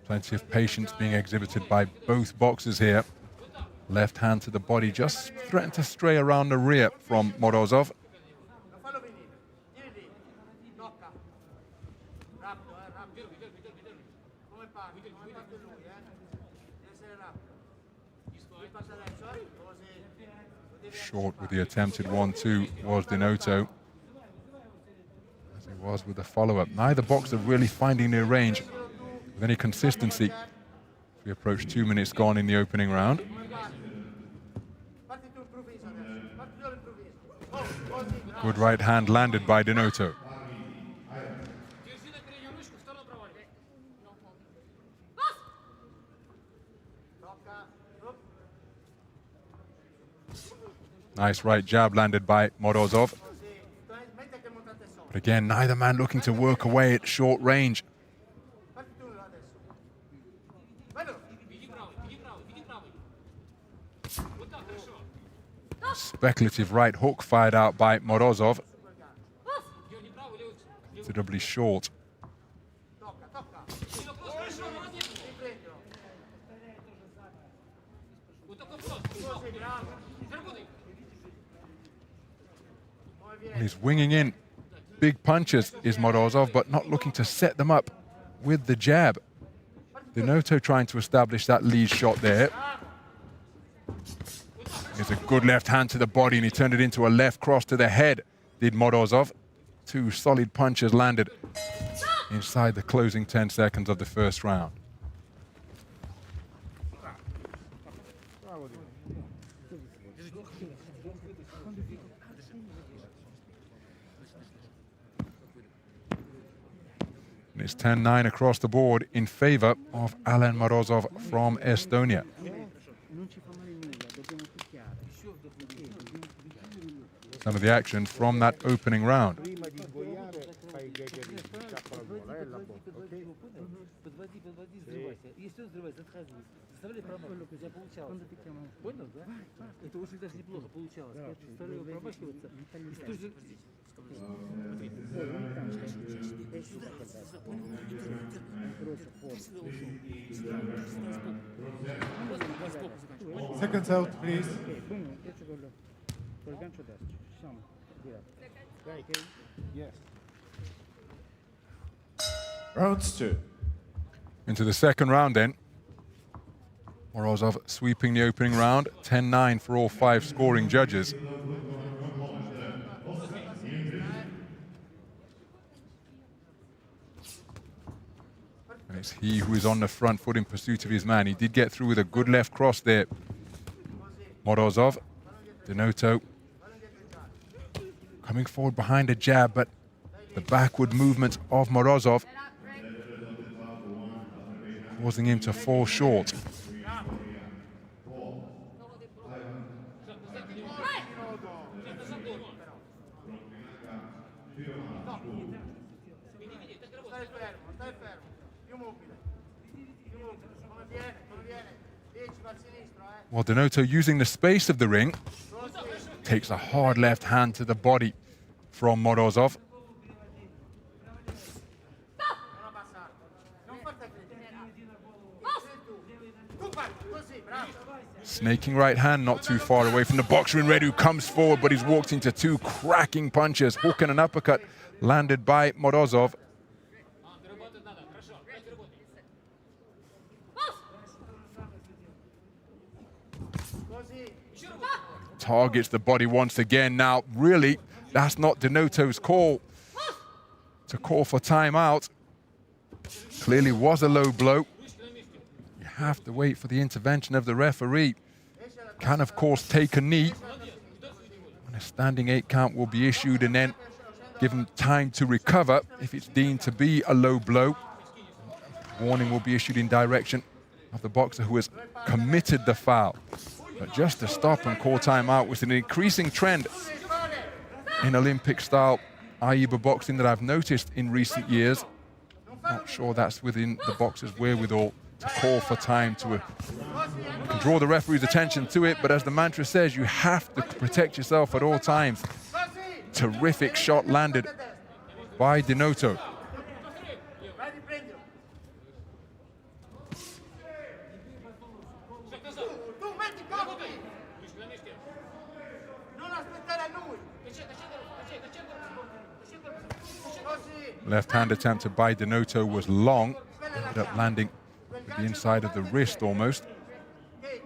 Plenty of patience being exhibited by both boxers here. Left hand to the body, just threatened to stray around the rear from Morozov. Short with the attempted 1-2 was Dinotto, as he was with the follow-up. Neither boxer really finding their range with any consistency. We approach 2 minutes gone in the opening round. Good right hand landed by Dinotto. Nice right jab landed by Morozov. But again, neither man looking to work away at short range. Speculative right hook fired out by Morozov. Considerably short. He's winging in big punches, is Morozov, but not looking to set them up with the jab. Denoto trying to establish that lead shot there. There's a good left hand to the body, and he turned it into a left cross to the head, did Morozov. Two solid punches landed inside the closing 10 seconds of the first round. And it's 10-9 across the board in favor of Alen Morozov from Estonia. Some of the action from that opening round. Seconds out, please. Rounds 2. Into the second round then. Morozov sweeping the opening round. 10-9 for all 5 scoring judges. And it's he who is on the front foot in pursuit of his man. He did get through with a good left cross there. Morozov, Denoto coming forward behind a jab, but the backward movement of Morozov causing him to fall short. While Denoto, using the space of the ring, takes a hard left hand to the body from Morozov. Snaking right hand, not too far away from the boxer in red, who comes forward, but he's walked into 2 cracking punches. Hook and an uppercut landed by Morozov. Targets the body once again. Now, really, that's not Denoto's call. To call for timeout. Clearly was a low blow. You have to wait for the intervention of the referee. Can, of course, take a knee. And a standing 8 count will be issued, and then give him time to recover if it's deemed to be a low blow. Warning will be issued in direction of the boxer who has committed the foul. But just to stop and call timeout was an increasing trend in Olympic-style AIBA boxing that I've noticed in recent years. Not sure that's within the boxer's wherewithal to call for time to you can draw the referee's attention to it, but as the mantra says, you have to protect yourself at all times. Terrific shot landed by Denoto. Left-hand attempt by Denoto was long, ended up landing with the inside of the wrist almost. The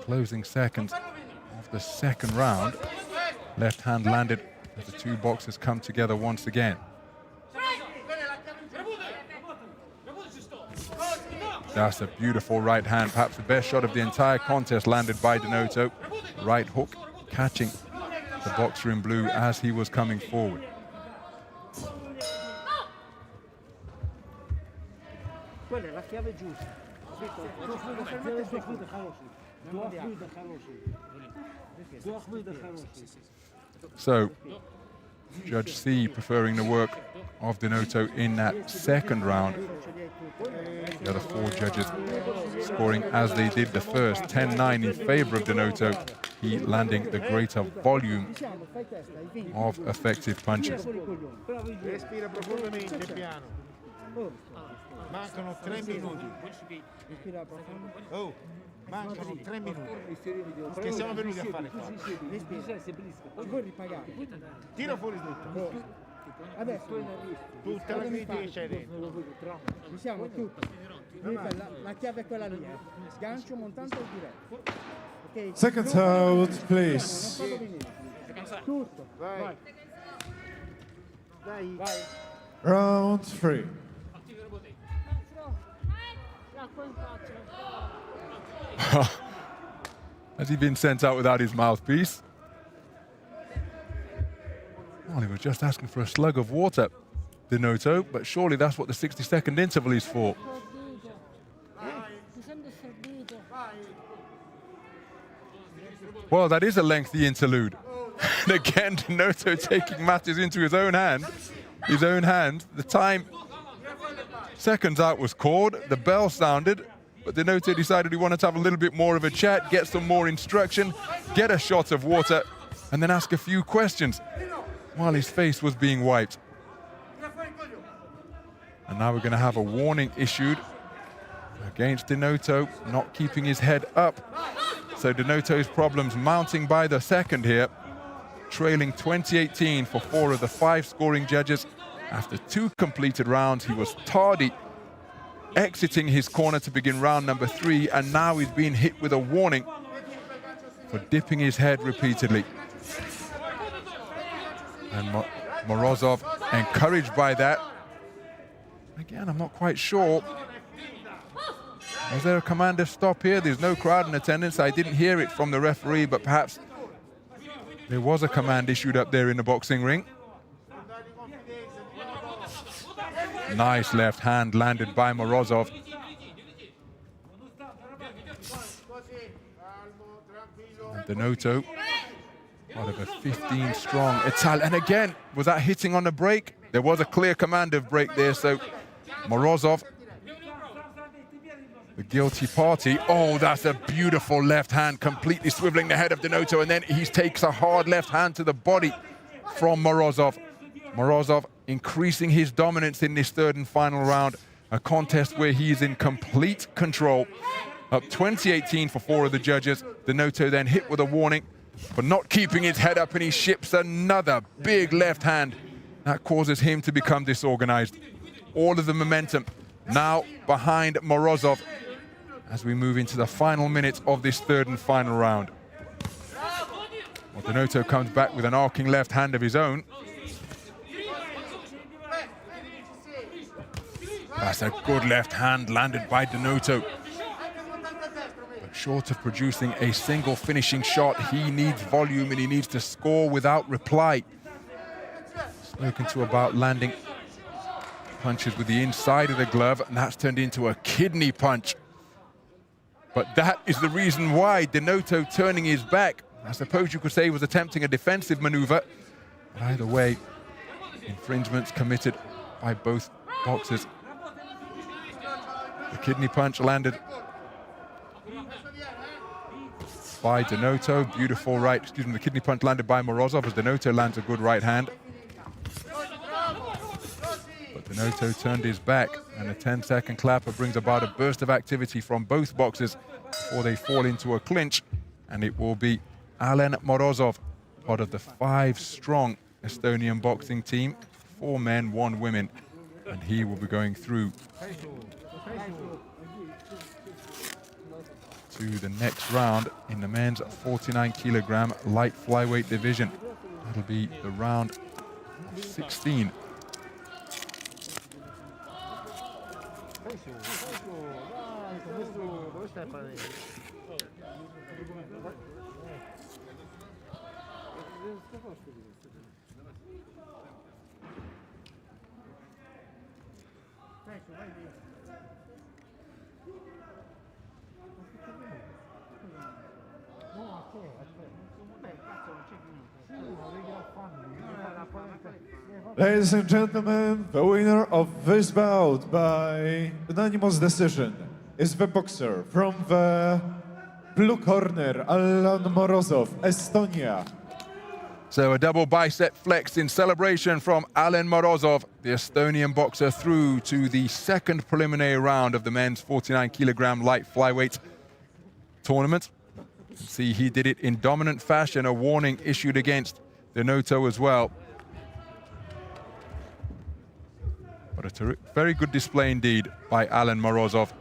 closing seconds of the second round. Left hand landed as the 2 boxers come together once again. That's a beautiful right hand, perhaps the best shot of the entire contest landed by Denoto. Right hook catching the boxer in blue as he was coming forward. So, Judge C preferring the work of Denoto in that second round. The other four judges scoring as they did the first, 10-9 in favor of Denoto. He landing the greater volume of effective punches. Respira profondamente, piano. Mancano 3 minuti. Oh, mancano 3 minuti. Che siamo venuti a fare qua? Tira fuori tutto. Adesso Tutta la vita che c'è dentro. ci siamo tutti. La chiave è quella lì. Sgancio, montante e diretto. Ok? Seconds out, please. Tutto. Vai. Vai. Round 3. Has he been sent out without his mouthpiece? Well, he was just asking for a slug of water, Denoto, but surely that's what the 60-second interval is for. Well, that is a lengthy interlude. And again, Denoto taking matters into his own hand. The time, seconds out was called, the bell sounded, but Denoto decided he wanted to have a little bit more of a chat, get some more instruction, get a shot of water, and then ask a few questions while his face was being wiped. And now we're going to have a warning issued against Denoto, not keeping his head up. So Denoto's problems mounting by the second here, trailing 20-18 for 4 of the 5 scoring judges. After 2 completed rounds, he was tardy, exiting his corner to begin round number 3, and now he's being hit with a warning for dipping his head repeatedly. And Morozov, encouraged by that. Again, I'm not quite sure. Was there a command of stop here? There's no crowd in attendance. I didn't hear it from the referee, but perhaps there was a command issued up there in the boxing ring. Nice left hand landed by Morozov. And Denoto, part of a 15-strong Italian. And again, was that hitting on the break? There was a clear command of break there, so Morozov, the guilty party. Oh, that's a beautiful left hand, completely swiveling the head of Denoto, and then he takes a hard left hand to the body from Morozov. Morozov increasing his dominance in this third and final round, a contest where he is in complete control. Up 20-18 for 4 of the judges. Denoto then hit with a warning for not keeping his head up, and he ships another big left hand. That causes him to become disorganized. All of the momentum now behind Morozov as we move into the final minutes of this third and final round. Well, Denoto comes back with an arcing left hand of his own. That's a good left hand landed by Denoto. But short of producing a single finishing shot, he needs volume and he needs to score without reply. Spoken to about landing punches with the inside of the glove, and that's turned into a kidney punch. But that is the reason why Denoto turning his back. I suppose you could say he was attempting a defensive maneuver. But either way, infringements committed by both boxers. The kidney punch landed by Denoto. Beautiful right, the kidney punch landed by Morozov as Denoto lands a good right hand. But Denoto turned his back, and a 10-second clapper brings about a burst of activity from both boxers before they fall into a clinch, and it will be Alen Morozov, part of the 5-strong Estonian boxing team, 4 men, 1 woman, and he will be going through to the next round in the men's 49-kilogram light flyweight division. That'll be the round of 16. Ladies and gentlemen, the winner of this bout by unanimous decision is the boxer from the blue corner, Alan Morozov, Estonia. So a double bicep flex in celebration from Alan Morozov, the Estonian boxer, through to the second preliminary round of the men's 49-kilogram light flyweight tournament. See, he did it in dominant fashion, a warning issued against Denoto as well. But a very good display indeed by Alan Morozov.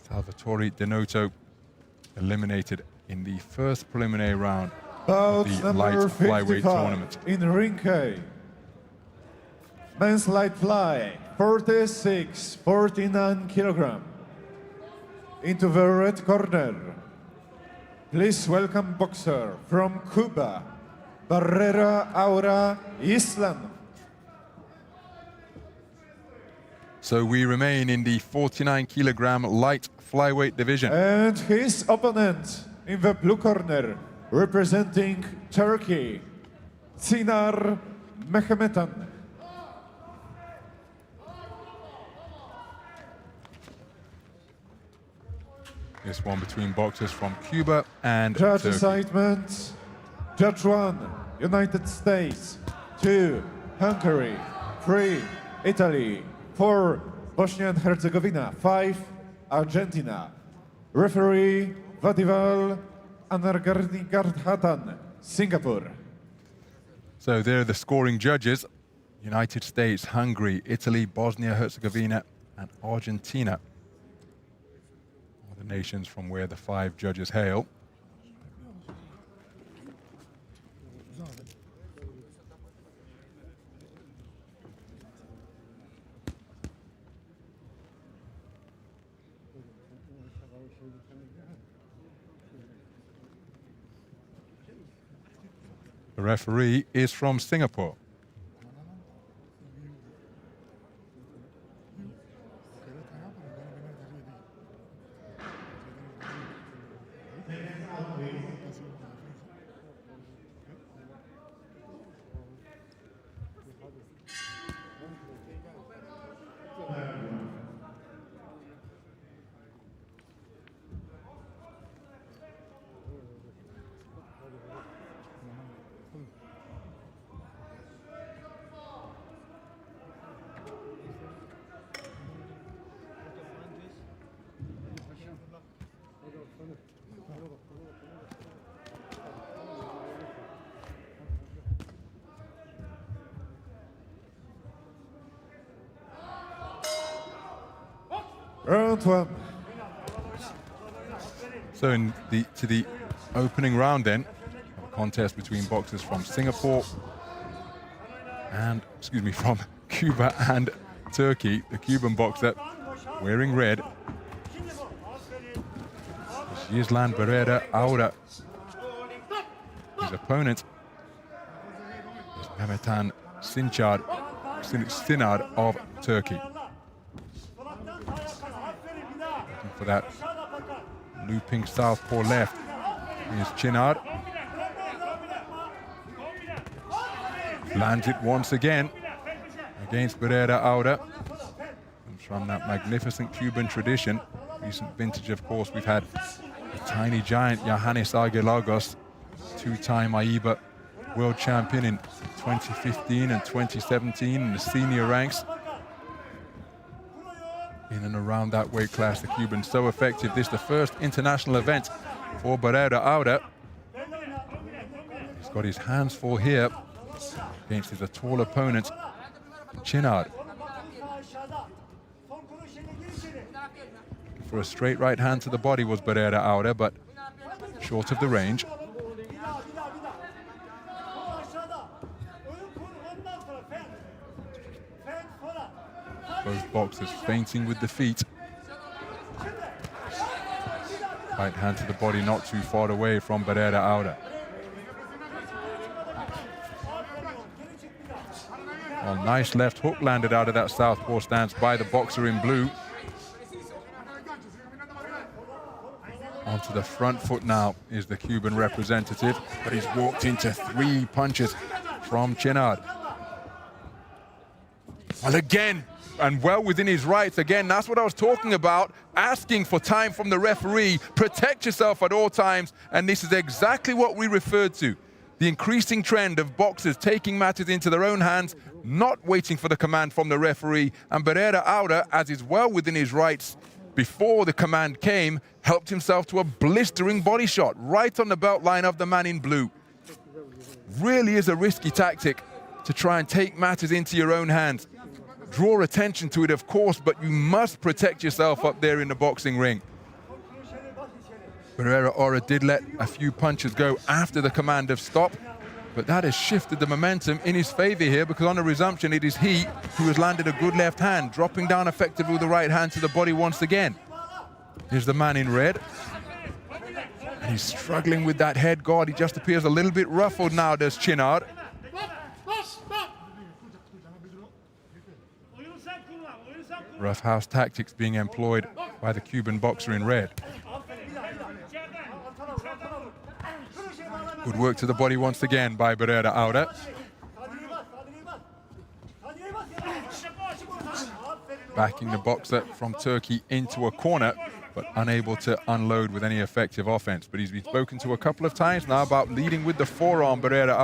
Salvatore Denoto eliminated in the first preliminary round Bout of the light number flyweight 55 tournament. in ring K. Men's light fly, 46-49 kilogram. Into the red corner, please welcome boxer from Cuba, Barrera Aura Islam. So we remain in the 49-kilogram light flyweight division. And his opponent in the blue corner, representing Turkey, Sinar Mehmetan. This one between boxers from Cuba and Judge Turkey. assignment, Judge 1, United States, 2, Hungary, 3, Italy, 4, Bosnia and Herzegovina, 5, Argentina. Referee, Vadival Anargarnigarthatan, Singapore. So there are the scoring judges. United States, Hungary, Italy, Bosnia, Herzegovina, and Argentina are the nations from where the 5 judges hail. The referee is from Singapore. Round 1. So to the opening round then, a contest between boxers from Singapore and, from Cuba and Turkey. The Cuban boxer wearing red, Gislan Barrera Aura. His opponent is Mehmetan Sinar of Turkey. Looking for that looping southpaw left is Chinar. Lands it once again against Barrera Aura. Comes from that magnificent Cuban tradition. Recent vintage, of course, we've had the tiny giant Johannes Argelagos, 2-time AIBA world champion in 2015 and 2017 in the senior ranks. In and around that weight class, the Cuban's so effective. This is the first international event for Barrera Aura. He's got his hands full here against his tall opponent, Chinar. For a straight right hand to the body was Barrera Aura, but short of the range. Both boxers feinting with the feet. Right hand to the body, not too far away from Barrera Aura. Well, nice left hook landed out of that southpaw stance by the boxer in blue. Onto the front foot now is the Cuban representative, but he's walked into 3 punches from Chinar. Well, again, and well within his rights. Again, that's what I was talking about, asking for time from the referee. Protect yourself at all times, and this is exactly what we referred to. The increasing trend of boxers taking matters into their own hands, not waiting for the command from the referee, and Pereira, as is well within his rights, before the command came, helped himself to a blistering body shot right on the belt line of the man in blue. Really is a risky tactic to try and take matters into your own hands. Draw attention to it, of course, but you must protect yourself up there in the boxing ring. Pereira did let a few punches go after the command of stop, but that has shifted the momentum in his favor here, because on the resumption it is he who has landed a good left hand, dropping down effectively with the right hand to the body once again. Here's the man in red. And he's struggling with that head guard. He just appears a little bit ruffled now, does Chinard. Rough house tactics being employed by the Cuban boxer in red. Good work to the body once again by Pereira. Backing the boxer from Turkey into a corner, but unable to unload with any effective offense. But he's been spoken to a couple of times now about leading with the forearm, Pereira.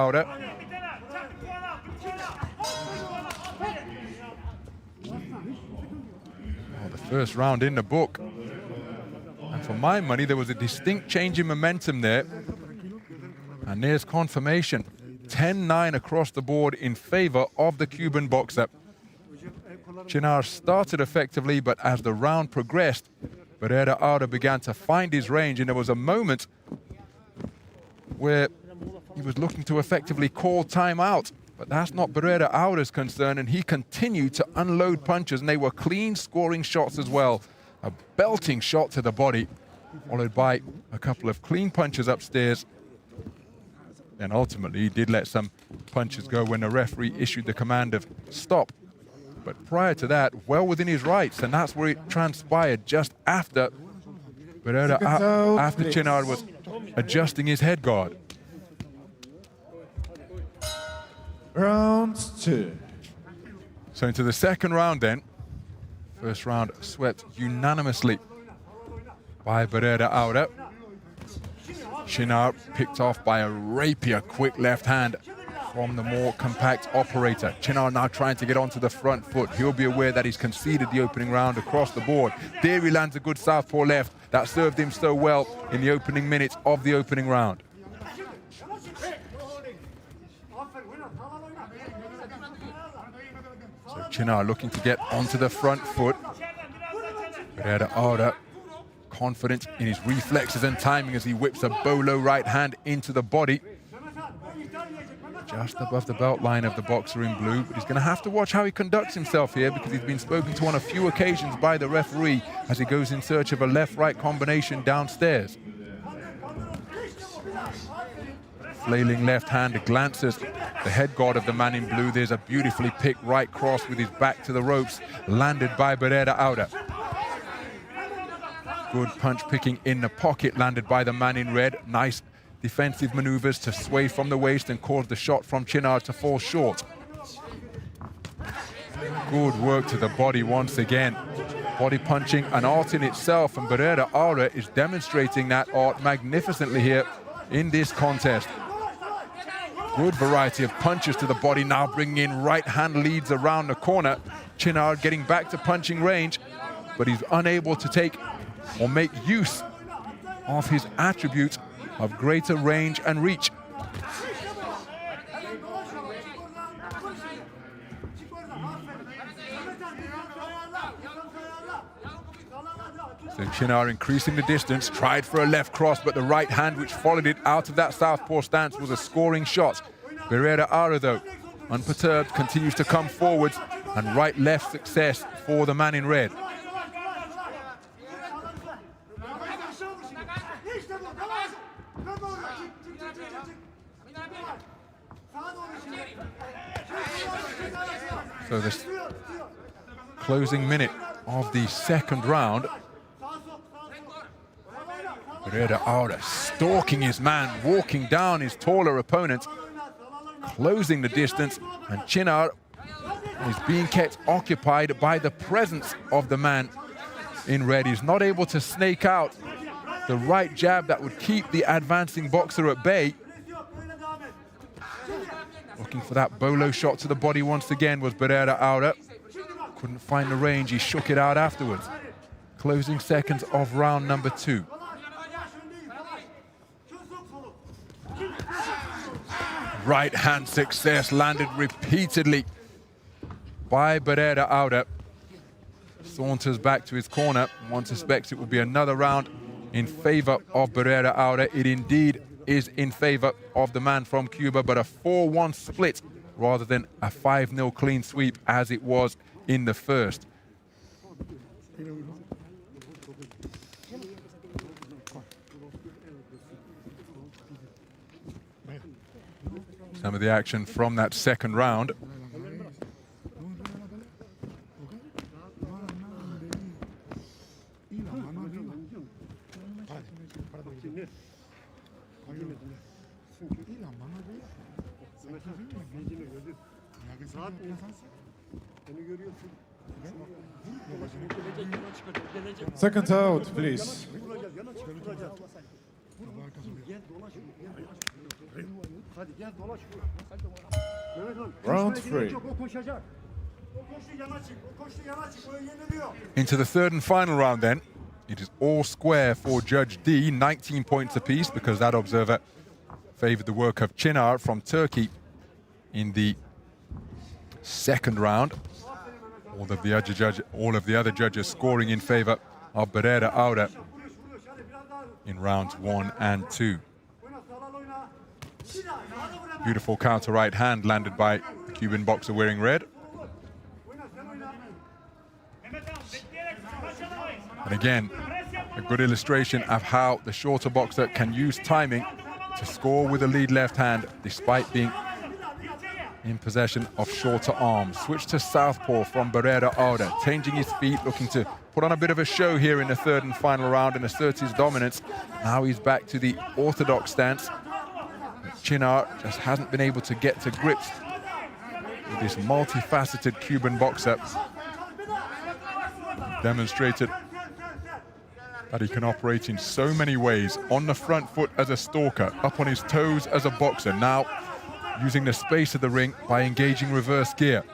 First round in the book. And for my money, there was a distinct change in momentum there. And there's confirmation. 10-9 across the board in favor of the Cuban boxer. Chinard started effectively, but as the round progressed, Pereira began to find his range, and there was a moment where he was looking to effectively call time out. But that's not Pereira's concern, and he continued to unload punches, and they were clean scoring shots as well. A belting shot to the body, followed by a couple of clean punches upstairs. And ultimately, he did let some punches go when the referee issued the command of stop. But prior to that, well within his rights, and that's where it transpired just after Pereira, after Chinard was adjusting his head guard. Round 2. So into the second round then. First round swept unanimously by Pereira. Chinard picked off by a rapier quick left hand from the more compact operator. Chinard now trying to get onto the front foot. He'll be aware that he's conceded the opening round across the board. There he lands a good southpaw left that served him so well in the opening minutes of the opening round. So Chinard looking to get onto the front foot. Pereira confident in his reflexes and timing as he whips a bolo right hand into the body. Just above the belt line of the boxer in blue, but he's going to have to watch how he conducts himself here, because he's been spoken to on a few occasions by the referee as he goes in search of a left-right combination downstairs. Flailing left hand glances the head guard of the man in blue. There's a beautifully picked right cross with his back to the ropes, landed by Pereira. Good punch picking in the pocket, landed by the man in red. Nice defensive maneuvers to sway from the waist and cause the shot from Chinard to fall short. Good work to the body once again. Body punching, an art in itself, and Pereira is demonstrating that art magnificently here in this contest. Good variety of punches to the body, now bringing in right hand leads around the corner. Chinard getting back to punching range, but he's unable to take or make use of his attributes of greater range and reach. So Chinard increasing the distance, tried for a left cross, but the right hand which followed it out of that southpaw stance was a scoring shot. Pereira, though, unperturbed, continues to come forwards, and right-left success for the man in red. So this closing minute of the second round. Pereira stalking his man, walking down his taller opponent, closing the distance, and Chinard He's being kept occupied by the presence of the man in red. He's not able to snake out the right jab that would keep the advancing boxer at bay. Looking for that bolo shot to the body once again was Beata. Couldn't find the range, he shook it out afterwards. Closing seconds of round number 2. Right hand success landed repeatedly by Beata. Saunters back to his corner. One suspects it will be another round in favor of Beata. It indeed is in favor of the man from Cuba, but a 4-1 split rather than a 5-0 clean sweep as it was in the first. Some of the action from that second round. Second out, please. Round 3. Into the third and final round then. It is all square for Judge D, 19 points apiece, because that observer favored the work of Çınar from Turkey in the second round. All of the other judges scoring in favor of Beata in rounds 1 and 2. Beautiful counter right hand landed by the Cuban boxer wearing red. And again, a good illustration of how the shorter boxer can use timing to score with a lead left hand despite being in possession of shorter arms. Switch to southpaw from Beata, changing his feet, looking to put on a bit of a show here in the third and final round and assert his dominance. Now he's back to the orthodox stance. Çınar just hasn't been able to get to grips with this multifaceted Cuban boxer. Demonstrated that he can operate in so many ways. On the front foot as a stalker, up on his toes as a boxer. Now using the space of the ring by engaging reverse gear.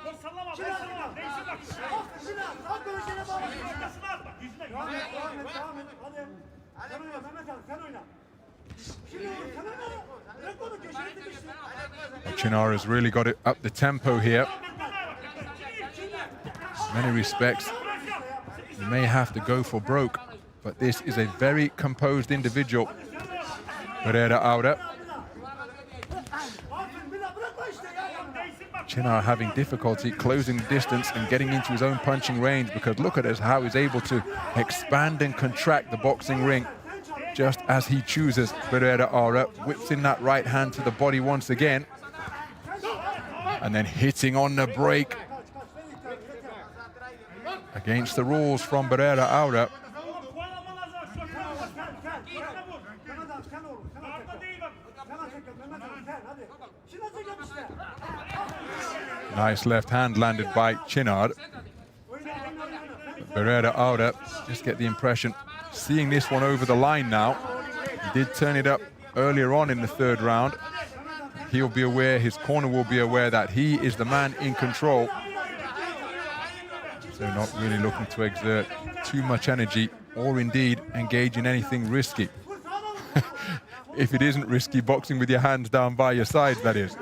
Çınar has really got it up the tempo here. In many respects, he may have to go for broke, but this is a very composed individual. Beata. Çınar having difficulty closing the distance and getting into his own punching range, because look at how he's able to expand and contract the boxing ring just as he chooses. Beata whips in that right hand to the body once again, and then hitting on the break against the rules from Beata. Nice left hand landed by Çınar. Beata just get the impression, seeing this one over the line now. He did turn it up earlier on in the third round. He'll be aware, his corner will be aware that he is the man in control. So not really looking to exert too much energy or indeed engage in anything risky. If it isn't risky, boxing with your hands down by your sides, that is.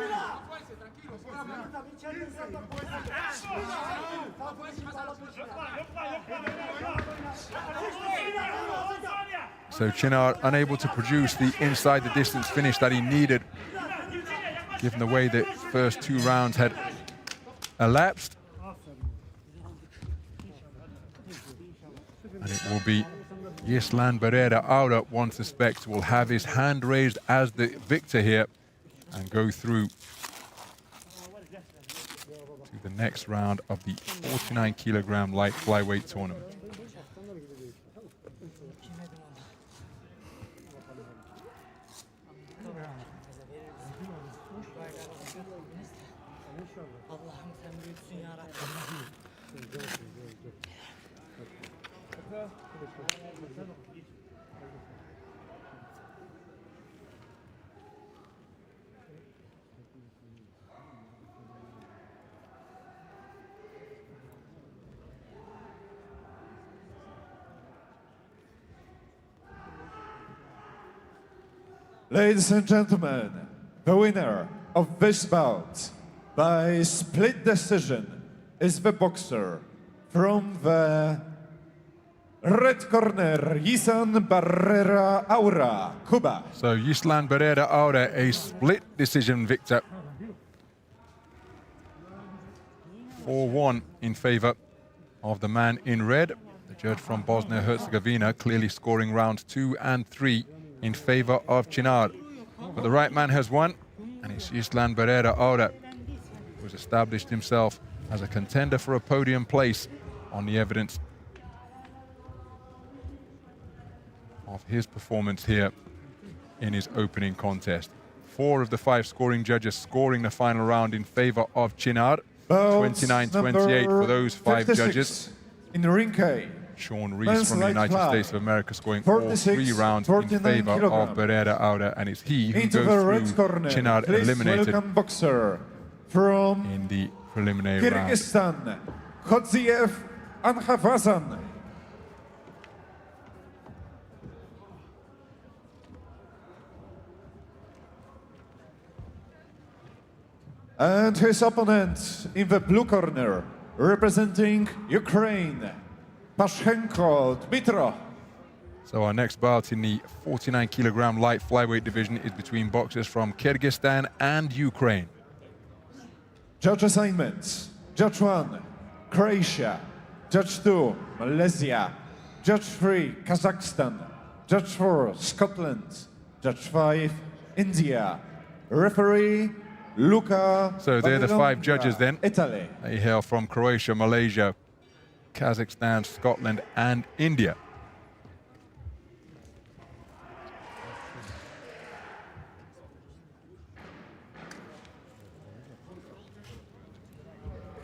So Çınar unable to produce the inside the distance finish that he needed, given the way the first 2 rounds had elapsed. And it will be Gisselly Beata, one suspects, will have his hand raised as the victor here and go through to the next round of the 49-kilogram light flyweight tournament. Allah'ım sen büyüksün ya Rabbim. Ladies and gentlemen, the winner of this bout by split decision is the boxer from the red corner, Yisan Barrera Aura, Cuba. So Yislan Barrera Aura, a split decision victor. 4-1 in favor of the man in red. The judge from Bosnia-Herzegovina clearly scoring rounds 2 and 3 in favor of Chinar. But the right man has won, and it's Yislan Barrera Aura, who's established himself as a contender for a podium place on the evidence of his performance here in his opening contest. 4 of the 5 scoring judges scoring the final round in favor of Chinar. 29-28 for those 5 judges. In ring K, Sean Rees from the United States of America scoring all 3 rounds in favor of Barrera Aura, and it's he who into goes the red through corner, Chinar please eliminated welcome boxer from in the preliminary round. Kyrgyzstan, Khodziev Anhavazan. And his opponent in the blue corner, representing Ukraine, Pashenko Dmitro. So our next bout in the 49-kilogram light flyweight division is between boxers from Kyrgyzstan and Ukraine. Judge assignments: Judge 1, Croatia; Judge 2, Malaysia; Judge 3, Kazakhstan; Judge 4, Scotland; Judge 5, India; referee Luka. So they're the 5 judges then. Italy. They hail from Croatia, Malaysia, Kazakhstan, Scotland and India.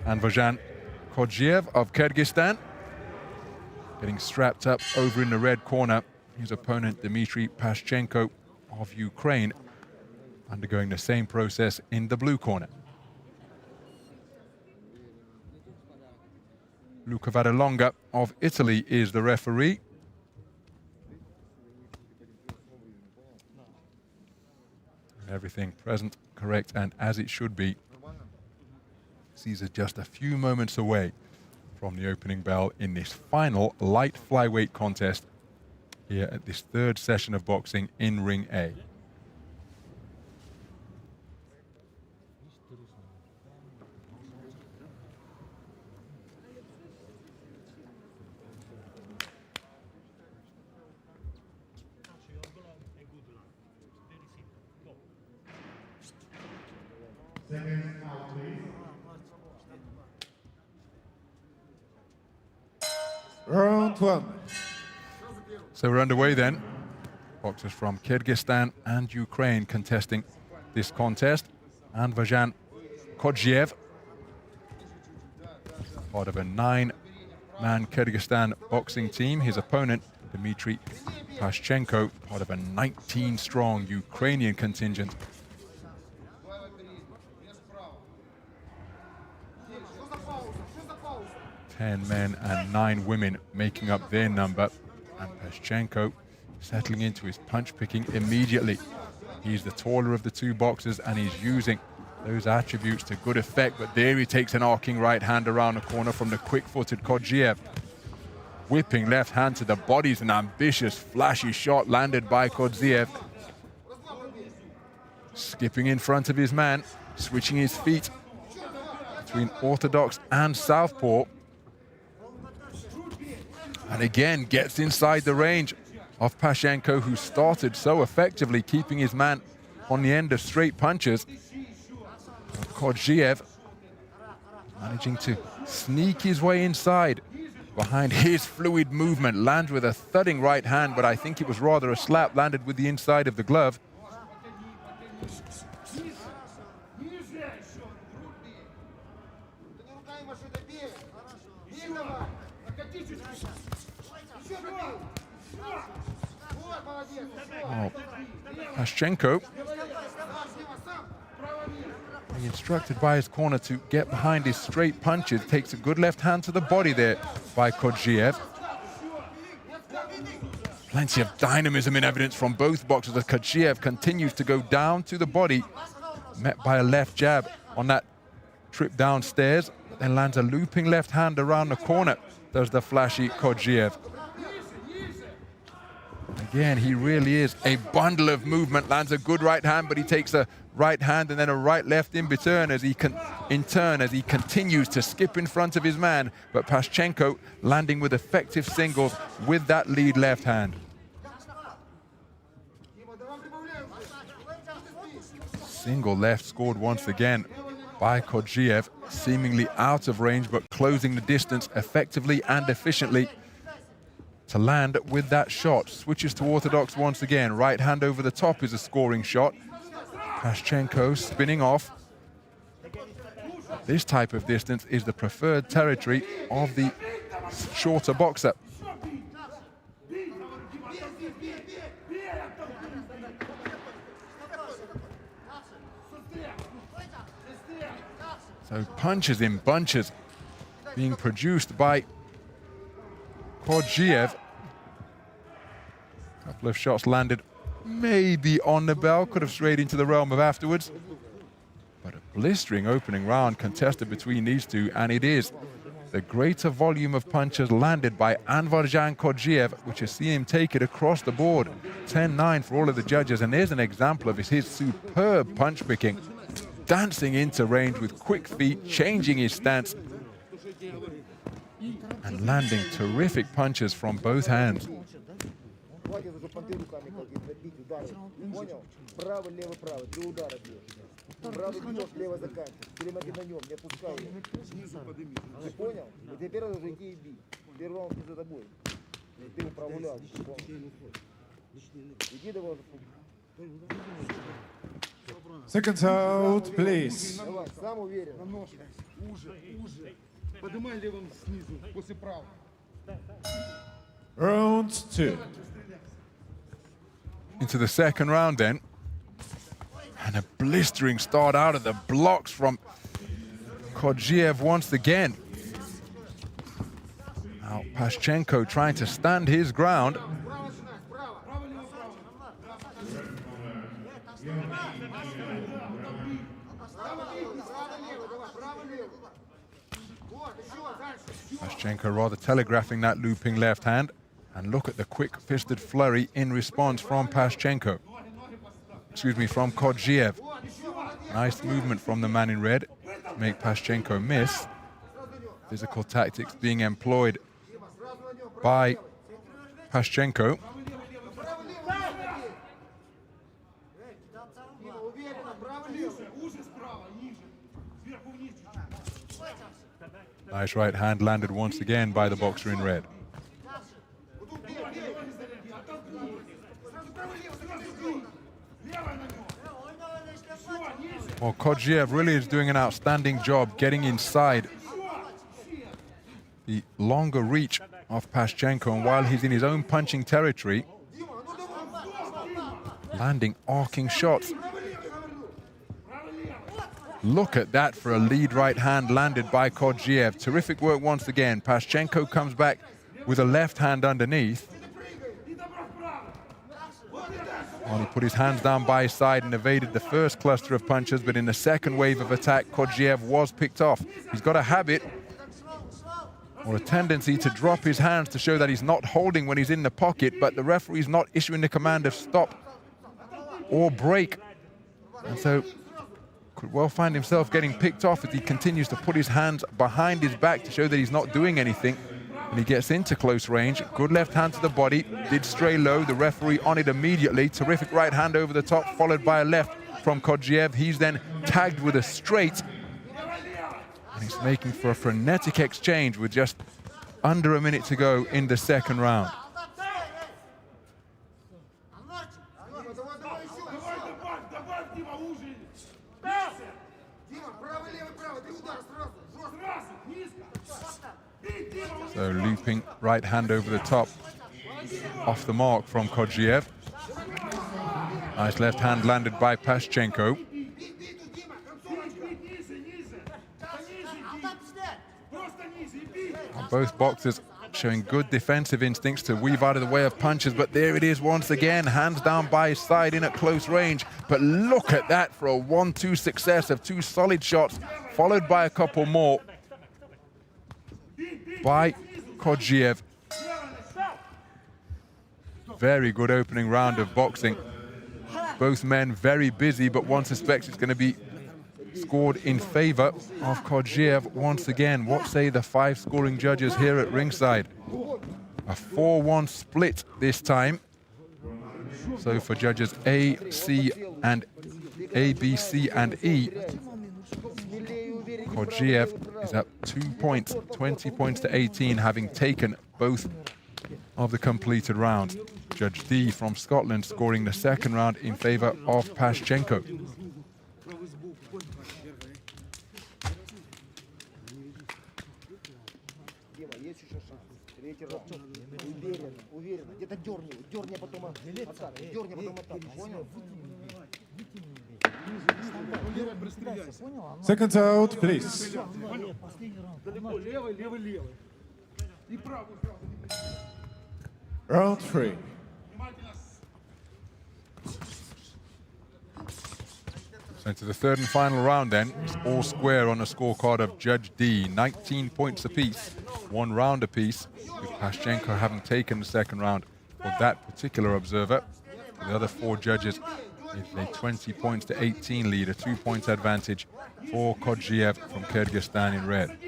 And Vajan Khodziev of Kyrgyzstan getting strapped up over in the red corner. His opponent Dmitry Pashchenko of Ukraine undergoing the same process in the blue corner. Luca Vadalonga of Italy is the referee. Everything present, correct, and as it should be. These are just a few moments away from the opening bell in this final light flyweight contest here at this 3rd session of boxing in Ring A. Seconds out, please. Round 1. So we're underway then. Boxers from Kyrgyzstan and Ukraine contesting this contest. And Vajan Khodziev, part of a 9-man Kyrgyzstan boxing team. His opponent, Dmitry Pashchenko, part of a 19-strong Ukrainian contingent. 10 men and 9 women making up their number. And Pashchenko settling into his punch picking immediately. He's the taller of the 2 boxers and he's using those attributes to good effect. But there he takes an arcing right hand around the corner from the quick-footed Khodziev. Whipping left hand to the body is an ambitious, flashy shot landed by Khodziev. Skipping in front of his man, switching his feet between orthodox and southpaw. And again, gets inside the range of Pashchenko, who started so effectively, keeping his man on the end of straight punches. Khodziev managing to sneak his way inside behind his fluid movement, lands with a thudding right hand, but I think it was rather a slap landed with the inside of the glove. Oh, Pashchenko, being instructed by his corner to get behind his straight punches, takes a good left hand to the body there by Kodziev. Plenty of dynamism in evidence from both boxers as Kodziev continues to go down to the body, met by a left jab on that trip downstairs, then lands a looping left hand around the corner, does the flashy Kodziev. Again, he really is a bundle of movement, lands a good right hand, but he takes a right hand and then a right left in return as he continues to skip in front of his man, but Pashchenko landing with effective singles with that lead left hand. Single left scored once again by Kodziev, seemingly out of range, but closing the distance effectively and efficiently to land with that shot. Switches to orthodox once again. Right hand over the top is a scoring shot. Pashchenko spinning off. This type of distance is the preferred territory of the shorter boxer. So punches in bunches being produced by Kodziev. A couple of shots landed maybe on the bell, could have strayed into the realm of afterwards. But a blistering opening round contested between these two, and it is the greater volume of punches landed by Anvarjan Kodziev, which has seen him take it across the board. 10-9 for all of the judges, and there's an example of his superb punch picking. Dancing into range with quick feet, changing his stance, and landing terrific punches from both hands. Seconds out, please. Round 2. Into the second round then. And a blistering start out of the blocks from Kodziev once again. Now Pashchenko trying to stand his ground. Pashchenko rather telegraphing that looping left hand. And look at the quick-fisted flurry in response from Pashchenko. Excuse me, from Kodziev. Nice movement from the man in red to make Pashchenko miss. Physical tactics being employed by Pashchenko. Nice right hand landed once again by the boxer in red. Well, Kodziev really is doing an outstanding job getting inside the longer reach of Pashchenko, and while he's in his own punching territory, landing arcing shots. Look at that for a lead right hand landed by Kodziev. Terrific work once again. Pashchenko comes back with a left hand underneath. Well, he put his hands down by his side and evaded the first cluster of punches, but in the second wave of attack, Kodziev was picked off. He's got a habit or a tendency to drop his hands to show that he's not holding when he's in the pocket, but the referee's not issuing the command of stop or break. And so could well find himself getting picked off as he continues to put his hands behind his back to show that he's not doing anything. And he gets into close range. Good left hand to the body, did stray low, the referee on it immediately. Terrific right hand over the top, followed by a left from Kodziev. He's then tagged with a straight. And he's making for a frenetic exchange with just under a minute to go in the second round. So looping right hand over the top, off the mark from Kodziev. Nice left hand landed by Pashchenko. Both boxers showing good defensive instincts to weave out of the way of punches, but there it is once again, hands down by his side in at close range. But look at that for a 1-2 success of 2 solid shots, followed by a couple more by Kodjiev. Very good opening round of boxing. Both men very busy, but one suspects it's going to be scored in favor of Kodjiev once again. What say the 5 scoring judges here at ringside? A 4-1 split this time. So for judges A, C, and A, B, C, and E, Kodjiev is up 2 points, 20 points to 18, having taken both of the completed rounds. Judge D from Scotland scoring the second round in favor of Pashchenko. Seconds out, please. Round 3. So into the third and final round then, it's all square on the scorecard of Judge D. 19 points apiece, 1 round apiece, with Pashchenko having taken the second round for that particular observer. For the other 4 judges, it's a 20 points to 18 lead, a 2 points advantage for Kodjiev from Kyrgyzstan in red.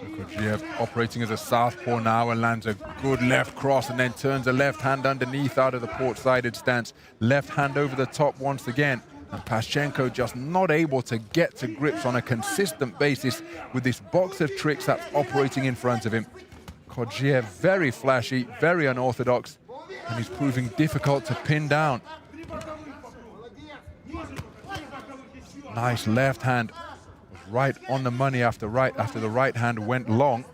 Kodjiev operating as a southpaw now and lands a good left cross and then turns a left hand underneath out of the port-sided stance. Left hand over the top once again. And Pashchenko just not able to get to grips on a consistent basis with this box of tricks that's operating in front of him. Kodjiev very flashy, very unorthodox, and he's proving difficult to pin down. Nice left hand. Right on the money after the right hand went long.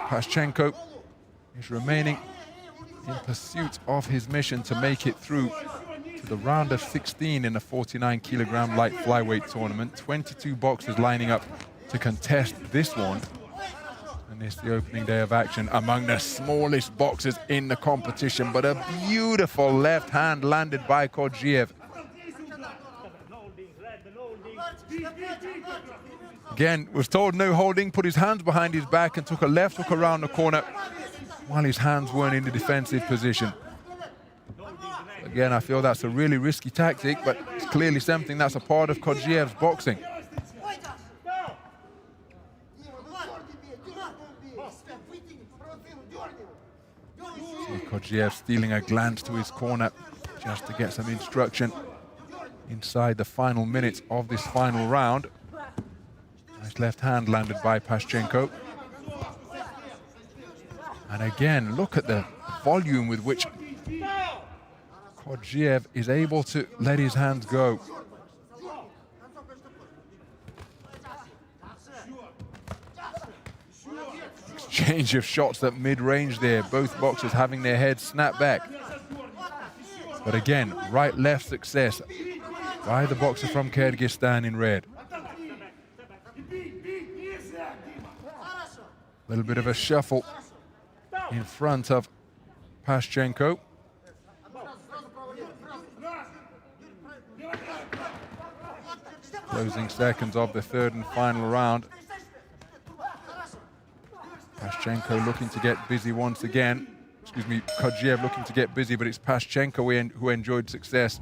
Pashchenko is remaining in pursuit of his mission to make it through to the round of 16 in the 49-kilogram light flyweight tournament. 22 boxers lining up to contest this one. And it's the opening day of action among the smallest boxers in the competition, but a beautiful left hand landed by Kodjiev. Again, was told no holding, put his hands behind his back and took a left hook around the corner while his hands weren't in the defensive position. Again, I feel that's a really risky tactic, but it's clearly something that's a part of Kodjiev's boxing. Kodjiev stealing a glance to his corner just to get some instruction inside the final minutes of this final round. Nice left hand landed by Pashchenko. And again, look at the volume with which Kodjiev is able to let his hands go. Exchange of shots at mid-range there, both boxers having their heads snapped back. But again, right-left success by the boxer from Kyrgyzstan in red. A little bit of a shuffle in front of Pashchenko. Closing seconds of the third and final round. Pashchenko looking to get busy once again. Excuse me, Kodjiev looking to get busy, but it's Pashchenko who enjoyed success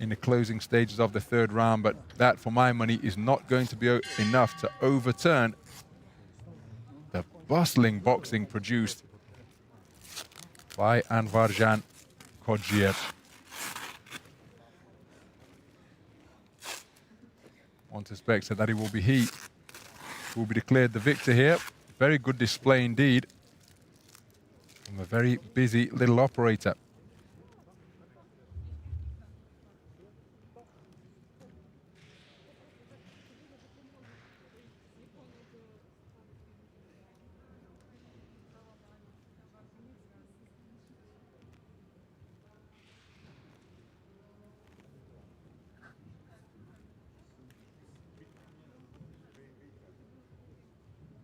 in the closing stages of the third round. But that, for my money, is not going to be enough to overturn the bustling boxing produced by Anvarjan Kodjiev. One suspects that it will be he who will be declared the victor here. Very good display indeed from a very busy little operator.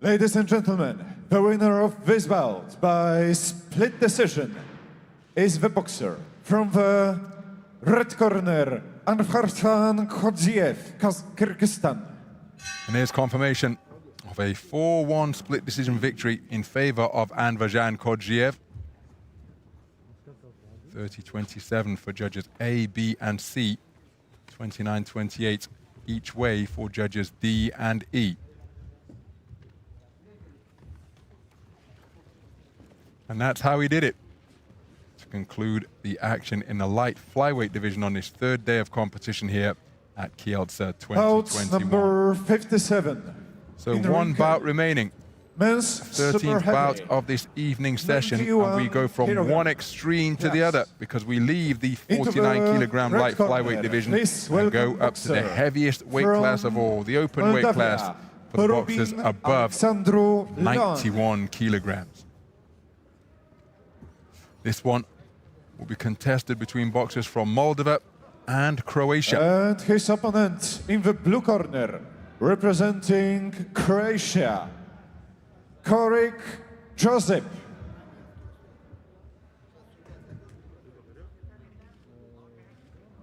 Ladies and gentlemen, the winner of this bout by split decision is the boxer from the red corner, Anvartan Khodziev, Kyrgyzstan. And here's confirmation of a 4-1 split decision victory in favor of Anvartan Khodziev. 30-27 for judges A, B, and C. 29-28 each way for judges D and E. And that's how he did it. To conclude the action in the light flyweight division on this third day of competition here at Kielce 2021. Bout number 57. So one bout remaining. Men's 13th bout of this evening session, and we go from one extreme to the other because we leave the 49-kilogram light flyweight division and go up to the heaviest weight class of all, the open weight class for the boxers above 91 kilograms. This one will be contested between boxers from Moldova and Croatia. And his opponent in the blue corner, representing Croatia, Korik Josip.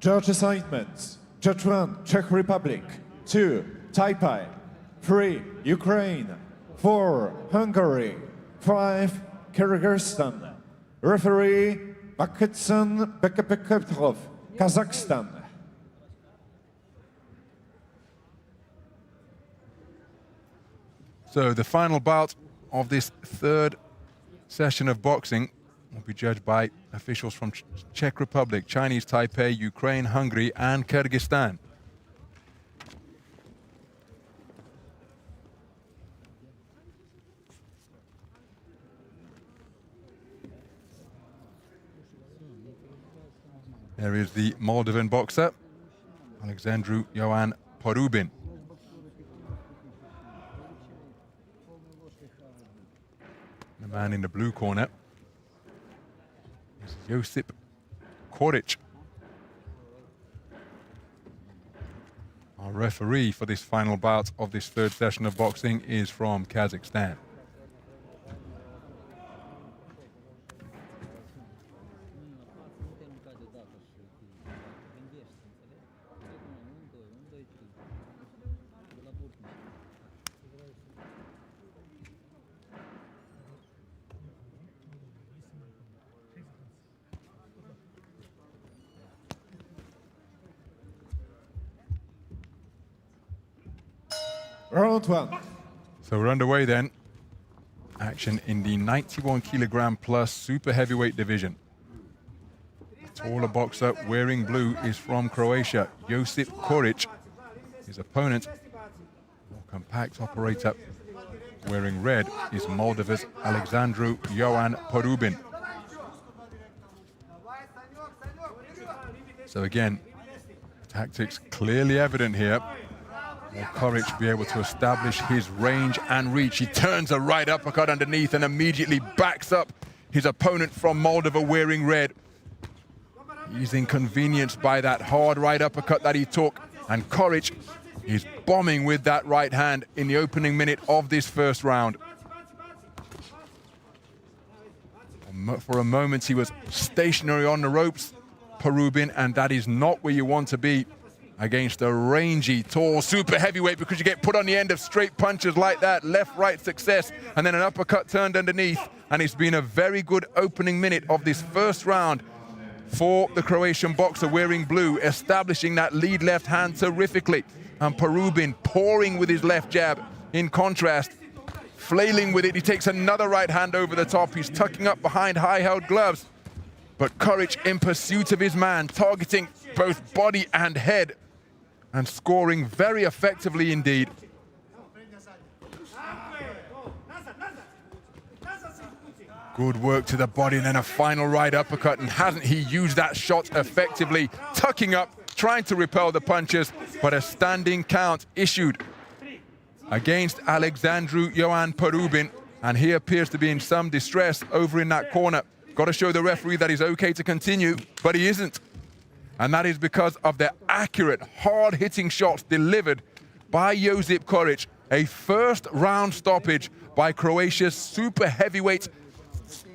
Judge assignments: Judge 1, Czech Republic; 2, Taipei; 3, Ukraine; 4, Hungary; 5, Kyrgyzstan. Referee: Bakitsan Bekapekov, Kazakhstan. So the final bout of this third session of boxing will be judged by officials from Czech Republic, Chinese Taipei, Ukraine, Hungary, and Kyrgyzstan. There is the Moldovan boxer, Alexandru-Ioan Porubin. The man in the blue corner is Josip Koric. Our referee for this final bout of this third session of boxing is from Kazakhstan. Round 1. So we're underway then. Action in the 91 kilogram plus super heavyweight division. The taller boxer wearing blue is from Croatia, Josip Koric. His opponent, more compact operator, wearing red is Moldova's Alexandru-Ioan Porubin. So again, tactics clearly evident here. Will Koric be able to establish his range and reach? He turns a right uppercut underneath and immediately backs up his opponent from Moldova wearing red. He's inconvenienced by that hard right uppercut that he took, and Koric is bombing with that right hand in the opening minute of this first round. For a moment he was stationary on the ropes, Porubin, and that is not where you want to be against a rangy, tall, super heavyweight, because you get put on the end of straight punches like that, left-right success, and then an uppercut turned underneath. And it's been a very good opening minute of this first round for the Croatian boxer wearing blue, establishing that lead left hand terrifically. And Porubin pouring with his left jab. In contrast, flailing with it, he takes another right hand over the top. He's tucking up behind high-held gloves. But Koric in pursuit of his man, targeting both body and head, and scoring very effectively indeed. Good work to the body and then a final right uppercut, and hasn't he used that shot effectively, tucking up, trying to repel the punches, but a standing count issued against Alexandru-Ioan Porubin, and he appears to be in some distress over in that corner. Got to show the referee that he's okay to continue, but he isn't. And that is because of the accurate, hard-hitting shots delivered by Josip Koric, A first round stoppage by Croatia's super heavyweight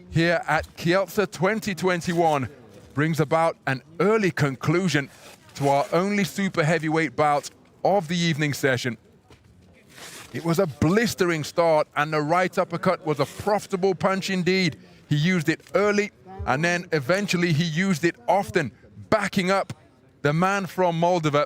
here at Kielce 2021 brings about an early conclusion to our only super heavyweight bout of the evening session. It was a blistering start, and the right uppercut was a profitable punch indeed. He used it early, and then eventually he used it often, backing up the man from Moldova,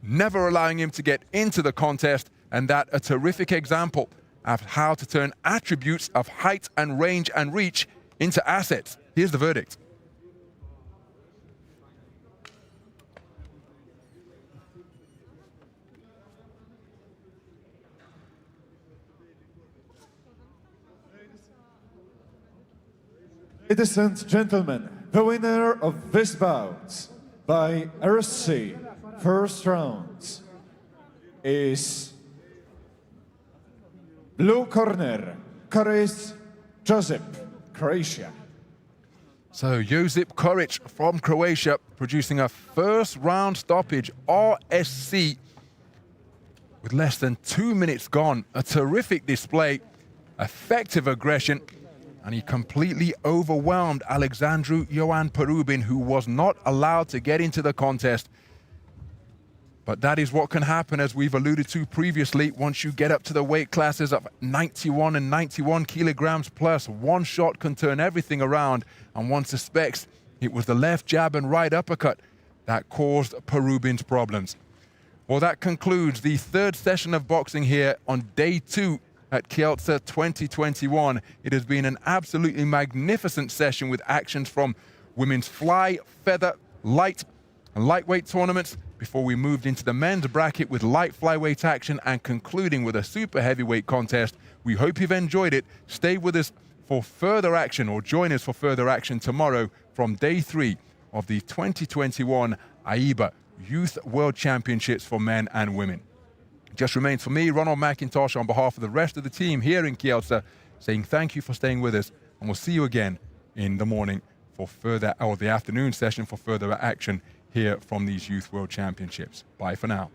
never allowing him to get into the contest, and that a terrific example of how to turn attributes of height and range and reach into assets. Here's the verdict. Ladies and gentlemen, the winner of this bout by RSC first round is blue corner, Koric Josip, Croatia. So Josip Koric from Croatia producing a first round stoppage, RSC, with less than 2 minutes gone. A terrific display, effective aggression, and he completely overwhelmed Alexandru-Ioan Perubin, who was not allowed to get into the contest. But that is what can happen, as we've alluded to previously. Once you get up to the weight classes of 91 and 91 kilograms plus, one shot can turn everything around, and one suspects it was the left jab and right uppercut that caused Perubin's problems. Well, that concludes the third session of boxing here on day 2 at Kielce 2021. It has been an absolutely magnificent session with actions from women's fly, feather, light and lightweight tournaments, before we moved into the men's bracket with light flyweight action and concluding with a super heavyweight contest. We hope you've enjoyed it. Stay with us for further action, or join us for further action tomorrow from day 3 of the 2021 AIBA Youth World Championships for men and women. Just remains for me, Ronald McIntosh, on behalf of the rest of the team here in Kielce, saying thank you for staying with us, and we'll see you again in the morning for further, or the afternoon session for further action here from these Youth World Championships. Bye for now.